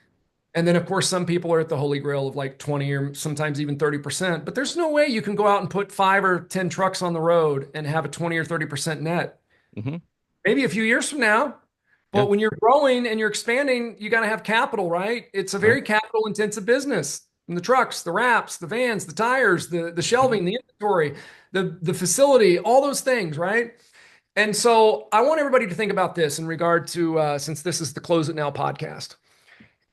And then, of course, some people are at the holy grail of like 20 or sometimes even 30%. But there's no way you can go out and put 5 or 10 trucks on the road and have a 20 or 30% net. Mhm. Maybe a few years from now. Yeah. But when you're growing and you're expanding, you got to have capital, right? It's a Right. very capital intensive business. And the trucks, the wraps, the vans, the tires, the Mhm. shelving, the inventory, the facility, all those things, right? And so I want everybody to think about this in regard to since this is the Close It Now podcast.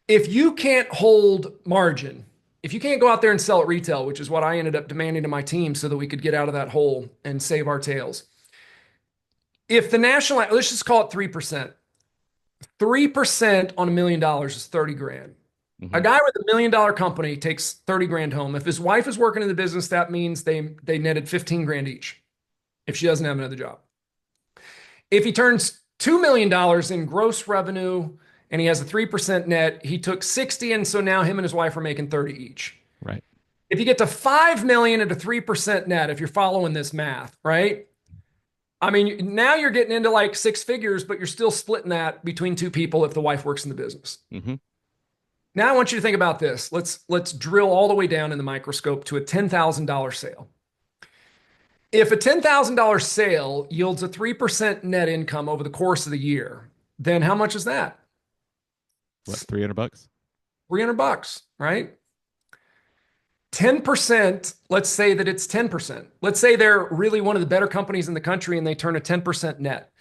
If you can't hold margin, if you can't go out there and sell at retail, which is what I ended up demanding to my team so that we could get out of that hole and save our tails. If the national, let's just call it 3%. 3% on $1 million is 30 grand. A Mhm. guy with $1 million company takes 30 grand home. If his wife is working in the business, that means they netted 15 grand each if she doesn't have another job. If he turns $2 million in gross revenue and he has a 3% net, he took 60, and so now him and his wife are making 30 each. Right. If you get to 5 million at a 3% net, if you're following this math, right? I mean, now you're getting into like six figures, but you're still splitting that between two people if the wife works in the business. Mhm. Now I want you to think about this. Let's drill all the way down in the microscope to a $10,000 sale. If a $10,000 sale yields a 3% net income over the course of the year, then how much is that? What, $300? 300 bucks, right? 10%, let's say that it's 10%. Let's say they're really one of the better companies in the country and they turn a 10% net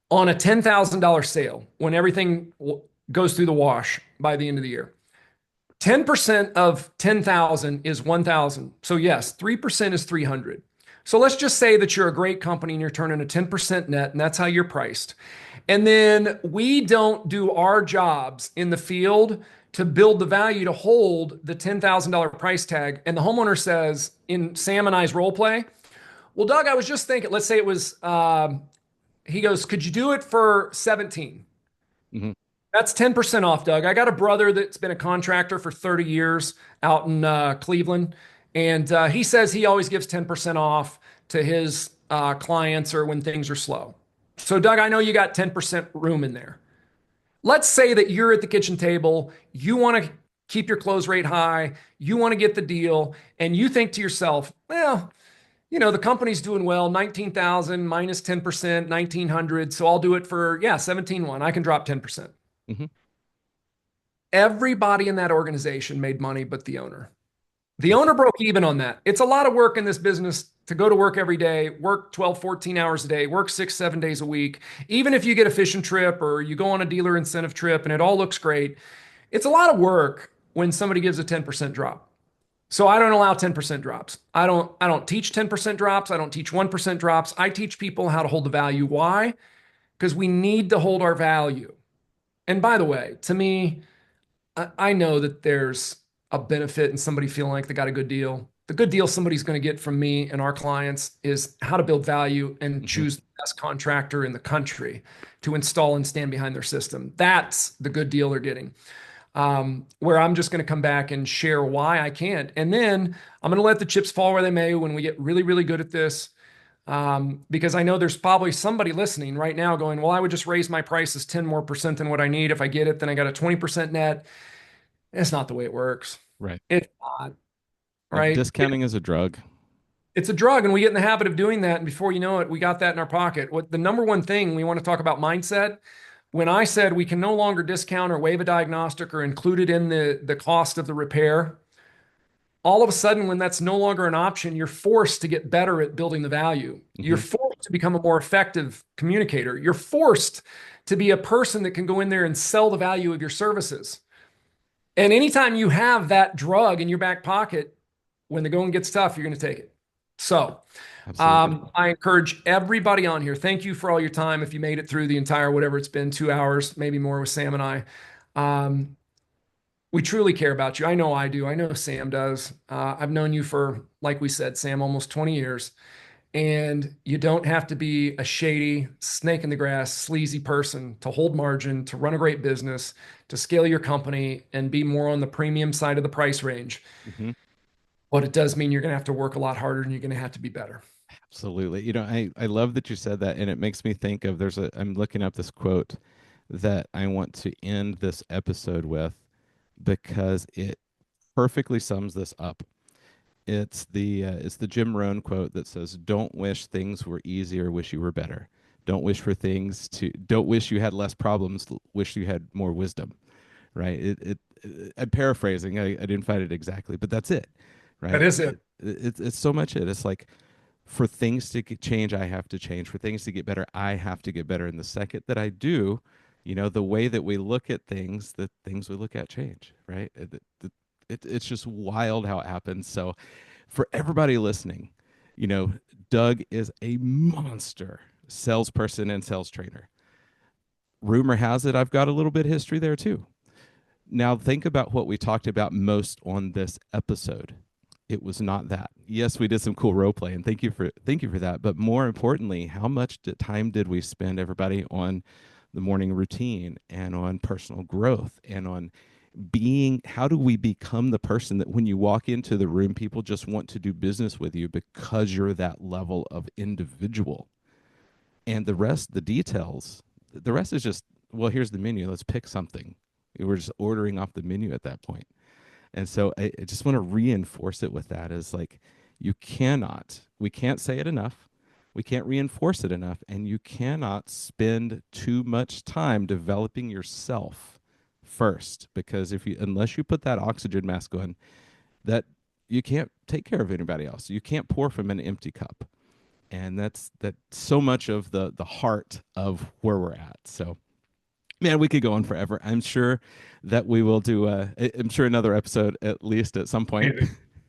on a $10,000 sale when everything goes through the wash by the end of the year. 10% of 10,000 is 1,000. So yes, 3% is 300. So let's just say that you're a great company and you're turning a 10% net and that's how you're priced. And then we don't do our jobs in the field to build the value to hold the $10,000 price tag. And the homeowner says in Sam and I's role play, well, Doug, I was just thinking, let's say it was, he goes, could you do it for 17? Mhm. That's 10% off, Doug. I got a brother that's been a contractor for 30 years out in Cleveland. And he says he always gives 10% off to his clients or when things are slow. So, Doug, I know you got 10% room in there. Let's say that you're at the kitchen table, you want to keep your close rate high, you want to get the deal, and you think to yourself, well, the company's doing well, 19,000 minus 10%, 1,900. So I'll do it for, yeah, 17.1. I can drop 10%. Mhm. Everybody in that organization made money but the owner. The owner broke even on that. It's a lot of work in this business to go to work every day, work 12, 14 hours a day, work 6, 7 days a week. Even if you get a fishing trip or you go on a dealer incentive trip and it all looks great, it's a lot of work when somebody gives a 10% drop. So I don't allow 10% drops. I don't teach 10% drops. I don't teach 1% drops. I teach people how to hold the value. Why? Because we need to hold our value. And by the way, to me, I know that there's a benefit in somebody feeling like they got a good deal. The good deal somebody's going to get from me and our clients is how to build value and Mhm. choose the best contractor in the country to install and stand behind their system. That's the good deal they're getting. Where I'm just going to come back and share why I can't. And then I'm going to let the chips fall where they may when we get really, really good at this. Because I know there's probably somebody listening right now going, well, I would just raise my prices 10 more percent than what I need. If I get it, then I got a 20% net. It's not the way it works. Right. It's not, Yep. right? Discounting is a drug. It's a drug, and we get in the habit of doing that. And before you know it, we got that in our pocket. What the number one thing we want to talk about mindset. When I said we can no longer discount or waive a diagnostic or include it in the cost of the repair, all of a sudden, when that's no longer an option, you're forced to get better at building the value. You're Mhm. forced to become a more effective communicator. You're forced to be a person that can go in there and sell the value of your services. And anytime you have that drug in your back pocket, when the going gets tough, you're going to take it. So Absolutely. I encourage everybody on here. Thank you for all your time. If you made it through the entire, whatever it's been, 2 hours, maybe more with Sam and I. Um, We truly care about you. I know I do. I know Sam does. I've known you for, like we said, Sam, almost 20 years. And you don't have to be a shady, snake in the grass, sleazy person to hold margin, to run a great business, to scale your company and be more on the premium side of the price range. Mhm. But it does mean you're going to have to work a lot harder and you're going to have to be better. Absolutely. I love that you said that, and it makes me think of I'm looking up this quote that I want to end this episode with because it perfectly sums this up. It's the Jim Rohn quote that says, "Don't wish things were easier, wish you were better. Don't wish you had less problems, wish you had more wisdom." Right? I'm paraphrasing. I didn't find it exactly, but that's it. That Right? is it. It's so much it. It's like for things to change, I have to change. For things to get better, I have to get better. And the second that I do, the way that we look at things, the things we look at change, right? It's just wild how it happens. So, for everybody listening, you know, Doug is a monster salesperson and sales trainer. Rumor has it I've got a little bit of history there too. Now, think about what we talked about most on this episode. It was not that. Yes, we did some cool role play, and thank you for that. But more importantly, how much time did we spend, everybody, on the morning routine and on personal growth and on being? How do we become the person that when you walk into the room, people just want to do business with you because you're that level of individual? And the rest, the details, the rest is just, well, here's the menu. Let's pick something. We're just ordering off the menu at that point. And so I just want to reinforce it with that is like, we can't say it enough. We can't reinforce it enough. And you cannot spend too much time developing yourself first. Because unless you put that oxygen mask on, that you can't take care of anybody else. You can't pour from an empty cup. And that's so much of the heart of where we're at. So man, we could go on forever. I'm sure that we will do. I'm sure another episode at least at some point.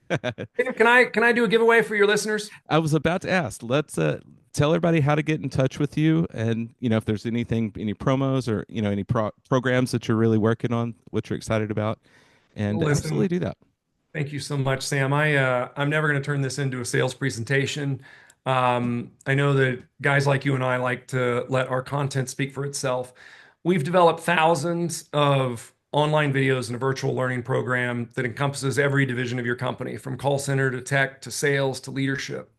Amazing. Dave, can I do a giveaway for your listeners? I was about to ask. Let's tell everybody how to get in touch with you, and if there's anything, any promos or any programs that you're really working on, what you're excited about, and absolutely Listen, do that. thank you so much, Sam. I'm never going to turn this into a sales presentation. I know that guys like you and I like to let our content speak for itself. We've developed thousands of online videos in a virtual learning program that encompasses every division of your company, from call center to tech to sales to leadership.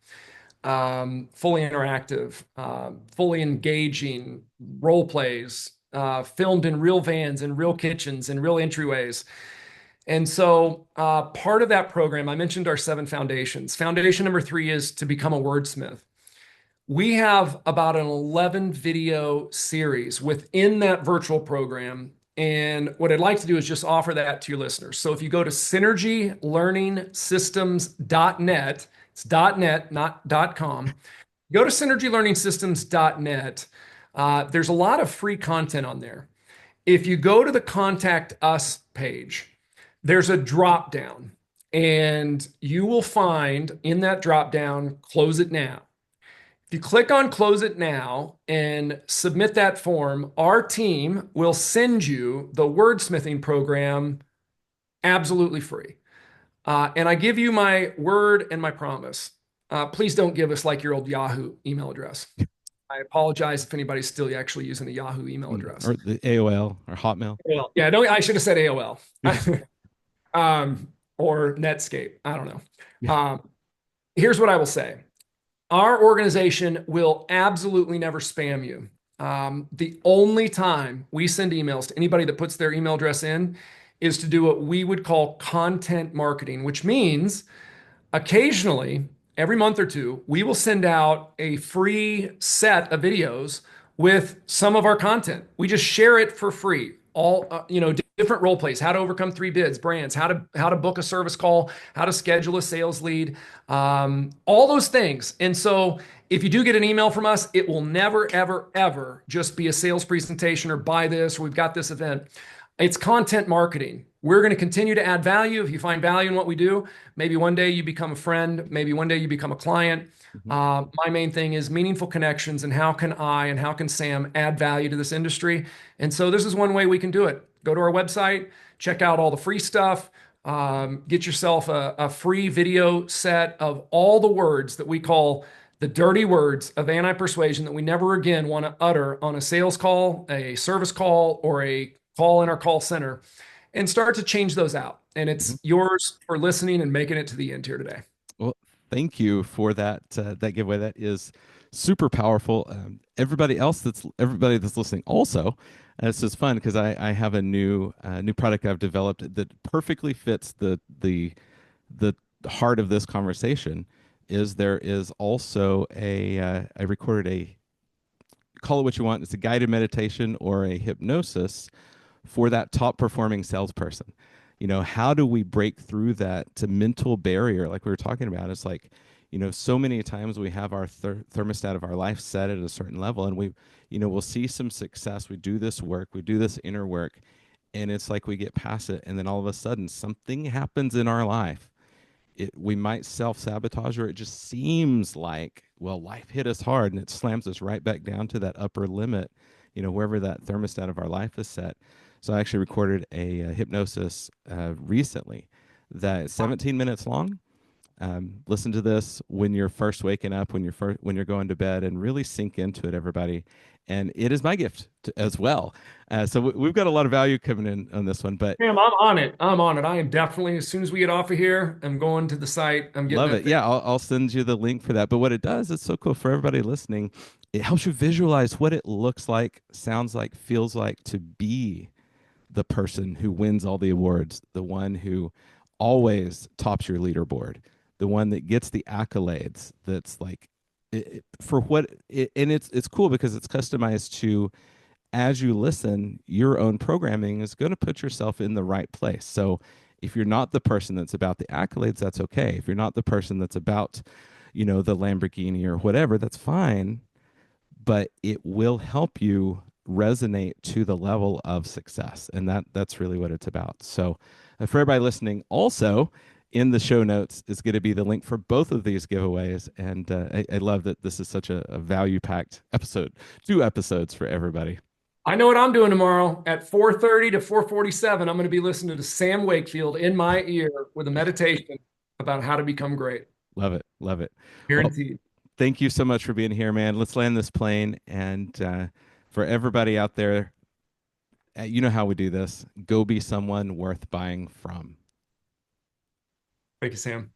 Fully interactive, fully engaging role plays, filmed in real vans, in real kitchens, in real entryways. And so, part of that program, I mentioned our 7 foundations. Foundation number 3 is to become a wordsmith. We have about an 11 video series within that virtual program. And what I'd like to do is just offer that to your listeners. So if you go to synergylearningsystems.net, it's .net, not .com. Go to synergylearningsystems.net. There's a lot of free content on there. If you go to the Contact Us page, there's a drop down, and you will find in that drop down, Close It Now. If you click on Close It Now and submit that form, our team will send you the wordsmithing program absolutely free. And I give you my word and my promise. Please don't give us like your old Yahoo email address. I apologize if anybody's still actually using a Yahoo email address. Or the AOL or Hotmail. Well, yeah, don't, I should have said AOL. Or Netscape. I don't know. Yeah. Here's what I will say. Our organization will absolutely never spam you. The only time we send emails to anybody that puts their email address in is to do what we would call content marketing, which means occasionally, every month or two, we will send out a free set of videos with some of our content. We just share it for free. All different role plays, how to overcome 3 bids, brands, how to book a service call, how to schedule a sales lead, all those things. And so if you do get an email from us, it will never, ever, ever just be a sales presentation or buy this, or we've got this event. It's content marketing. We're going to continue to add value. If you find value in what we do, maybe one day you become a friend, maybe one day you become a client. My main thing is meaningful connections, and how can I and how can Sam add value to this industry? And so this is one way we can do it. Go to our website, check out all the free stuff. Get yourself a free video set of all the words that we call the dirty words of anti-persuasion that we never again want to utter on a sales call, a service call, or a call in our call center, and start to change those out. And Mhm. it's yours for listening and making it to the end here today. Well, thank you for that giveaway. That is super powerful. Everybody that's listening also. This is fun because I have a new product I've developed that perfectly fits the heart of this conversation. Is there is also I recorded a, call it what you want. It's a guided meditation or a hypnosis for that top performing salesperson. How do we break through that to mental barrier like we were talking about? It's like, so many times we have our thermostat of our life set at a certain level, and we'll see some success. We do this work, we do this inner work, and it's like we get past it, and then all of a sudden something happens in our life. We might self-sabotage, or it just seems like, well, life hit us hard and it slams us right back down to that upper limit, wherever that thermostat of our life is set. So I actually recorded a hypnosis recently that is 17 minutes long. Listen to this when you're first waking up, when you're going to bed, and really sink into it, everybody. And it is my gift as well. So we've got a lot of value coming in on this one, but Sam, I'm on it. I'm on it. I am definitely, as soon as we get off of here, I'm going to the site. I'm getting love that it. thing. Yeah, I'll send you the link for that. But what it does, it's so cool for everybody listening. It helps you visualize what it looks like, sounds like, feels like to be the person who wins all the awards, the one who always tops your leaderboard, the one that gets the accolades. That's like, for what and it's cool because it's customized to, as you listen, your own programming is going to put yourself in the right place. So if you're not the person that's about the accolades, that's okay. If you're not the person that's about, the Lamborghini or whatever, that's fine, but it will help you resonate to the level of success. And that's really what it's about. So for everybody listening, also in the show notes is going to be the link for both of these giveaways. And I love that this is such a value packed episode, 2 episodes for everybody. I know what I'm doing tomorrow at 4:30 to 4:47. I'm going to be listening to Sam Wakefield in my ear with a meditation about how to become great. Love it. Love it. Well, Guaranteed. thank you so much for being here, man. Let's land this plane. And for everybody out there, you know how we do this. Go be someone worth buying from. Thank you, Sam.